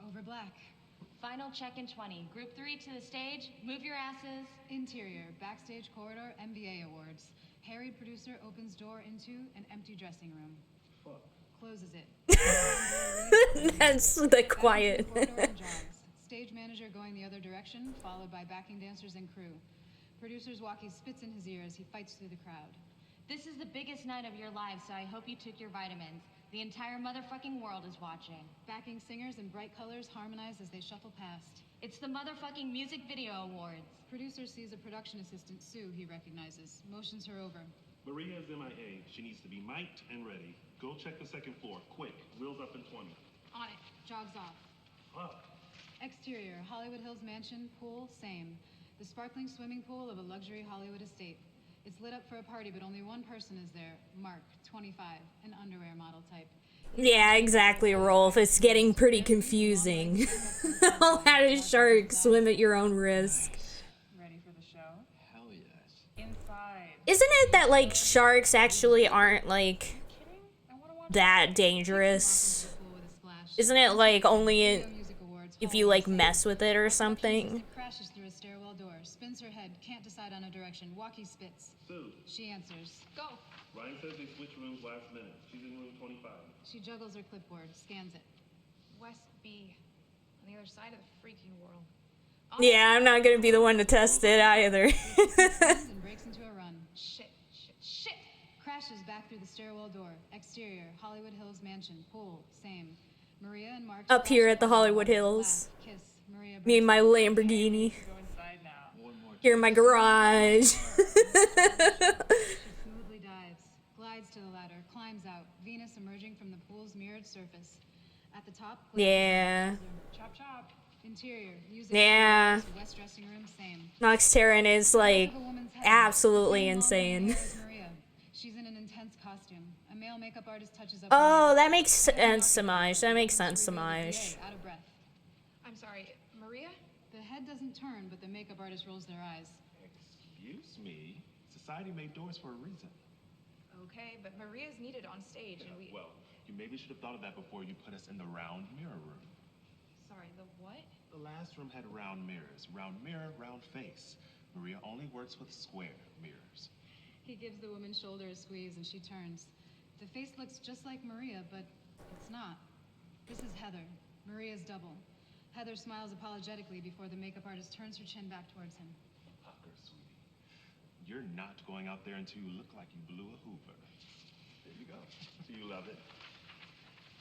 Over black. Final check in 20. Group 3 to the stage. Move your asses. Interior, backstage corridor, MBA awards. Harried producer opens door into an empty dressing room. Fuck. Closes it. That's the quiet. Stage manager going the other direction, followed by backing dancers and crew. Producer's walkie spits in his ear as he fights through the crowd. This is the biggest night of your lives, so I hope you took your vitamins. The entire motherfucking world is watching. Backing singers in bright colors harmonize as they shuffle past. It's the motherfucking music video awards. Producer sees a production assistant, Sue, he recognizes. Motions her over. Maria's MIA. She needs to be mic'd and ready. Go check the second floor, quick. Wheels up in 20. On it. Jogs off. Fuck. Exterior, Hollywood Hills mansion, pool, same. The sparkling swimming pool of a luxury Hollywood estate. It's lit up for a party, but only one person is there. Mark, 25, an underwear model type. Yeah, exactly, Rolf. It's getting pretty confusing. How does shark swim at your own risk? Ready for the show? Hell yes. Inside. Isn't it that, like, sharks actually aren't, like, that dangerous? Isn't it, like, only if you, like, mess with it or something? Crashes through a stairwell door, spins her head, can't decide on a direction. Walkie spits. Sue. She answers. Go. Ryan says they switched rooms last minute. She's in room 25. She juggles her clipboard, scans it. West B, on the other side of the freaking world. Yeah, I'm not gonna be the one to test it either. And breaks into a run. Shit, shit, shit! Crashes back through the stairwell door. Exterior, Hollywood Hills mansion, pool, same. Maria and Mark Up here at the Hollywood Hills. Kiss. Maria Me and my Lamborghini. go inside now. Here in my garage. She smoothly dives, glides to the ladder, climbs out, Venus emerging from the pool's mirrored surface. At the top, Yeah. chop chop. Interior, music. Yeah. West dressing room, same. Nox Terran is, like, absolutely insane. Maria. She's in an intense costume. A male makeup artist touches up. Oh, that makes sense, Samaj. That makes sense, Samaj. Out of breath. I'm sorry, Maria? The head doesn't turn, but the makeup artist rolls their eyes. Excuse me. Society made doors for a reason. Okay, but Maria's needed on stage, and we... Well, you maybe should have thought of that before you put us in the round mirror room. Sorry, the what? The last room had round mirrors. Round mirror, round face. Maria only works with square mirrors. He gives the woman's shoulder a squeeze, and she turns. The face looks just like Maria, but it's not. This is Heather, Maria's double. Heather smiles apologetically before the makeup artist turns her chin back towards him. Pucker, sweetie. You're not going out there until you look like you blew a Hoover. There you go. Do you love it?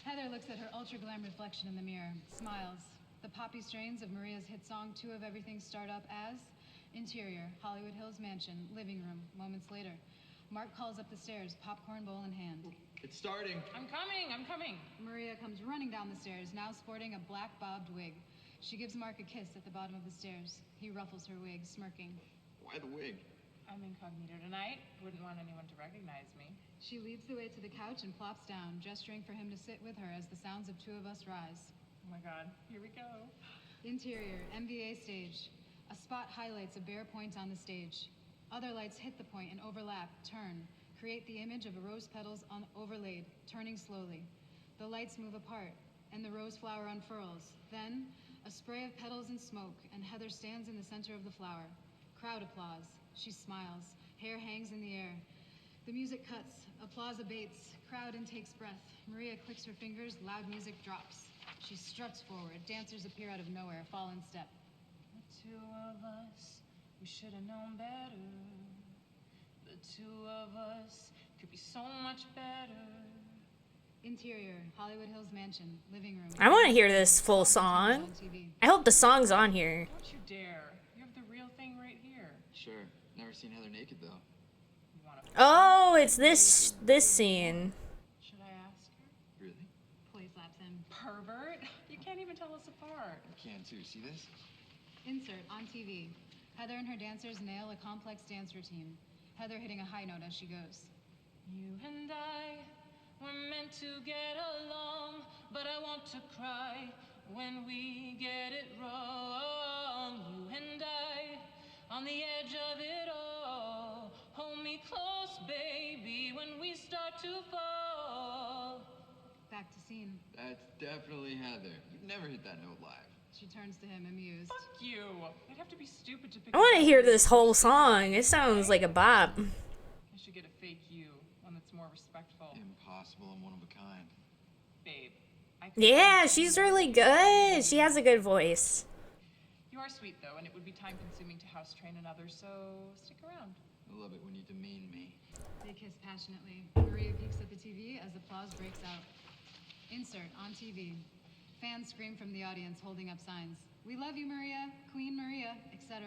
Heather looks at her ultra-glam reflection in the mirror, smiles. The poppy strains of Maria's hit song, Two of Everything, start up as interior, Hollywood Hills mansion, living room. Moments later, Mark calls up the stairs, popcorn bowl in hand. It's starting. I'm coming, I'm coming. Maria comes running down the stairs, now sporting a black bobbed wig. She gives Mark a kiss at the bottom of the stairs. He ruffles her wig, smirking. Why the wig? I'm incognito tonight. Wouldn't want anyone to recognize me. She leads the way to the couch and plops down, gesturing for him to sit with her as the sounds of Two of Us rise. Oh my god, here we go. Interior, MVA stage. A spot highlights a bare point on the stage. Other lights hit the point and overlap, turn, create the image of a rose petals overlaid, turning slowly. The lights move apart, and the rose flower unfurls. Then, a spray of petals and smoke, and Heather stands in the center of the flower. Crowd applause. She smiles. Hair hangs in the air. The music cuts. Applause abates. Crowd intakes breath. Maria clicks her fingers. Loud music drops. She struts forward. Dancers appear out of nowhere, fall in step. The two of us, we should have known better. The two of us could be so much better. Interior, Hollywood Hills mansion, living room. I want to hear this full song. I hope the song's on here. Don't you dare. You have the real thing right here. Sure. Never seen Heather naked, though. Oh, it's this scene. Should I ask her? Really? Play slaps him. Pervert? You can't even tell us apart. You can, too. See this? Insert on TV. Heather and her dancers nail a complex dance routine. Heather hitting a high note as she goes. You and I were meant to get along, but I want to cry when we get it wrong. You and I, on the edge of it all. Hold me close, baby, when we start to fall. Back to scene. That's definitely Heather. You've never hit that note live. She turns to him, amused. Fuck you. I'd have to be stupid to pick. I want to hear this whole song. It sounds like a bop. I should get a fake you, one that's more respectful. Impossible and one of a kind. Babe. Yeah, she's really good. She has a good voice. You are sweet though, and it would be time consuming to house train another, so stick around. I love it when you demean me. They kiss passionately. Maria peeks at the TV as applause breaks out. Insert on TV. Fans scream from the audience, holding up signs. We love you, Maria, Queen Maria, etc.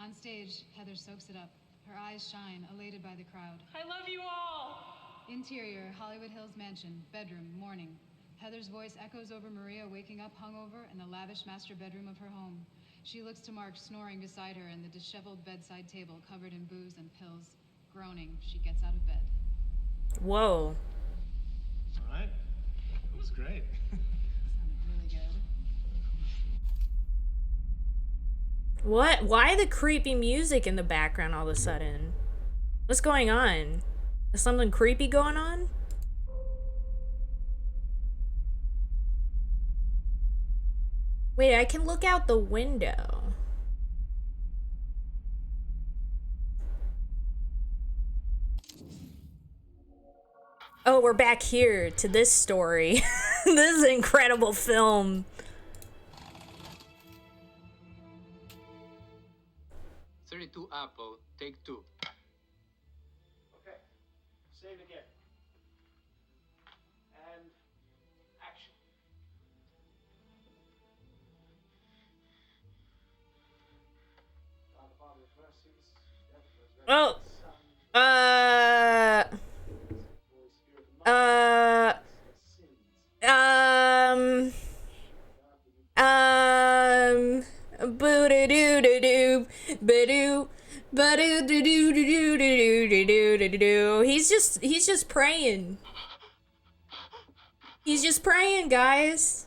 On stage, Heather soaks it up. Her eyes shine, elated by the crowd. I love you all! Interior, Hollywood Hills mansion, bedroom, morning. Heather's voice echoes over Maria waking up hungover in the lavish master bedroom of her home. She looks to Mark snoring beside her and the disheveled bedside table covered in booze and pills. Groaning, she gets out of bed. Whoa. All right. It was great. Sounded really good. What? Why the creepy music in the background all of a sudden? What's going on? Is something creepy going on? Wait, I can look out the window. Oh, we're back here to this story. This is an incredible film. 32 Apple, take 2. Okay, say it again. And action. God the Father of mercies, death, resurrection, Boo-da-doo-da-doo, ba-doo, ba-doo-da-doo-da-doo-da-doo-da-doo-da-doo. He's just praying. He's just praying, guys.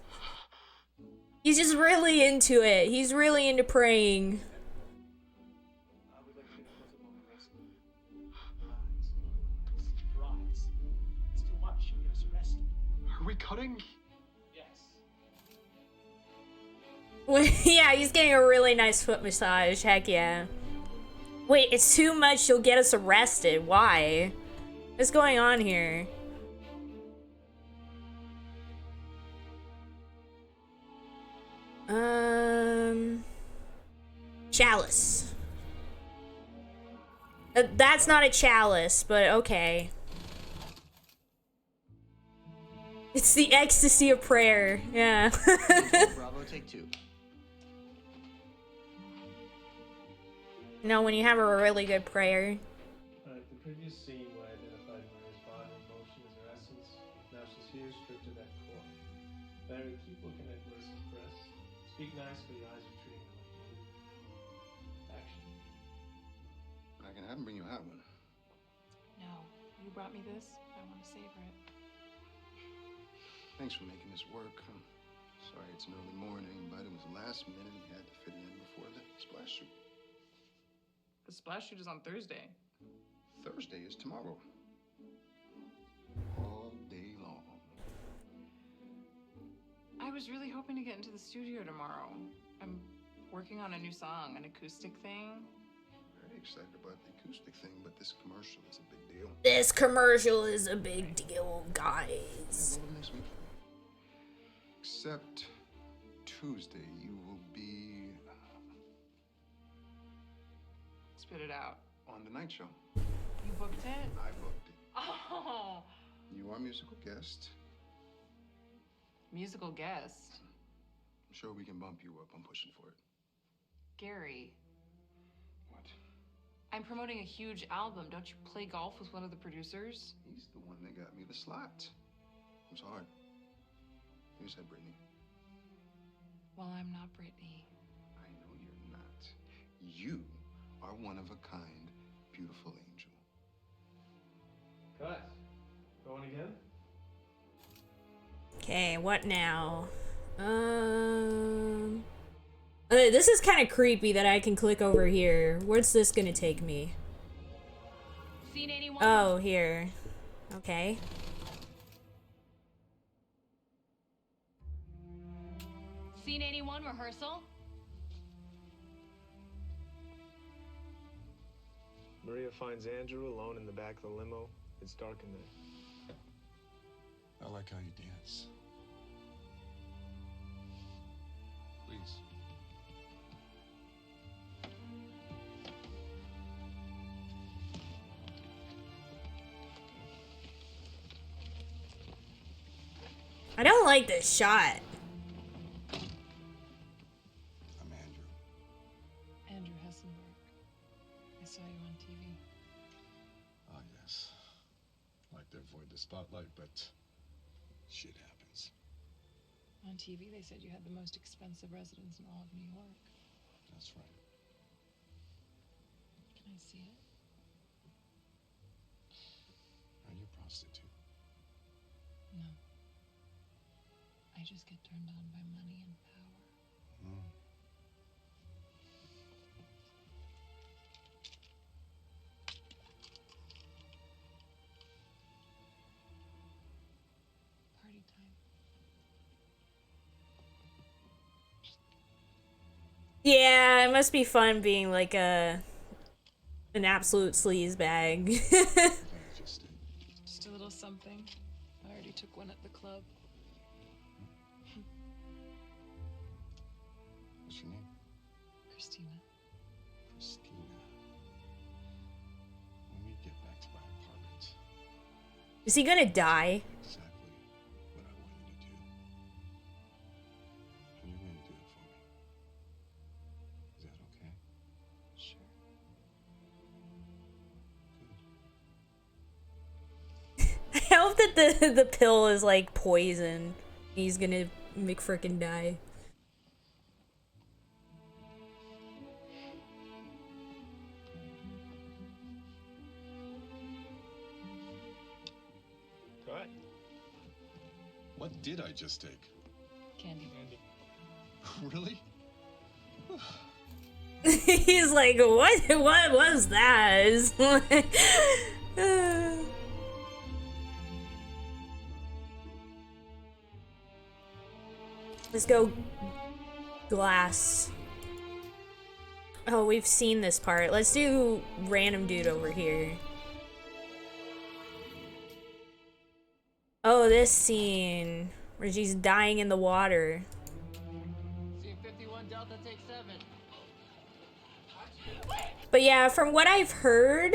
He's just really into it. He's really into praying. Rise. It's too much. Get us arrested. Are we cutting? Yes. Yeah, he's getting a really nice foot massage. Heck yeah. Wait, it's too much. You'll get us arrested. Why? What's going on here? Chalice. That's not a chalice, but okay. It's the ecstasy of prayer. Yeah. Bravo, take 2. You know, when you have a really good prayer. Alright, the previous scene where I identified Maria's body in motion as her essence. Now she's here, stripped to that core. Larry, keep looking at Marissa's breasts. Speak nicely, your eyes are treating her like you. Action. I can have him bring you a hot one. No, you brought me this. I want to savor it. Thanks for making this work. I'm sorry it's an early morning, but it was last minute and we had to fit it in before the splash shoot. The splash shoot is on Thursday. Thursday is tomorrow. All day long. I was really hoping to get into the studio tomorrow. I'm working on a new song, an acoustic thing. Very excited about the acoustic thing, but this commercial is a big deal. This commercial is a big deal, guys. Well, next week. Except Tuesday, you will be Spit it out. on the night show. You booked it? I booked it. Oh, You are musical guest. musical guest. I'm sure we can bump you up. I'm pushing for it. Gary, What? I'm promoting a huge album. Don't you play golf with one of the producers? He's the one that got me the slot. It was hard. You said Brittany. Well, I'm not Brittany. I know you're not. You are one of a kind, beautiful angel. Cut. Going again? Okay, what now? This is kind of creepy that I can click over here. Where's this gonna take me? Seen anyone? Oh, here. Okay. Seen Scene 81 rehearsal. Maria finds Andrew alone in the back of the limo. It's dark in there. I like how you dance. Please. I don't like this shot. I'm Andrew. Andrew Hessenberg. I saw you on TV. Ah, yes. Like to avoid the spotlight, but shit happens. On TV, they said you had the most expensive residence in all of New York. That's right. Can I see it? Are you a prostitute? No. I just get turned on by money and power. Hmm. Party time. Yeah, it must be fun being like an absolute sleaze bag. Just a little something. I already took one at the club. What's your name? Christina. Christina. When we get back to my apartment, Is he gonna die? exactly what I want you to do. And you're gonna do it for me. Is that okay? Sure. I hope that the pill is like poison. He's gonna McFrickin' die. Cut. What did I just take? Candy. Really? He's like, what was that? It's like, let's go glass. Oh, we've seen this part. Let's do random dude over here. Oh, this scene where she's dying in the water. Scene 51 Delta, take 7. But yeah, from what I've heard,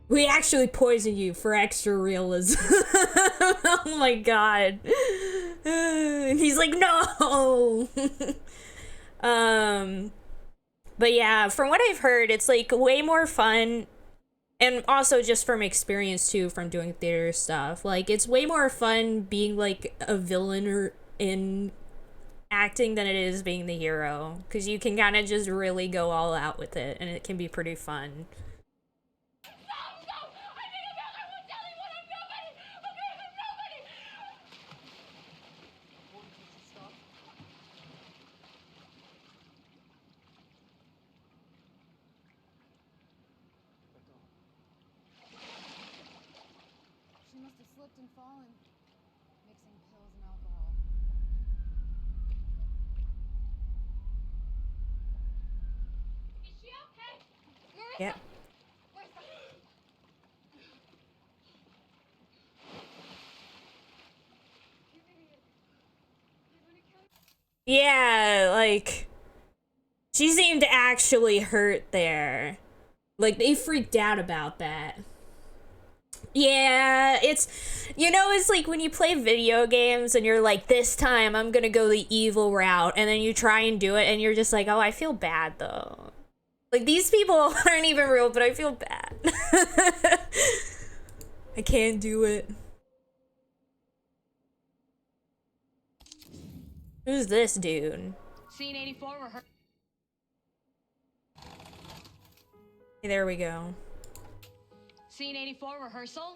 we actually poisoned you for extra realism. Oh my god. And he's like, no. But yeah, from what I've heard, it's like way more fun. And also just from experience too, from doing theater stuff. Like, it's way more fun being like a villain or in acting than it is being the hero. Because you can kind of just really go all out with it, and it can be pretty fun. She must have slipped and fallen, mixing pills and alcohol. Is she okay? Marissa! Yep. Yeah, like, she seemed actually hurt there. Like, they freaked out about that. Yeah, it's, you know, it's like when you play video games and you're like, this time I'm gonna go the evil route, and then you try and do it and you're just like, oh, I feel bad though. Like, these people aren't even real, but I feel bad. I can't do it. Who's this dude? Scene 84 rehearsal. Hey, there we go. Scene 84 rehearsal.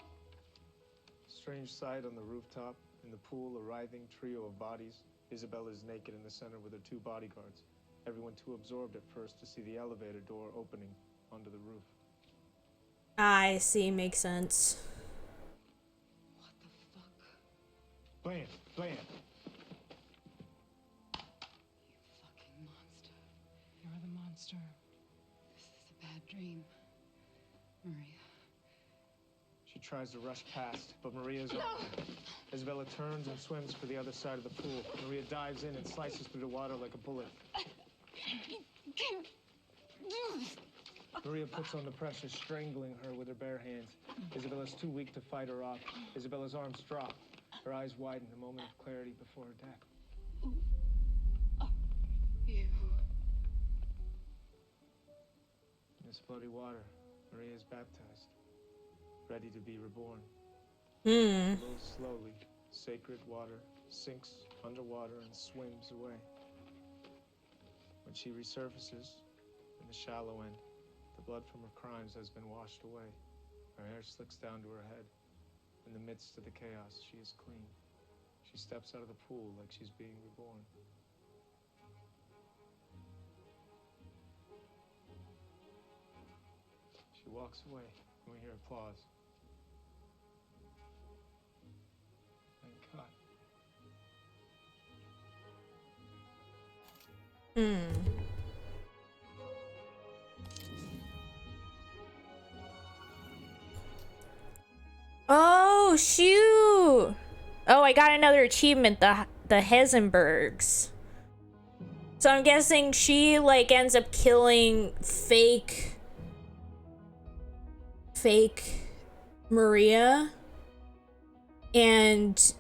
Strange sight on the rooftop. In the pool, a writhing trio of bodies. Isabella is naked in the center with her 2 bodyguards. Everyone too absorbed at first to see the elevator door opening onto the roof. I see, makes sense. Blam! Blam! dream, Maria. She tries to rush past, but Maria's on. Isabella turns and swims for the other side of the pool. Maria dives in and slices through the water like a bullet. Maria puts on the pressure, strangling her with her bare hands. Isabella's too weak to fight her off. Isabella's arms drop. Her eyes widen, a moment of clarity before her death. You. In this bloody water, Maria is baptized, ready to be reborn. A little slowly, sacred water sinks underwater and swims away. When she resurfaces in the shallow end, the blood from her crimes has been washed away. Her hair slicks down to her head. In the midst of the chaos, she is clean. She steps out of the pool like she's being reborn. She walks away, and we hear applause. And cut. Oh, shoot! Oh, I got another achievement, the Heisenbergs. So I'm guessing she, like, ends up killing fake Maria. And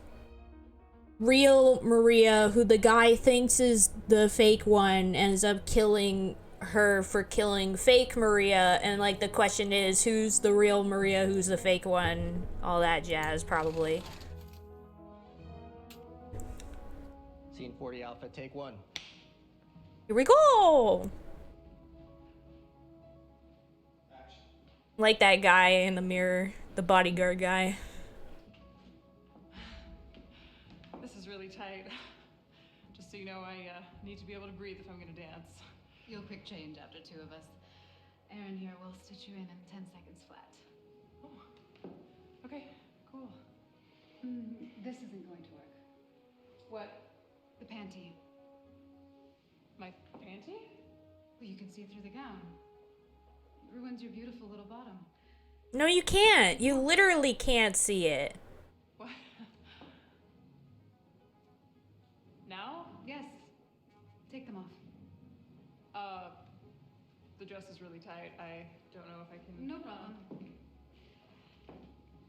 real Maria, who the guy thinks is the fake one, ends up killing her for killing fake Maria. And, like, the question is, who's the real Maria, who's the fake one? All that jazz, probably. Scene 40 Alpha, take 1. Here we go! Like that guy in the mirror, the bodyguard guy. This is really tight. Just so you know, I need to be able to breathe if I'm gonna dance. You'll quick change after 2 of us. Aaron here will stitch you in 10 seconds flat. Oh. Okay, cool. This isn't going to work. What? The panty. My panty? Well, you can see through the gown. It ruins your beautiful little bottom. No, you can't. You literally can't see it. What? Now? Yes. Take them off. The dress is really tight. I don't know if I can... No problem.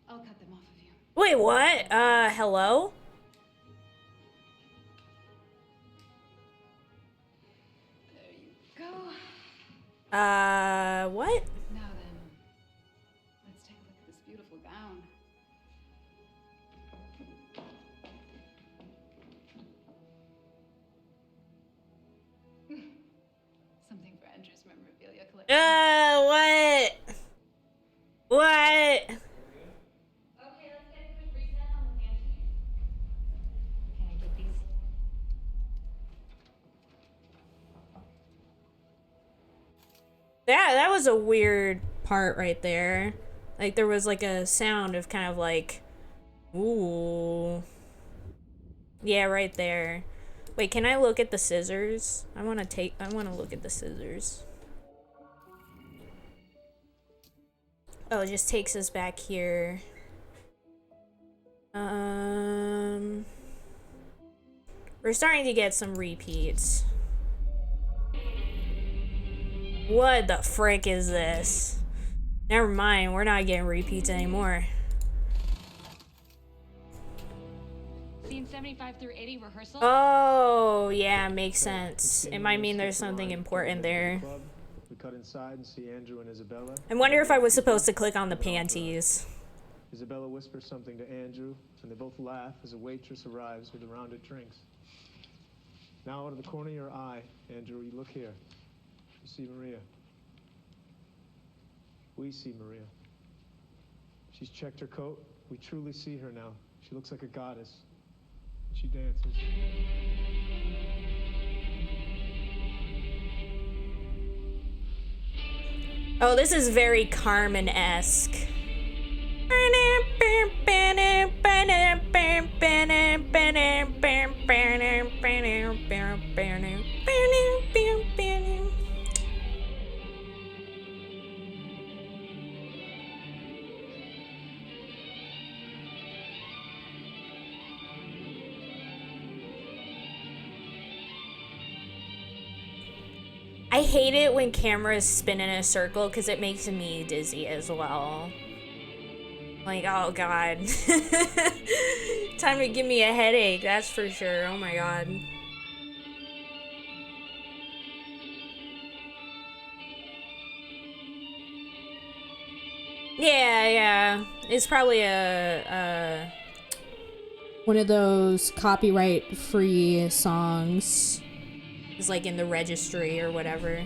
I'll cut them off of you. Wait, what? Hello? There you go. What? Now then, let's take a look at this beautiful gown. Something for Andrew's memorabilia collection. What? What? Okay, let's get a quick reset on the panties. Can I get these? Yeah, that was a weird part right there. Like, there was like a sound of kind of like, ooh. Yeah, right there. Wait, can I look at the scissors? I want to look at the scissors. Oh, it just takes us back here. We're starting to get some repeats. What the frick is this? Never mind, we're not getting repeats anymore. Scene 75 through 80 rehearsal. Oh, yeah, makes sense. It might mean there's something important there. We cut inside and see Andrew and Isabella. I wonder if I was supposed to click on the panties. Isabella whispers something to Andrew, and they both laugh as a waitress arrives with the rounded drinks. Now, out of the corner of your eye, Andrew, you look here. You see Maria. We see Maria. She's checked her coat. We truly see her now. She looks like a goddess. She dances. Oh, this is very Carmen-esque. I hate it when cameras spin in a circle because it makes me dizzy as well. Like, oh god. Time to give me a headache, that's for sure. Oh my god. Yeah. It's probably a one of those copyright-free songs. It's like in the registry or whatever.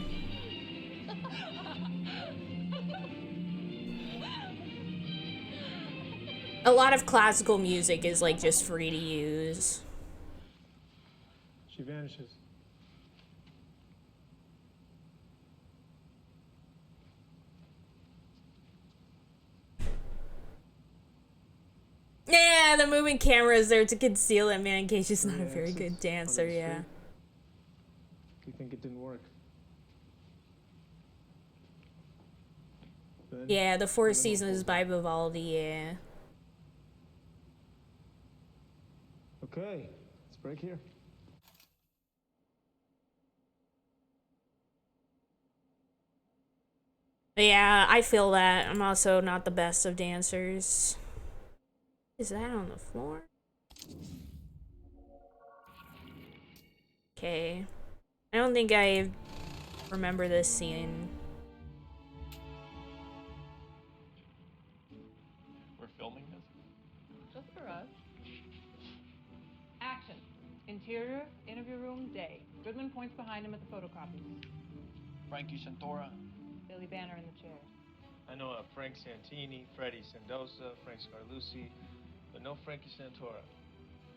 A lot of classical music is like just free to use. She vanishes. Yeah, the moving camera is there to conceal it, man, in case she's not a very good dancer, yeah. You think it didn't work? Then, Yeah, the Four Seasons by Vivaldi, yeah. Okay, let's break here. Yeah, I feel that. I'm also not the best of dancers. Is that on the floor? Okay. I don't think I remember this scene. We're filming this? Just for us. Action. Interior, interview room, day. Goodman points behind him at the photocopies. Frankie Santora. Billy Banner in the chair. I know Frank Santini, Freddie Sendoza, Frank Scarlucci, but no Frankie Santora.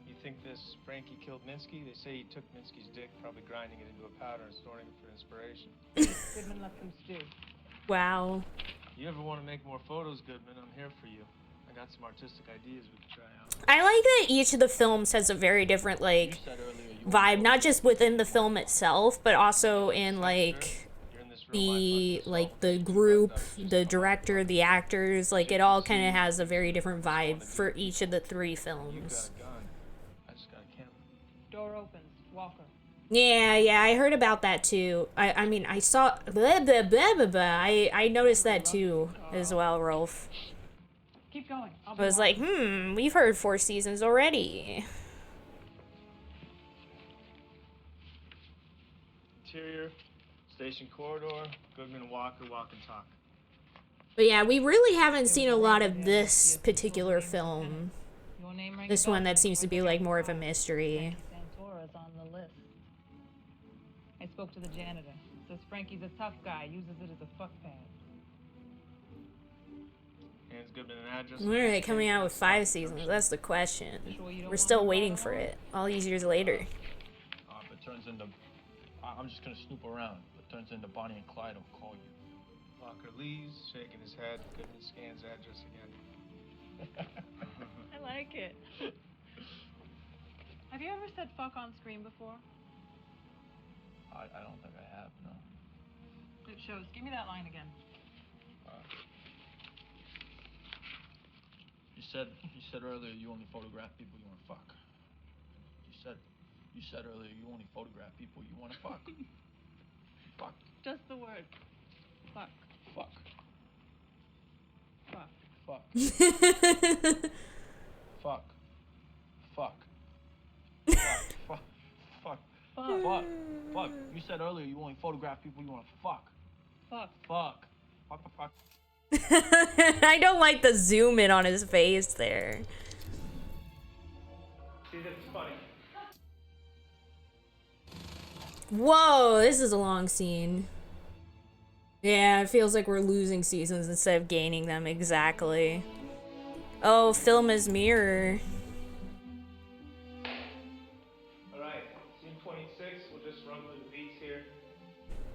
You think this Frankie killed Minsky? They say he took Minsky's dick, probably grinding it into a powder and storing it for inspiration. Goodman left them stew. Wow. You ever want to make more photos, Goodman? I'm here for you. I got some artistic ideas we could try out. I like that each of the films has a very different, like, vibe, not just within the film itself, but also in, like, the group, the director, the actors, like, it all kind of has a very different vibe for each of the three films. I just got a camera. Door opens. Walker. Yeah, I heard about that too. I mean, I saw, blah, blah, blah, blah, blah. I noticed that too, as well, Rolf. Keep going. I was like, we've heard Four Seasons already. Interior, station corridor, Goodman, Walker, walk and talk. But yeah, we really haven't seen a lot of this particular film. This one that seems to be like more of a mystery. Santora's on the list. I spoke to the janitor. Says Frankie's a tough guy. Uses it as a fuck pad. Hands Goodman an address. When are they coming out with 5 seasons? That's the question. We're still waiting for it, all these years later. If it turns into... I'm just gonna snoop around. If it turns into Bonnie and Clyde, I'll call you. Walker leaves, shaking his head. Goodman scans address again. I like it. Have you ever said fuck on screen before? I don't think I have, no. It shows. Give me that line again. You said earlier you only photograph people you want to fuck. You said earlier you only photograph people you want to fuck. Fuck. Just the word. Fuck. Fuck. Fuck. Fuck. Fuck. Fuck. Fuck. Fuck. Fuck. Fuck. Fuck. You said earlier you only photograph people you want to fuck. Fuck. Fuck. Fuck the fuck. I don't like the zoom in on his face there. See, that's funny. Whoa, this is a long scene. Yeah, it feels like we're losing seasons instead of gaining them, exactly. Oh, film as mirror. Alright, scene 26, we'll just run through the beats here.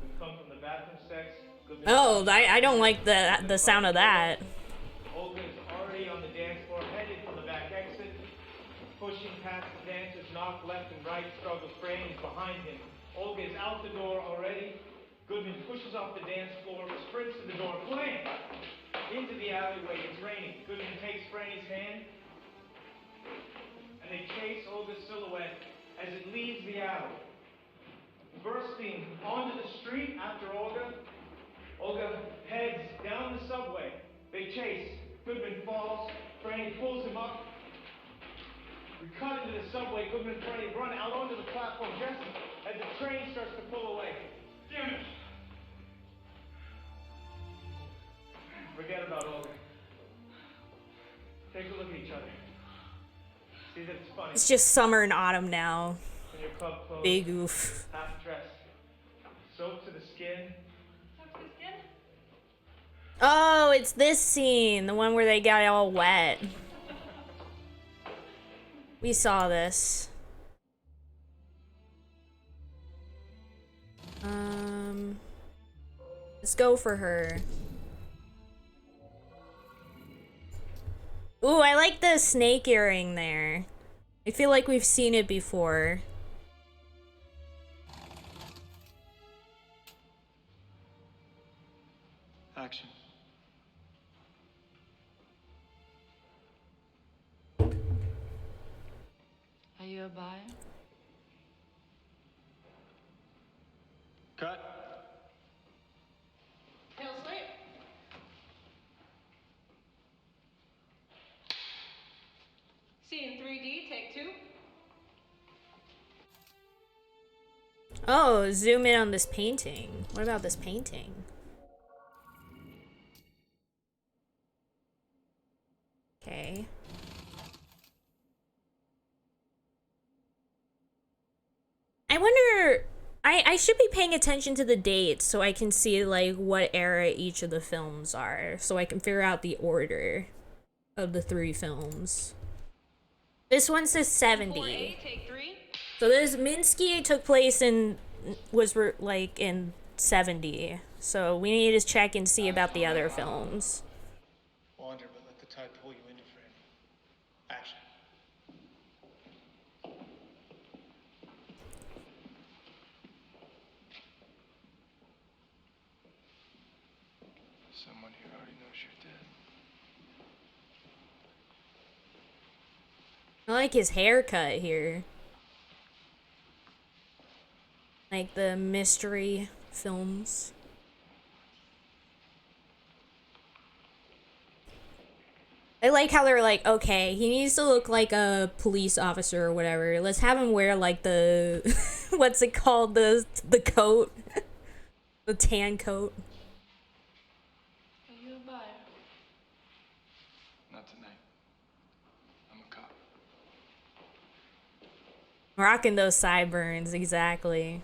We've come from the bathroom sex. Oh, I don't like the sound of that. Olga is already on the dance floor, headed for the back exit. Pushing past the dancers, knock left and right, struggles frame is behind him. Olga is out the door already. Goodman pushes off the dance floor, sprints to the door, blam! Into the alleyway, it's raining. Goodman takes Franny's hand, and they chase Olga's silhouette as it leaves the alley. Bursts bursting onto the street after Olga. Olga heads down the subway. They chase. Goodman falls. Franny pulls him up. We cut into the subway. Goodman and Franny run out onto the platform just as the train starts to pull away. Damn it! Forget about Olga. Take a look at each other. See that it's funny. It's just summer and autumn now. In your club clothes, Big oof. half dressed, soaked to the skin. Soaked to the skin? Oh, it's this scene, the one where they got all wet. We saw this. Let's go for her. Ooh, I like the snake earring there. I feel like we've seen it before. Action. Are you a buyer? Cut. Tail sweep. Scene 3D, take 2. Oh, zoom in on this painting. What about this painting? Okay. I wonder, I should be paying attention to the dates so I can see like what era each of the films are, so I can figure out the order of the 3 films. This one says 70. 4A, take 3. So this Minsky took place in like in 70. So we need to check and see about the other films. Wander, but let the tide pull you into frame. Action. Someone here already knows you're dead. I like his haircut here. Like the mystery films. I like how they're like, okay, he needs to look like a police officer or whatever. Let's have him wear like the what's it called? The coat. The tan coat. Are you a buyer? Not tonight. I'm a cop. Rocking those sideburns, exactly.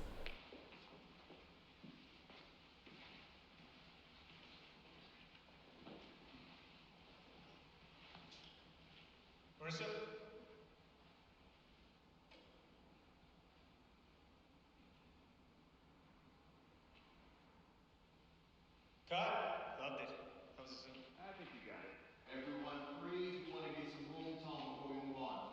Marissa? Cut. Loved it. That was a scene. I think you got it. Everyone freeze. We want to get some room tone before we move on.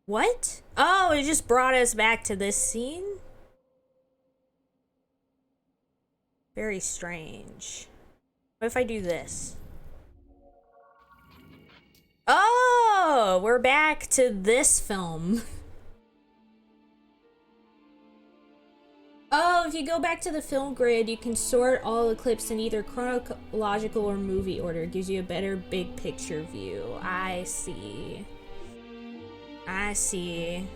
What? Oh, it just brought us back to this scene? Very strange. What if I do this? Oh, we're back to this film. Oh, if you go back to the film grid, you can sort all the clips in either chronological or movie order. It gives you a better big picture view. I see. I see.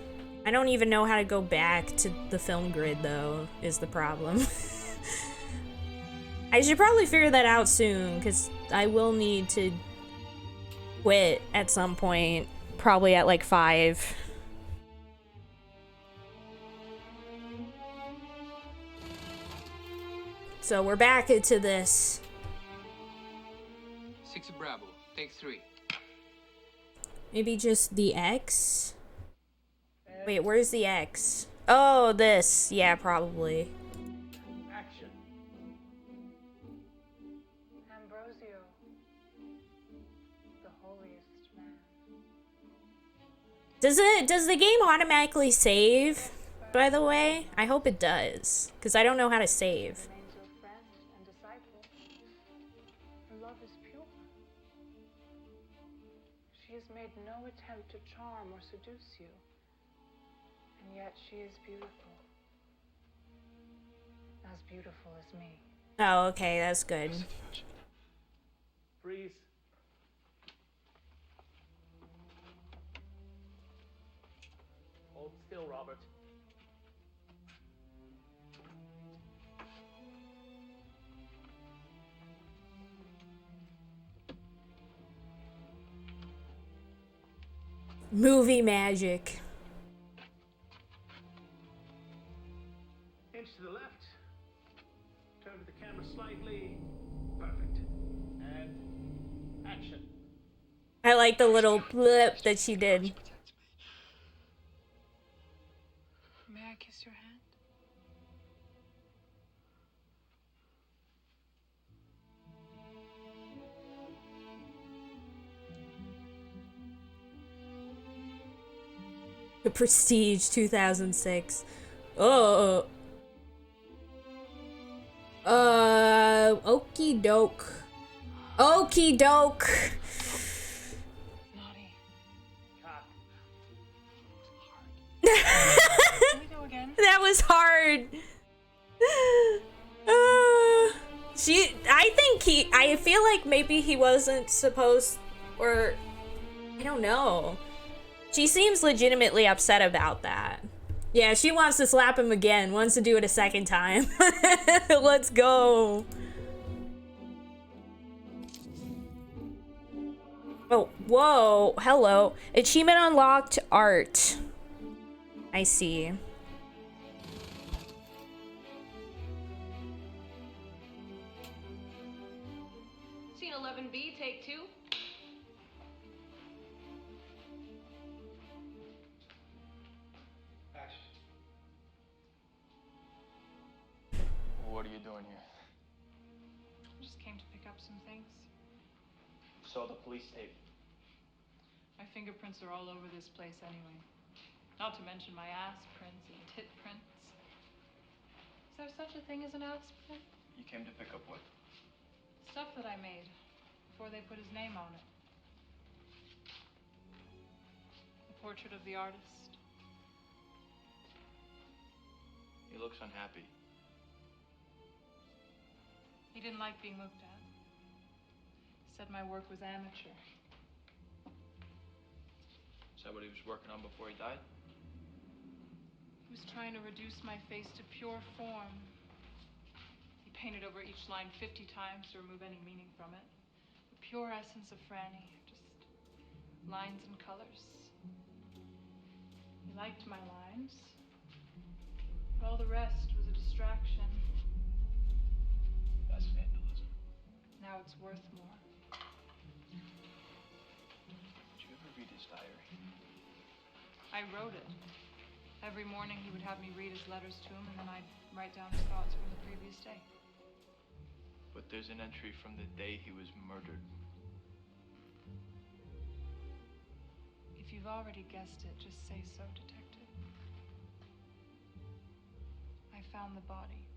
I don't even know how to go back to the film grid, though, is the problem. I should probably figure that out soon, because I will need to quit at some point. Probably at like 5. So we're back into this. 6 Bravo, take 3. Maybe just the X? Wait, where's the X? Oh, this. Yeah, probably. Action. Ambrosio, the holiest man. Does the game automatically save, by the way? I hope it does, because I don't know how to save. Remains your friend and disciple. Her love is pure. She has made no attempt to charm or seduce you. And yet she is beautiful. As beautiful as me. Oh, okay, that's good. Freeze. Hold still, Robert. Movie magic. Inch to the left. Turn to the camera slightly. Perfect. And action. I like the little blip that she did. May I kiss your hand? The Prestige 2006. Oh. Okie doke. Okie doke. Naughty. Can we go again? That was hard. I feel like maybe he wasn't supposed, or I don't know. She seems legitimately upset about that. Yeah, she wants to slap him again, wants to do it a second time. Let's go. Oh, whoa, hello. Achievement unlocked, art. I see. Scene 11B, take 2. What are you doing here? Just came to pick up some things. Saw the police tape. My fingerprints are all over this place anyway. Not to mention my ass prints and tit prints. Is there such a thing as an ass print? You came to pick up what? Stuff that I made before they put his name on it. The portrait of the artist. He looks unhappy. He didn't like being looked at. Said my work was amateur. Is that what he was working on before he died? He was trying to reduce my face to pure form. He painted over each line 50 times to remove any meaning from it. The pure essence of Franny, just lines and colors. He liked my lines, but all the rest was a distraction. That's vandalism. Now it's worth more. Did you ever read his diary? I wrote it. Every morning he would have me read his letters to him, and then I'd write down his thoughts from the previous day. But there's an entry from the day he was murdered. If you've already guessed it, just say so, Detective. I found the body.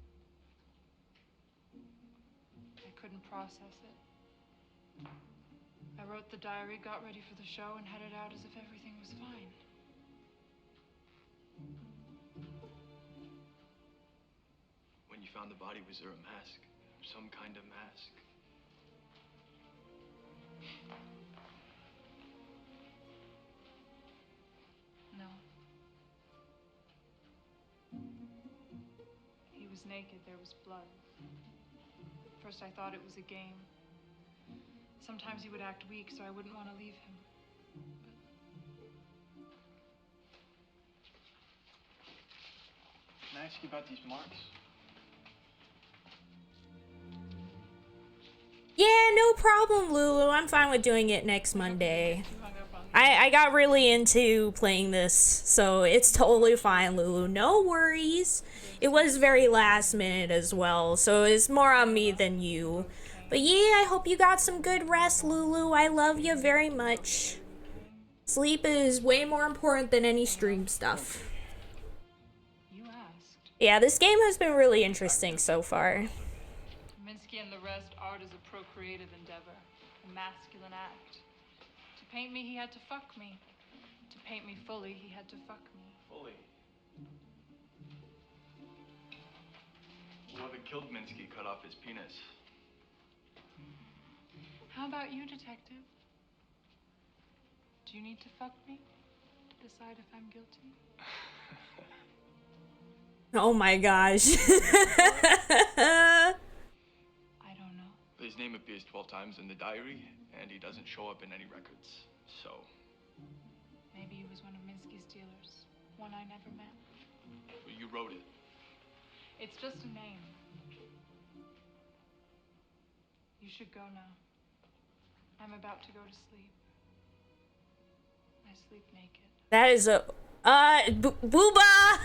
I couldn't process it. I wrote the diary, got ready for the show, and headed out as if everything was fine. When you found the body, was there a mask? Some kind of mask? No. He was naked, there was blood. First I thought it was a game. Sometimes he would act weak, so I wouldn't want to leave him. Can I ask you about these marks? Yeah, no problem, Lulu. I'm fine with doing it next Monday. I got really into playing this, so it's totally fine, Lulu. No worries. It was very last minute as well, so it's more on me than you. But yeah, I hope you got some good rest, Lulu. I love you very much. Sleep is way more important than any stream stuff. Yeah, this game has been really interesting so far. Minsky and the rest, art is a procreative endeavor, a masculine act. To paint me, he had to fuck me. To paint me fully, he had to fuck me. Fully. Whoever killed Minsky cut off his penis. How about you, detective? Do you need to fuck me to decide if I'm guilty? Oh my gosh. I don't know. His name appears 12 times in the diary, and he doesn't show up in any records. So, Maybe he was one of Minsky's dealers. One I never met. you wrote it. It's just a name. You should go now. I'm about to go to sleep. I sleep naked. That is a booba.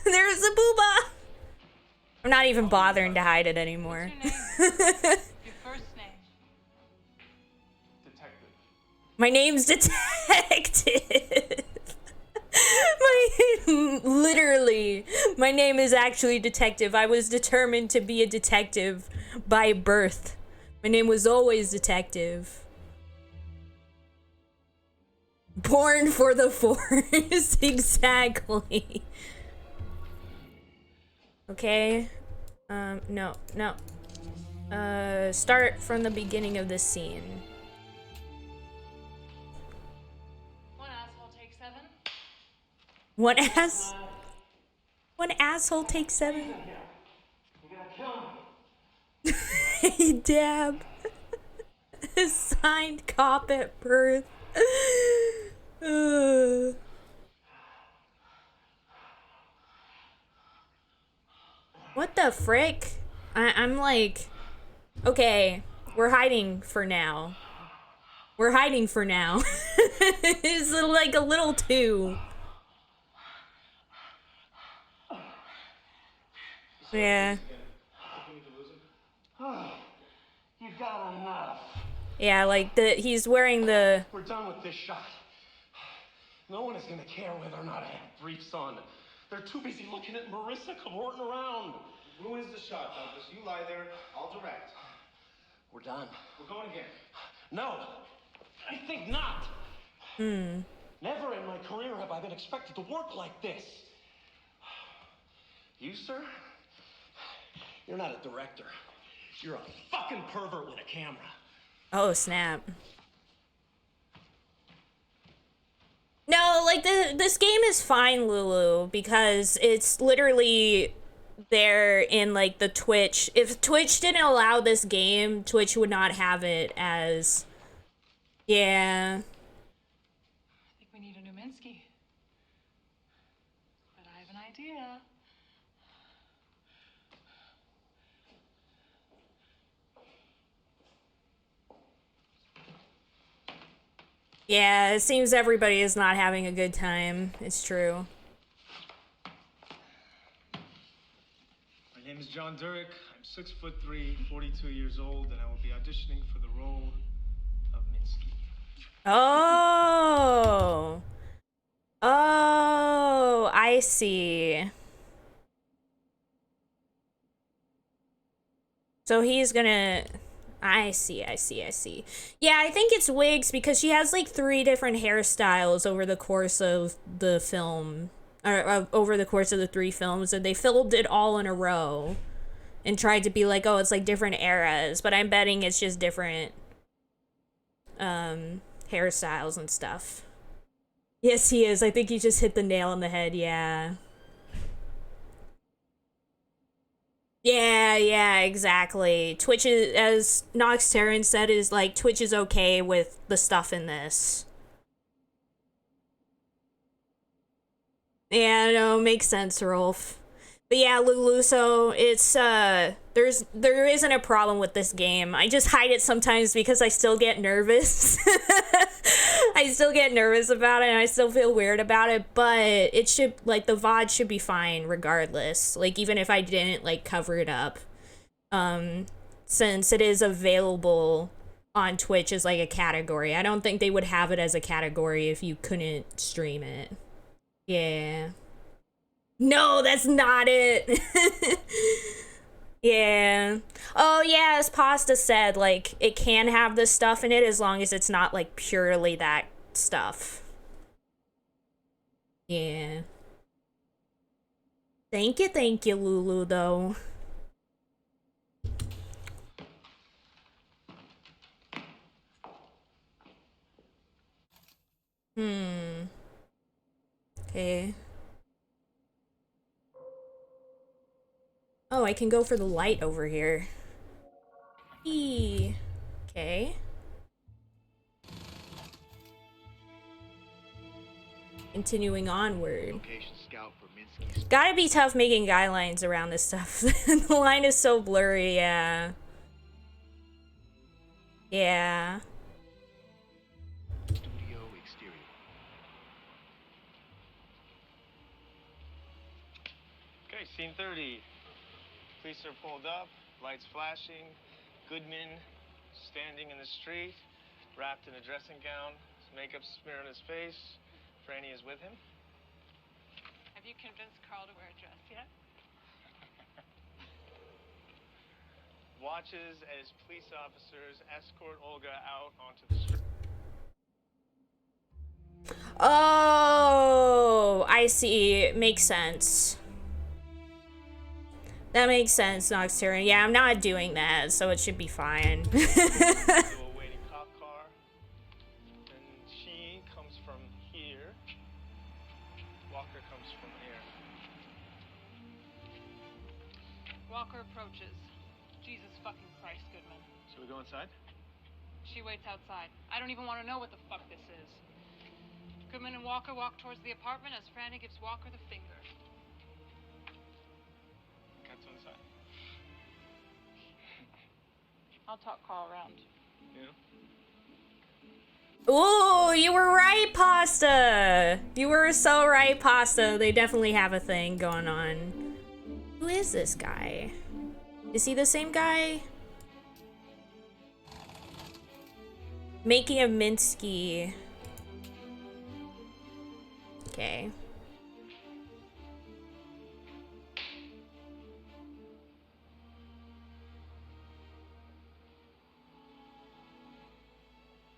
There's a booba. I'm not even bothering to hide it anymore. Your first name. Detective. My name's Detective. Literally, my name is actually Detective. I was determined to be a detective by birth. My name was always Detective. Born for the force. Exactly. Okay. No. Start from the beginning of this scene. One asshole takes 7. One asshole takes 7. You gotta kill him. Hey, Dab. Signed cop at birth. What the frick? I'm like, okay, we're hiding for now. It's like a little too. Yeah. You've got enough. Yeah, like he's wearing the. We're done with this shot. No one is gonna care whether or not I have briefs on. They're too busy looking at Marissa cavorting around. Who is the shot, Douglas? You lie there. I'll direct. We're done. We're going again. No, I think not. Never in my career have I been expected to work like this. You, sir? You're not a director. You're a fucking pervert with a camera. Oh, snap. No, like this game is fine, Lulu, because it's literally there in like the Twitch. If Twitch didn't allow this game, Twitch would not have it as. Yeah. I think we need a new Minsky. But I have an idea. Yeah, it seems everybody is not having a good time. It's true. My name is John Durick. I'm 6'3", 42 years old, and I will be auditioning for the role of Minsky. Oh. Oh, I see. So he's gonna. I see. Yeah, I think it's wigs because she has like 3 different hairstyles over the course of the film. Or over the course of the 3 films, and they filmed it all in a row. And tried to be like, oh, it's like different eras. But I'm betting it's just different hairstyles and stuff. Yes, he is. I think he just hit the nail on the head, yeah. Yeah, exactly. Twitch is, as Nox Terran said, is like, Twitch is okay with the stuff in this. Yeah, no, makes sense, Rolf. But yeah, Lulu, so it's, there isn't a problem with this game. I just hide it sometimes because I still get nervous. I still get nervous about it, and I still feel weird about it, but it should, like, the VOD should be fine regardless. Like, even if I didn't, like, cover it up. Since it is available on Twitch as, like, a category. I don't think they would have it as a category if you couldn't stream it. Yeah. No, that's not it. Yeah. Oh yeah, as Pasta said, like it can have this stuff in it as long as it's not like purely that stuff. Yeah. Thank you, Lulu, though. Okay. Oh, I can go for the light over here. Eee. Okay. Continuing onward. Gotta be tough making guidelines around this stuff. The line is so blurry, yeah. Yeah. Studio exterior. Okay, scene 30. Police are pulled up, lights flashing, Goodman standing in the street, wrapped in a dressing gown, his makeup smear on his face. Franny is with him. Have you convinced Carl to wear a dress yet? Watches as police officers escort Olga out onto the street. Oh, I see. Makes sense. That makes sense, Nocturne. Yeah, I'm not doing that, so it should be fine. Waiting cop car. And she comes from here. Walker comes from here. Walker approaches. Jesus fucking Christ, Goodman. Should we go inside? She waits outside. I don't even want to know what the fuck this is. Goodman and Walker walk towards the apartment as Franny gives Walker the finger. Cut to the side. I'll talk Carl around. Yeah. Ooh, you were right, Pasta. You were so right, Pasta. They definitely have a thing going on. Who is this guy? Is he the same guy? Making a Minsky. Okay.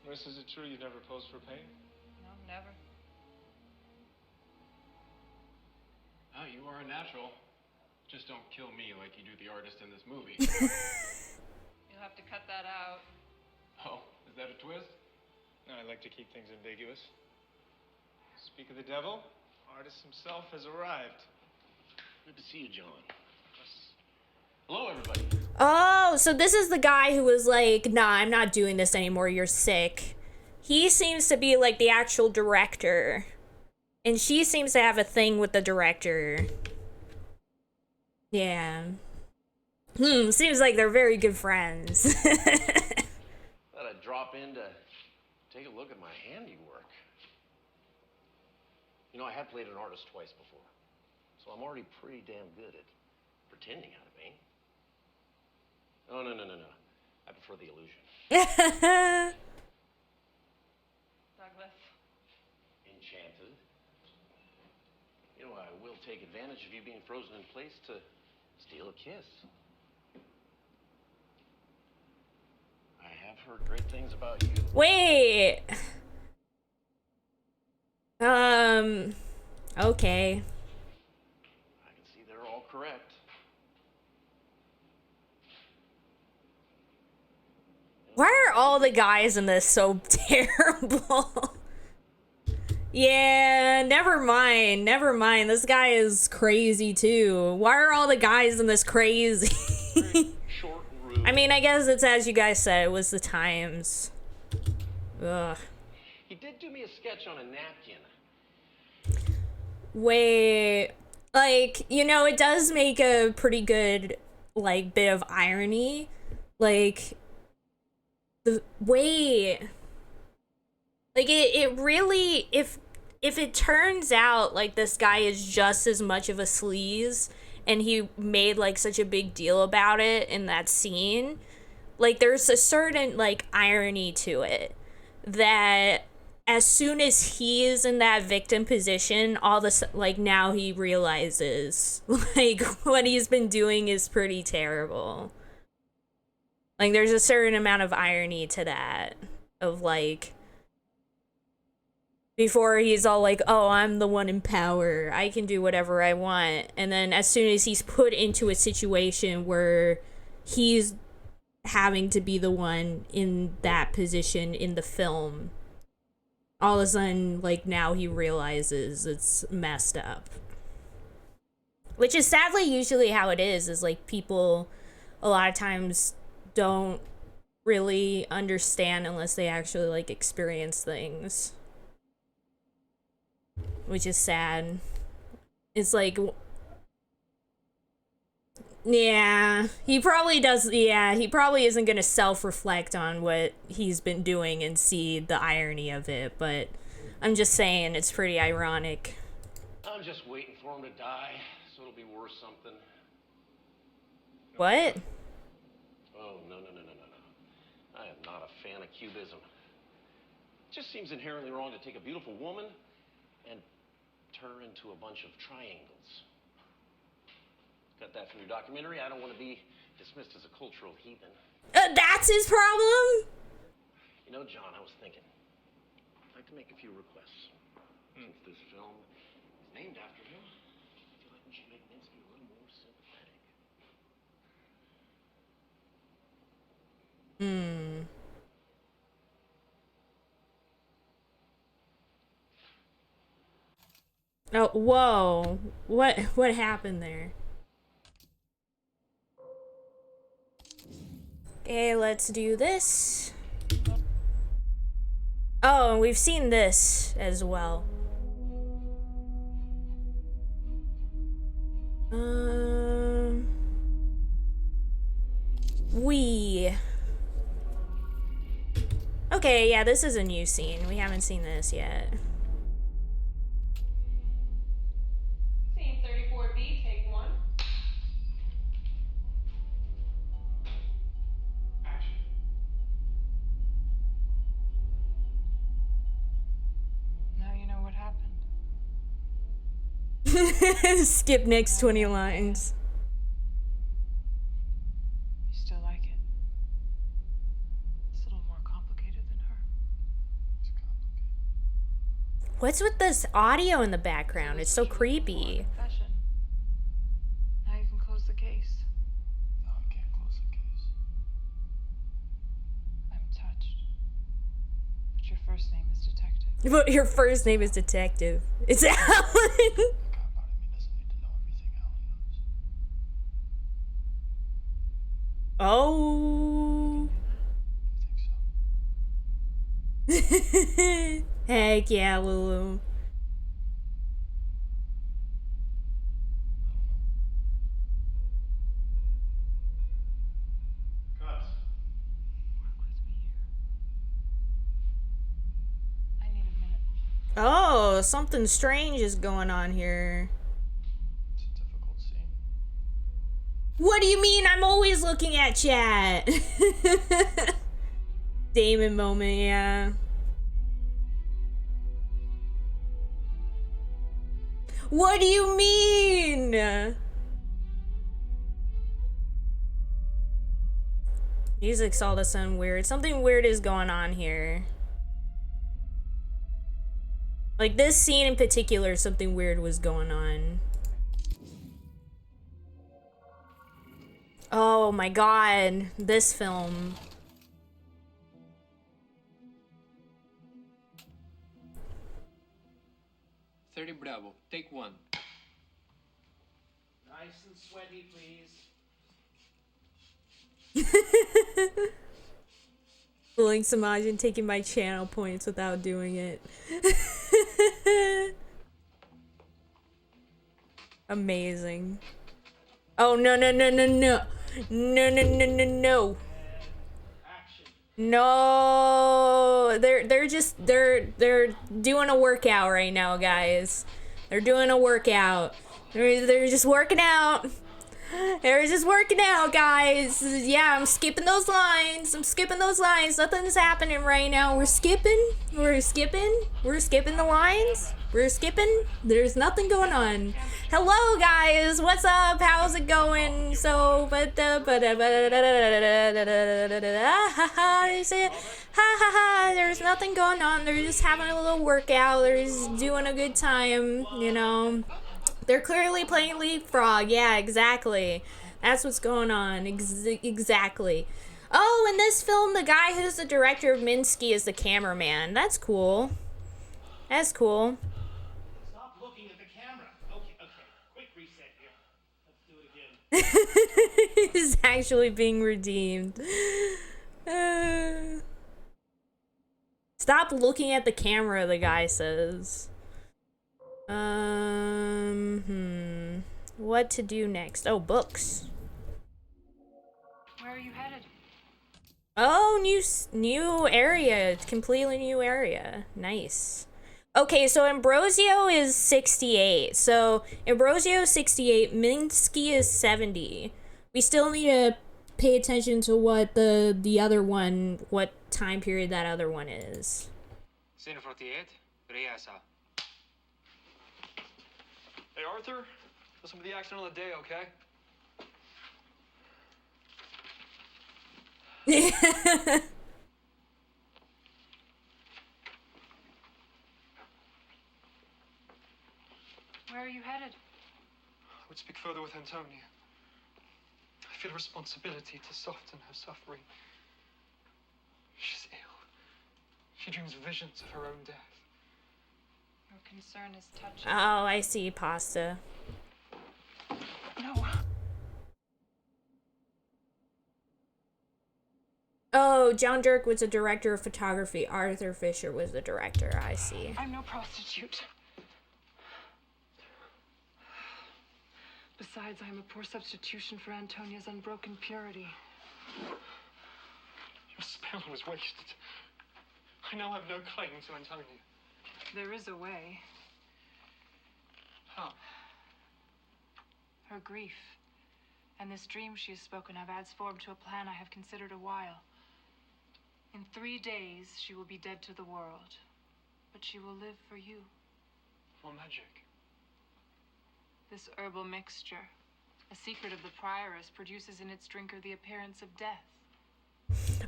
Marissa, is it true you never posed for pain? No, never. Oh, you are a natural. Just don't kill me like you do the artist in this movie. You'll have to cut that out. Oh, is that a twist? No, I like to keep things ambiguous. Speak of the devil, artist himself has arrived. Good to see you, John. Hello, everybody. Oh, so this is the guy who was like, nah, I'm not doing this anymore, you're sick. He seems to be like the actual director. And she seems to have a thing with the director. Yeah. Seems like they're very good friends. Thought I'd drop in to take a look at my handiwork. You know, I have played an artist twice before, so I'm already pretty damn good at pretending how to paint. Oh, no. I prefer the illusion. Douglas. Enchanted. You know, I will take advantage of you being frozen in place to steal a kiss. I have heard great things about you. Wait. Okay. I can see they're all correct. Why are all the guys in this so terrible? Yeah, never mind. This guy is crazy too. Why are all the guys in this crazy? I mean, I guess it's as you guys said, it was the times. Ugh. He did do me a sketch on a napkin. Wait, like, you know, it does make a pretty good, like, bit of irony. Like, wait. Like, it really, if it turns out, like, this guy is just as much of a sleaze, and he made, like, such a big deal about it in that scene, like, there's a certain, like, irony to it that as soon as he is in that victim position, all this, like, now he realizes, like, what he's been doing is pretty terrible. Like, there's a certain amount of irony to that, of, like, before he's all like, oh, I'm the one in power, I can do whatever I want, and then as soon as he's put into a situation where he's having to be the one in that position in the film, all of a sudden, like, now he realizes it's messed up. Which is sadly usually how it is like, people a lot of times don't really understand unless they actually, like, experience things. Which is sad. It's like, yeah, he probably isn't gonna self-reflect on what he's been doing and see the irony of it, but I'm just saying it's pretty ironic. I'm just waiting for him to die, so it'll be worth something. What? Oh, no. I am not a fan of cubism. It just seems inherently wrong to take a beautiful woman and turn her into a bunch of triangles. Got that from your documentary? I don't want to be dismissed as a cultural heathen. That's his problem? You know, John, I was thinking, I'd like to make a few requests. Since this film is named after him, I feel like we should make Minsky a little more sympathetic. Oh, whoa. What happened there? Okay, let's do this. Oh, and we've seen this as well. Okay, yeah, this is a new scene. We haven't seen this yet. Scene 34B, take one. Action. Now you know what happened. Skip next 20 lines. You still like it? It's a little more complicated than her. What's with this audio in the background? It's so creepy. Confession. Now you can close the case. No, I can't close the case. I'm touched. But your first name is Detective. But your first name is Detective. It's Alan. Oh. Heck yeah, Lulu. Cut. I need a minute. Oh, something strange is going on here. It's a difficult scene. What do you mean? I'm always looking at chat. Damon moment, yeah. What do you mean? Music's all of a sudden weird. Something weird is going on here. Like, this scene in particular, something weird was going on. Oh my god, this film. 30 Bravo, take one. Nice and sweaty, please. Fooling Samaj and taking my channel points without doing it. Amazing. Oh, no. No. No. They're doing a workout right now, guys. They're doing a workout. They're just working out. Harris is working out, guys. Yeah, I'm skipping those lines. Nothing's happening right now. We're skipping the lines. We're skipping. There's nothing going on. Hello, guys. What's up? How's it going? So, there's nothing going on. They're just having a little workout. They're just doing a good time, you know. They're clearly playing Leapfrog. Yeah, exactly. That's what's going on. Exactly. Oh, in this film, the guy who's the director of Minsky is the cameraman. That's cool. That's cool. Stop looking at the camera. Okay. Quick reset here. Let's do it again. He's actually being redeemed. Stop looking at the camera, the guy says. What to do next? Oh, books. Where are you headed? Oh, new area. It's completely new area. Nice. Okay, so Ambrosio is 68. So Ambrosio is 68. Minsky is 70. We still need to pay attention to what the other one, what time period that other one is. Scene 48, Riasa. Hey, Arthur. Listen to the accident on the day, okay? Where are you headed? I would speak further with Antonia. I feel a responsibility to soften her suffering. She's ill. She dreams visions of her own death. Your concern is touching. Oh, I see. Pasta. No. Oh, John Dirk was the director of photography. Arthur Fisher was the director. I see. I'm no prostitute. Besides, I'm a poor substitution for Antonia's unbroken purity. Your spell was wasted. I now have no claim to Antonia. There is a way. How? Her grief, and this dream she has spoken of adds form to a plan I have considered a while. In 3 days, she will be dead to the world, but she will live for you. What magic? This herbal mixture, a secret of the prioress, produces in its drinker the appearance of death.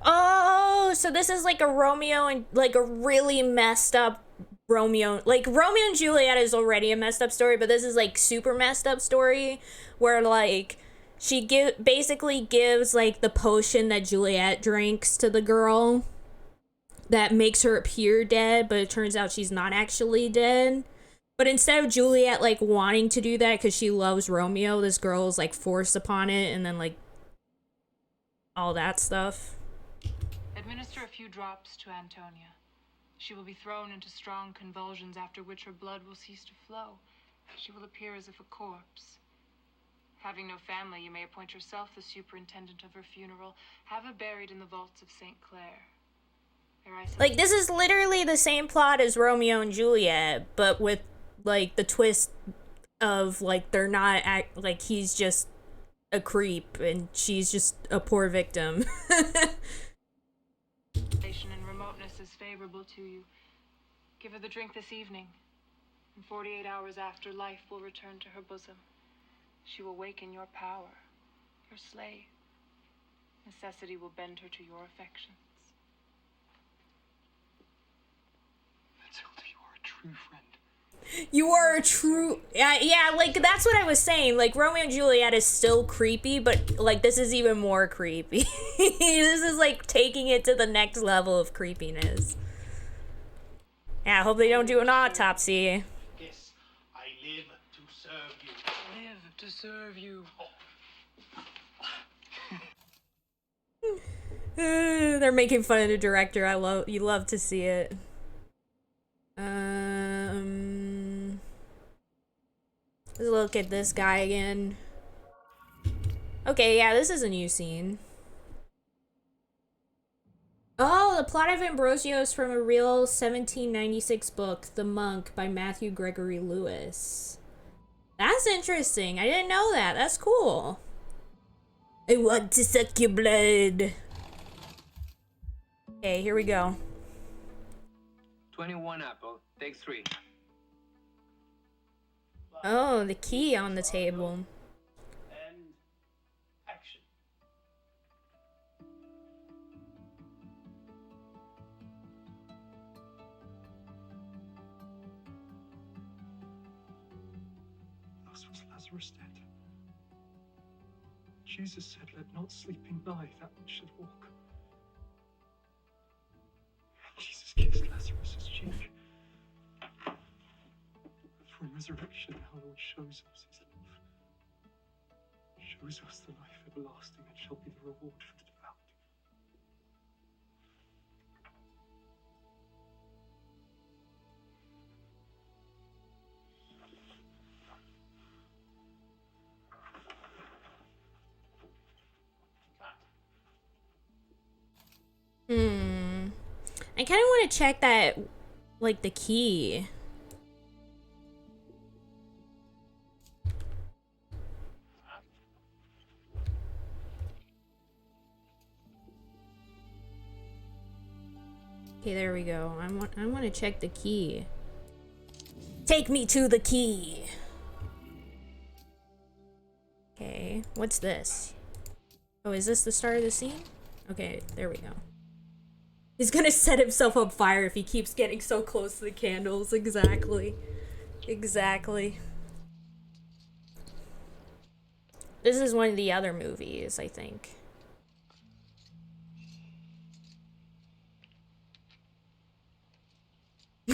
Oh, so this is like a Romeo and like a really messed up Romeo. Like Romeo and Juliet is already a messed up story, but this is like super messed up story where like she basically gives like the potion that Juliet drinks to the girl that makes her appear dead, but it turns out she's not actually dead. But instead of Juliet like wanting to do that because she loves Romeo, this girl is like forced upon it, and then like all that stuff. Administer a few drops to Antonia. She will be thrown into strong convulsions, after which her blood will cease to flow. She will appear as if a corpse. Having no family, you may appoint yourself the superintendent of her funeral. Have her buried in the vaults of St. Clair. Like, this is literally the same plot as Romeo and Juliet, but with, like, the twist of, like, they're not, like, he's just a creep, and she's just a poor victim. And remoteness is favorable to you. Give her the drink this evening. And 48 hours after, life will return to her bosom. She will wake in your power, your slave. Necessity will bend her to your affections. Matilda, you are a true friend. You are a true... Yeah, like, that's what I was saying. Like, Romeo and Juliet is still creepy, but, like, this is even more creepy. This is, like, taking it to the next level of creepiness. Yeah, I hope they don't do an autopsy. Yes, I live to serve you. Live to serve you. They're making fun of the director. You love to see it. Let's look at this guy again. Okay, yeah, this is a new scene. Oh, the plot of Ambrosio is from a real 1796 book, The Monk, by Matthew Gregory Lewis. That's interesting. I didn't know that. That's cool. I want to suck your blood. Okay, here we go. 21 apple. Take 3. Oh, the key on the table. And action. Thus was Lazarus dead. Jesus said, let not sleeping lie, that one should walk. Jesus kissed Lazarus' cheek. Through resurrection, our Lord shows us his love. Shows us the life everlasting and shall be the reward for the devout. I kind of want to check that, like, the key. Okay, there we go. I want to check the key. Take me to the key. Okay, what's this? Oh, is this the start of the scene? Okay, there we go. He's gonna set himself on fire if he keeps getting so close to the candles. Exactly. Exactly. This is one of the other movies, I think.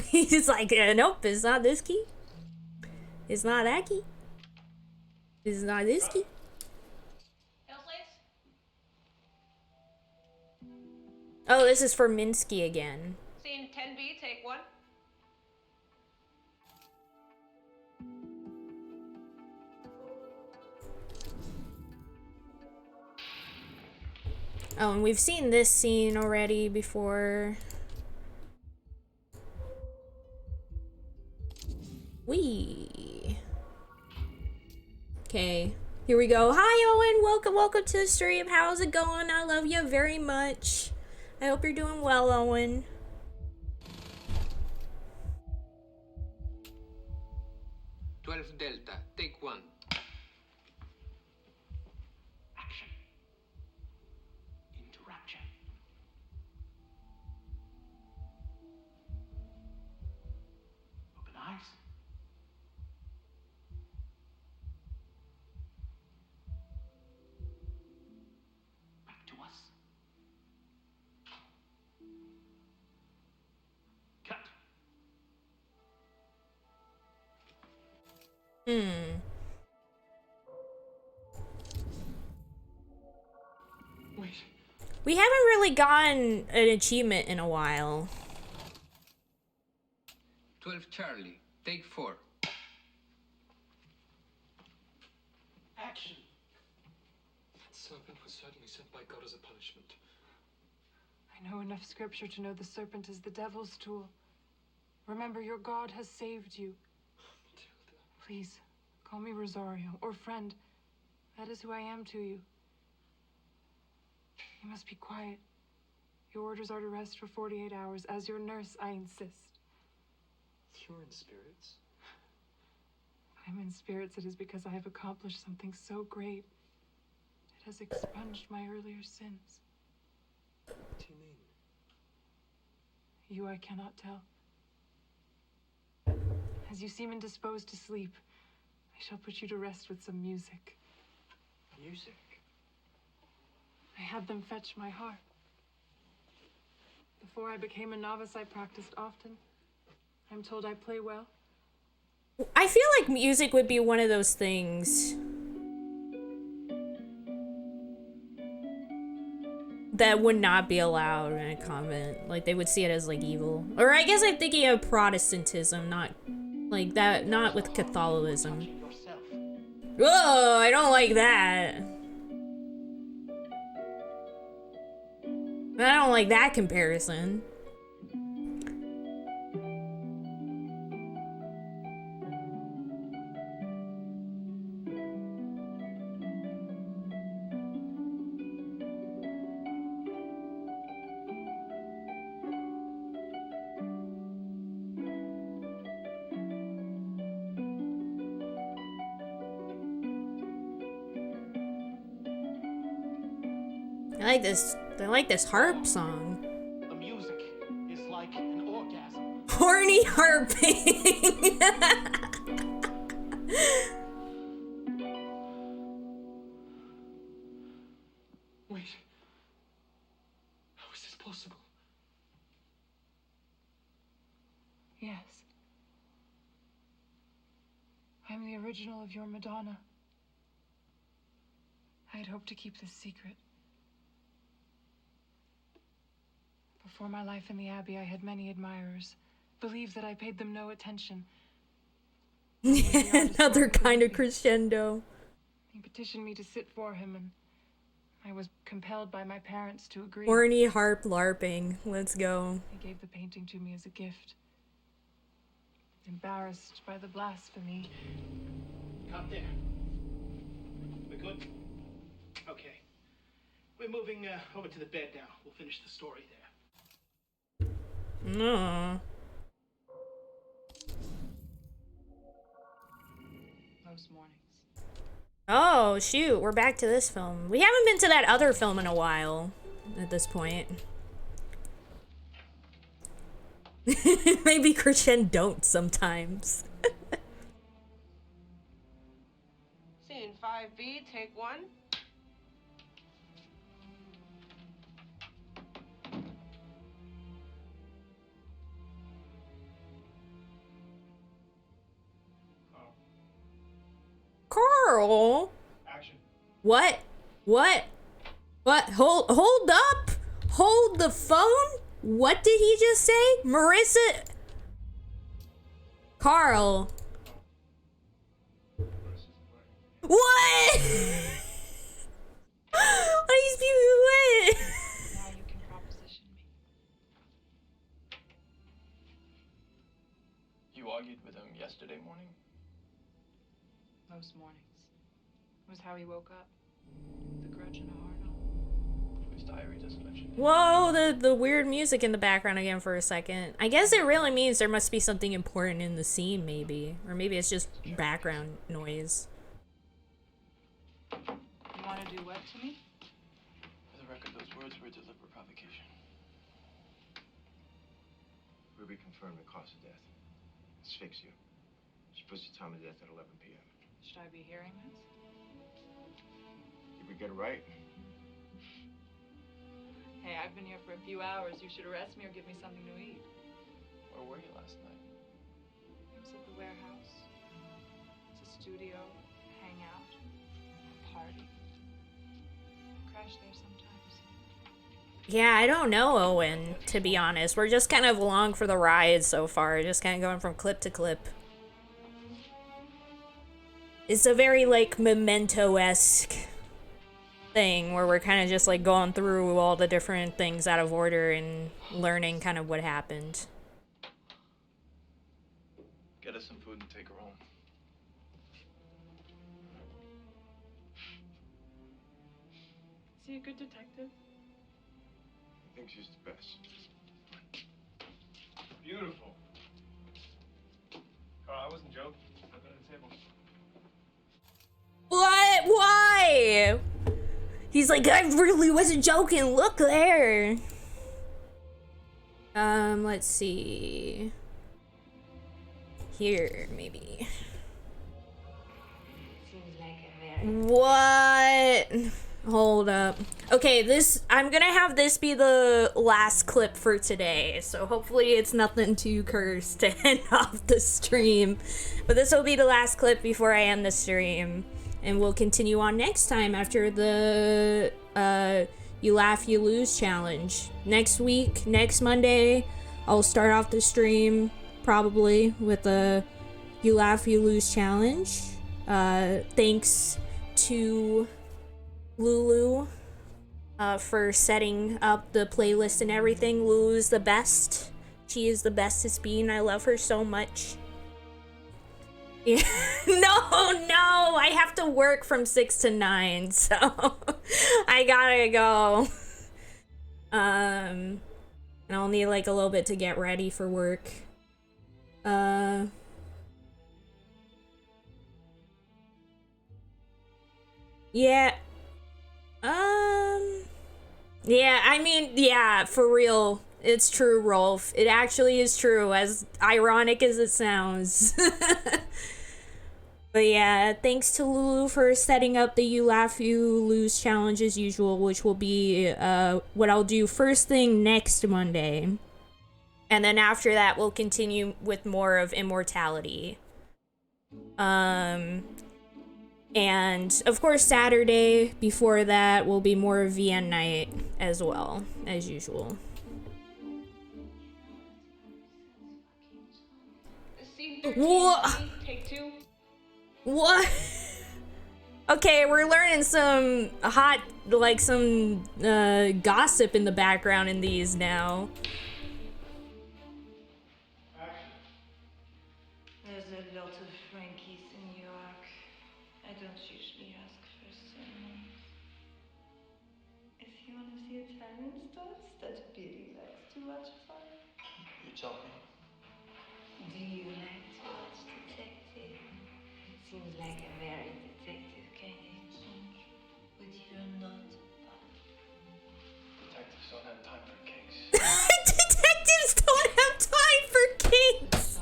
He's like, nope, it's not this key. It's not that key. It's not this key. Oh, this is for Minsky again. Scene 10B, take 1. Oh, and we've seen this scene already before. Wee. Okay, here we go. Hi, Owen. Welcome to the stream. How's it going? I love you very much. I hope you're doing well, Owen. Delta, take 1. Action. Into rapture. Open eyes. Back to us. Cut. Wait. We haven't really gotten an achievement in a while. 12 Charlie, take 4. Action. That serpent was certainly sent by God as a punishment. I know enough scripture to know the serpent is the devil's tool. Remember, your God has saved you. Please, call me Rosario, or friend. That is who I am to you. You must be quiet. Your orders are to rest for 48 hours. As your nurse, I insist. You're in spirits. If I'm in spirits, it is because I have accomplished something so great. It has expunged my earlier sins. What do you mean? You I cannot tell. As you seem indisposed to sleep, I shall put you to rest with some music. Music? I had them fetch my harp. Before I became a novice, I practiced often. I'm told I play well. I feel like music would be one of those things that would not be allowed in a convent. Like, they would see it as, like, evil. Or I guess I'm thinking of Protestantism, not like that, not with Catholicism. Whoa, I don't like that. I don't like that comparison. I like this harp song. The music is like an orgasm. Horny harping. Wait. How is this possible? Yes. I'm the original of your Madonna. I had hoped to keep this secret. Before my life in the Abbey, I had many admirers. Believed that I paid them no attention. Another kind of crescendo. He petitioned me to sit for him, and I was compelled by my parents to agree. Horny harp larping. Let's go. He gave the painting to me as a gift. Embarrassed by the blasphemy. Cut there. We're good? Okay. We're moving over to the bed now. We'll finish the story there. No. Most mornings. Oh, shoot. We're back to this film. We haven't been to that other film in a while at this point. Maybe Christian don't sometimes. Scene 5B, take 1. Carl? Action. What? What? What? Hold up! Hold the phone? What did he just say? Marissa? Carl. What? What are these people with? Now you can proposition me. You argued with him yesterday morning? Most mornings. It was how he woke up. The grudge in a heart on. His diary doesn't mention it. Whoa, the weird music in the background again for a second. I guess it really means there must be something important in the scene, maybe. Or maybe it's just background noise. You want to do what to me? For the record, those words were a deliberate provocation. Ruby confirmed the cause of death. Asphyxia. She puts the time of death at 11 p.m. Should I be hearing this? Did we get it right? Hey, I've been here for a few hours. You should arrest me or give me something to eat. Where were you last night? It was at the warehouse. It's a studio, a hangout, a party. I crash there sometimes. Yeah, I don't know, Owen, to be honest. We're just kind of along for the ride so far. Just kind of going from clip to clip. It's a very, like, Memento-esque thing where we're kind of just, like, going through all the different things out of order and learning kind of what happened. Get us some food and take her home. Is he a good detective? I think she's the best. Beautiful. Carl, I wasn't joking. Look at the table. What? Why? He's like, I really wasn't joking. Look there. Let's see. Here, maybe. Seems like a very... What? Hold up. Okay, I'm gonna have this be the last clip for today, so hopefully it's nothing too cursed to end off the stream. But this will be the last clip before I end the stream. And we'll continue on next time after the You Laugh, You Lose challenge. Next week, next Monday, I'll start off the stream probably with a You Laugh, You Lose challenge. Thanks to Lulu for setting up the playlist and everything. Lulu's the best. She is the bestest being. I love her so much. Yeah. No, I have to work from 6 to 9, so I gotta go. And I'll need like a little bit to get ready for work. Yeah. Yeah, I mean, yeah, for real. It's true, Rolf. It actually is true, as ironic as it sounds. But yeah, thanks to Lulu for setting up the You Laugh, You Lose challenge as usual, which will be what I'll do first thing next Monday. And then after that, we'll continue with more of Immortality. And of course, Saturday before that will be more VN night as well, as usual. What? Take two. What? Okay, we're learning some hot, like some gossip in the background in these now. There's a lot of Frankies in New York. I don't usually ask for someone. If you want to see Italian stuff that Billy likes to watch for. You tell me. Do you like to watch detective? Seems like a very detective kind of kink, but you're not fun. Detectives don't have time for kinks. Detectives don't have time for kinks.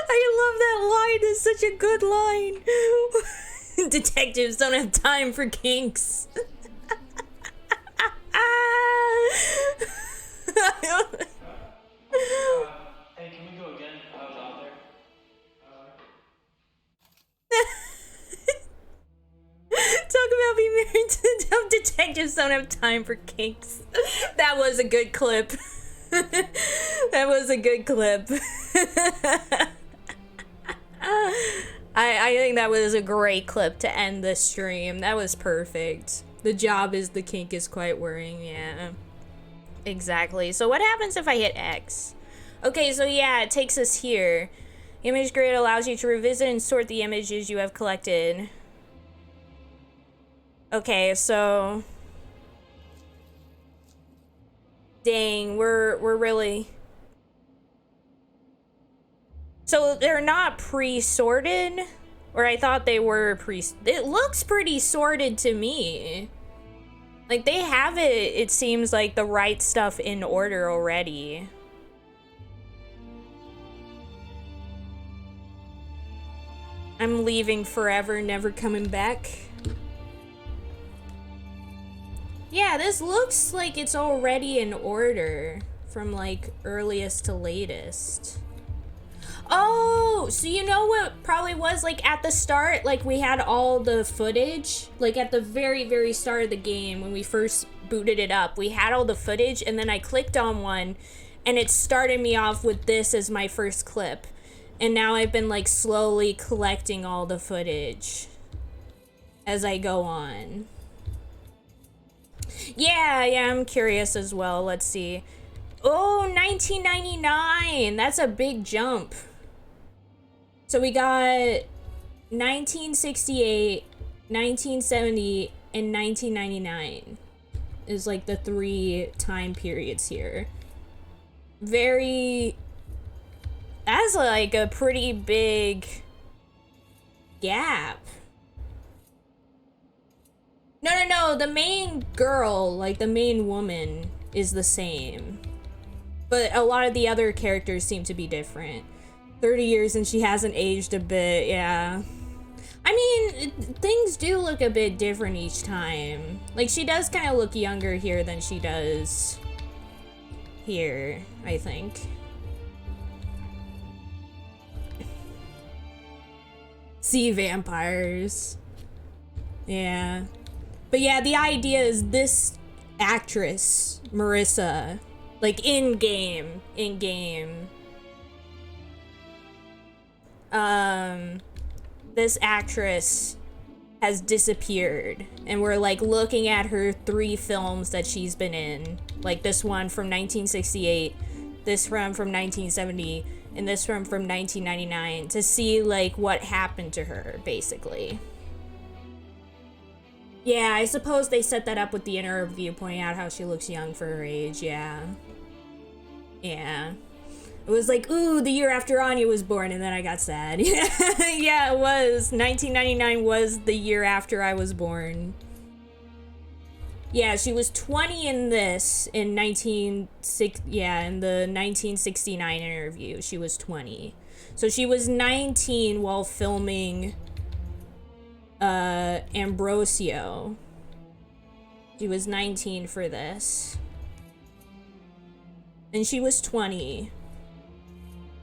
I love that line. It's such a good line. Detectives don't have time for kinks. Hey, can we go again? I was out there. Talk about being married to detectives don't have time for kinks. That was a good clip. That was a good clip. I think that was a great clip to end the stream. That was perfect. The job is the kink is quite worrying, yeah. Exactly. So what happens if I hit X? Okay, so yeah, it takes us here. Image grid allows you to revisit and sort the images you have collected. Okay, so dang, we're really. So they're not pre-sorted? Or I thought they were it looks pretty sorted to me. Like they have it seems like the right stuff in order already. I'm leaving forever, never coming back. Yeah, this looks like it's already in order from like earliest to latest. Oh, so you know what probably was like at the start, like we had all the footage, like at the very start of the game when we first booted it up, we had all the footage and then I clicked on one and it started me off with this as my first clip. And now I've been like slowly collecting all the footage as I go on. Yeah, I'm curious as well. Let's see. Oh, 1999. That's a big jump. So we got 1968, 1970, and 1999 is like the 3 time periods here. That's like a pretty big gap. No, the main girl, like the main woman, is the same. But a lot of the other characters seem to be different. 30 years and she hasn't aged a bit, yeah. I mean, things do look a bit different each time. Like, she does kind of look younger here than she does here, I think. Sea vampires. Yeah. But yeah, the idea is this actress, Marissa, like in-game, this actress has disappeared and we're like looking at her 3 films that she's been in, like this one from 1968, this one from 1970, and this one from 1999 to see like what happened to her basically. Yeah, I suppose they set that up with the interview pointing out how she looks young for her age, yeah. It was like, ooh, the year after Anya was born, and then I got sad. Yeah, it was. 1999 was the year after I was born. Yeah, she was 20 in this in in the 1969 interview. She was 20. So she was 19 while filming Ambrosio. She was 19 for this. And she was 20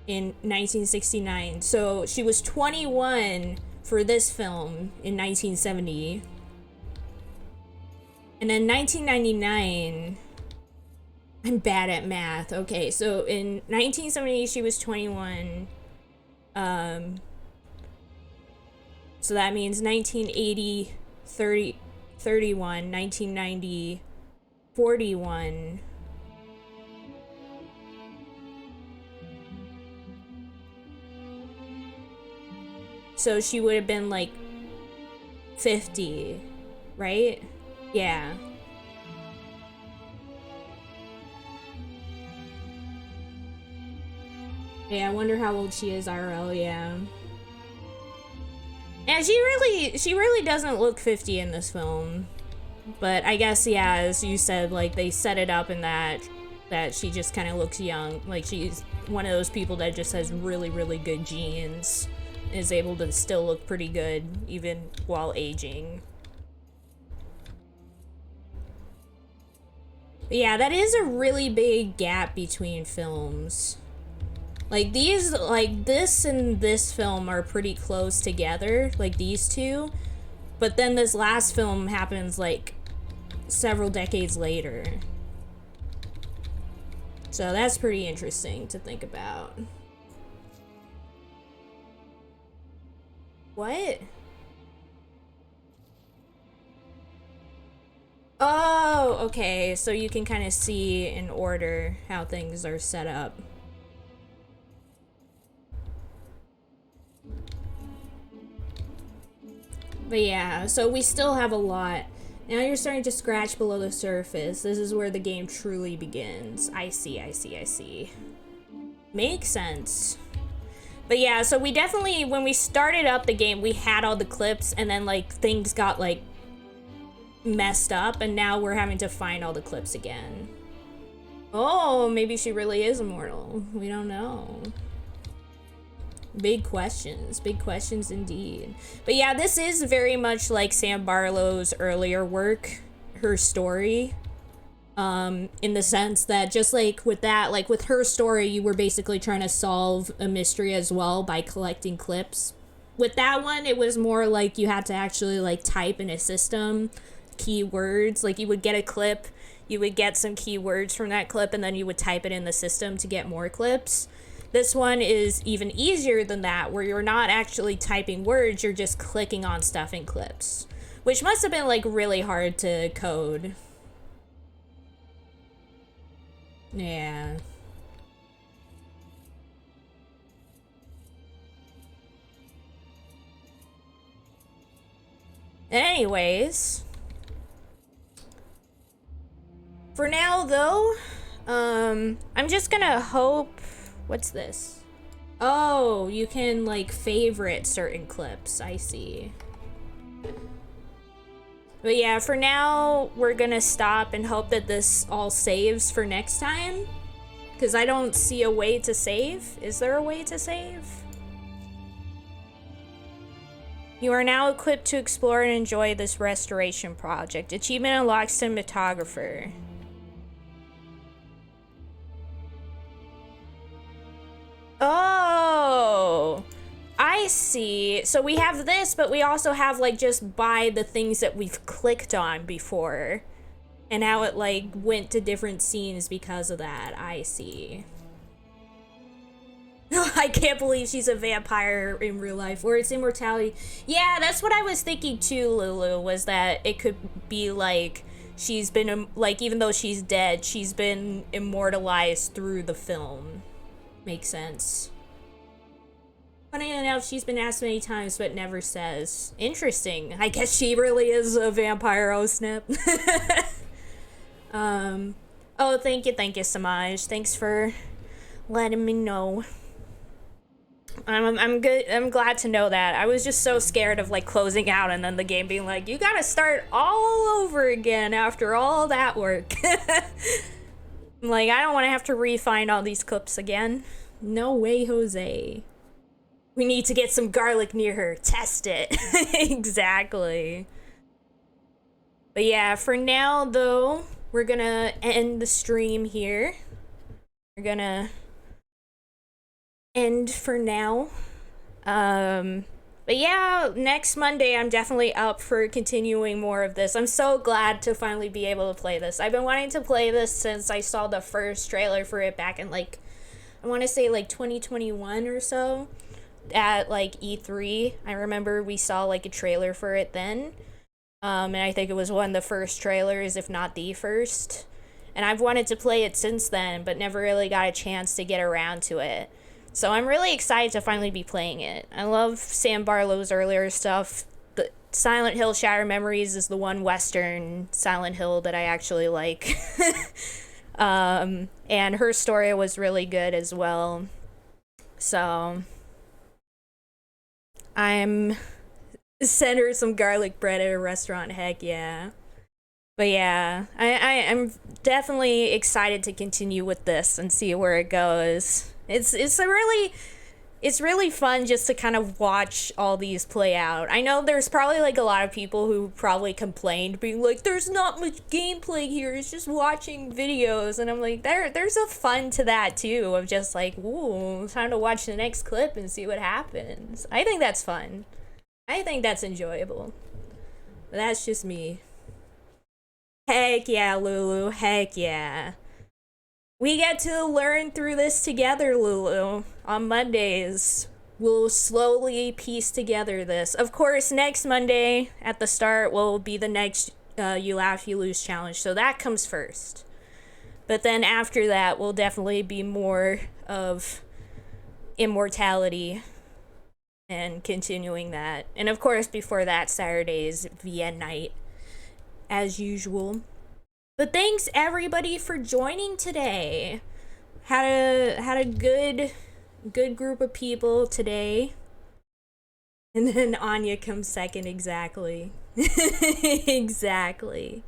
in 1969. So she was 21 for this film in 1970. And then 1999, I'm bad at math. Okay, so in 1970 she was 21. So that means 1980, 31, 1990, 41. So she would have been like 50, right? Yeah. Yeah, I wonder how old she is RL, yeah. Yeah, she really doesn't look 50 in this film. But I guess, yeah, as you said, like, they set it up in that she just kind of looks young. Like, she's one of those people that just has really, really good genes. Is able to still look pretty good, even while aging. But yeah, that is a really big gap between films. Like, these, like, this and this film are pretty close together, like these two. But then this last film happens, like, several decades later. So that's pretty interesting to think about. What? Oh, okay. So you can kind of see in order how things are set up. But yeah, so we still have a lot. Now you're starting to scratch below the surface. This is where the game truly begins. I see, I see, I see. Makes sense. But yeah, so we definitely, when we started up the game, we had all the clips, and then, like, things got, like, messed up, and now we're having to find all the clips again. Oh, maybe she really is immortal. We don't know. Big questions indeed. But yeah, this is very much like Sam Barlow's earlier work, her story. In the sense that just like with that, like with her story, you were basically trying to solve a mystery as well by collecting clips. With that one, it was more like you had to actually like type in a system keywords. Like you would get a clip, you would get some keywords from that clip, and then you would type it in the system to get more clips. This one is even easier than that, where you're not actually typing words, you're just clicking on stuff in clips. Which must have been like really hard to code. Yeah. Anyways. For now, though, I'm just gonna hope... What's this? Oh, you can, like, favorite certain clips. I see. But yeah, for now, we're gonna stop and hope that this all saves for next time. Because I don't see a way to save. Is there a way to save? You are now equipped to explore and enjoy this restoration project. Achievement unlocked cinematographer. Oh, I see. So we have this, but we also have like just buy the things that we've clicked on before. And how it like went to different scenes because of that. I see. I can't believe she's a vampire in real life, or it's immortality. Yeah, that's what I was thinking too, Lulu, was that it could be like she's been, like, even though she's dead, she's been immortalized through the film. Makes sense. Funny enough, she's been asked many times, but never says. Interesting. I guess she really is a vampire, oh snap. Oh, thank you, Samaj. Thanks for letting me know. I'm good. I'm glad to know that. I was just so scared of like closing out and then the game being like, you gotta start all over again after all that work. I'm like, I don't want to have to re-find all these clips again. No way, Jose. We need to get some garlic near her. Test it. Exactly. But yeah, for now though, we're gonna end the stream here. We're gonna end for now. But yeah, next Monday I'm definitely up for continuing more of this. I'm so glad to finally be able to play this. I've been wanting to play this since I saw the first trailer for it back in like, I want to say like 2021 or so at like E3. I remember we saw like a trailer for it then. And I think it was one of the first trailers, if not the first. And I've wanted to play it since then, but never really got a chance to get around to it. So I'm really excited to finally be playing it. I love Sam Barlow's earlier stuff. The Silent Hill Shattered Memories is the one Western Silent Hill that I actually like. And her story was really good as well. So I'm send her some garlic bread at a restaurant, heck yeah. But yeah, I'm definitely excited to continue with this and see where it goes. It's really fun just to kind of watch all these play out. I know there's probably like a lot of people who probably complained, being like, there's not much gameplay here, it's just watching videos. And I'm like, there's a fun to that too, of just like, ooh, time to watch the next clip and see what happens. I think that's fun. I think that's enjoyable. But that's just me. Heck yeah, Lulu, heck yeah. We get to learn through this together, Lulu. On Mondays, we'll slowly piece together this. Of course, next Monday at the start will be the next You Laugh, You Lose challenge, so that comes first. But then after that will definitely be more of Immortality and continuing that. And of course, before that, Saturday's VN night, as usual. But thanks everybody for joining today. Had a good group of people today. And then Anya comes second, exactly. Exactly.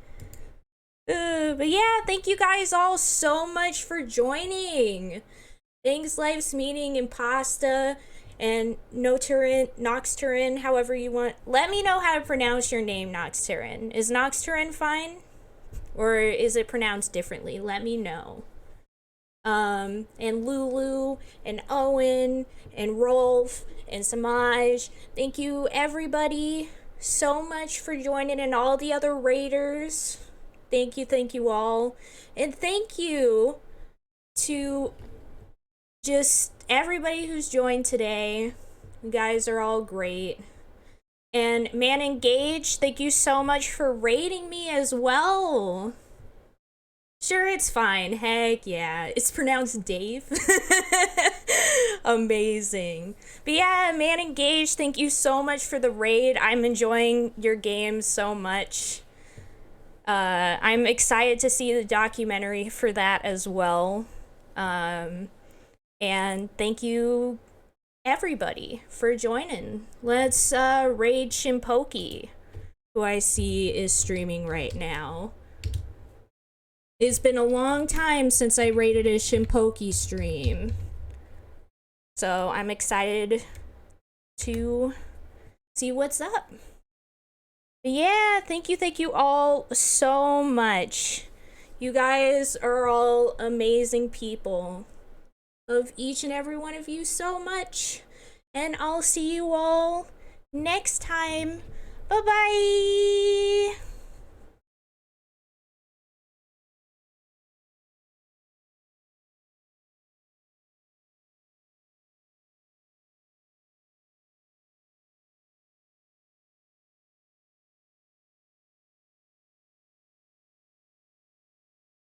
But yeah, thank you guys all so much for joining. Thanks Life's Meaning and Pasta and Noxturin, however you want. Let me know how to pronounce your name, Noxturin. Is Noxturin fine? Or is it pronounced differently? Let me know. And Lulu, and Owen, and Rolf, and Samaj. Thank you, everybody, so much for joining, and all the other raiders. Thank you all. And thank you to just everybody who's joined today. You guys are all great. And Man Engaged, thank you so much for rating me as well. Sure, it's fine. Heck yeah. It's pronounced Dave. Amazing. But yeah, Man Engaged, thank you so much for the raid. I'm enjoying your game so much. I'm excited to see the documentary for that as well. And thank you everybody for joining. Let's raid Shimpoki, who I see is streaming right now. It's been a long time since I raided a Shimpoki stream, so I'm excited to see what's up. But yeah, thank you all so much. You guys are all amazing people. Love each and every one of you so much. And I'll see you all next time. Bye-bye!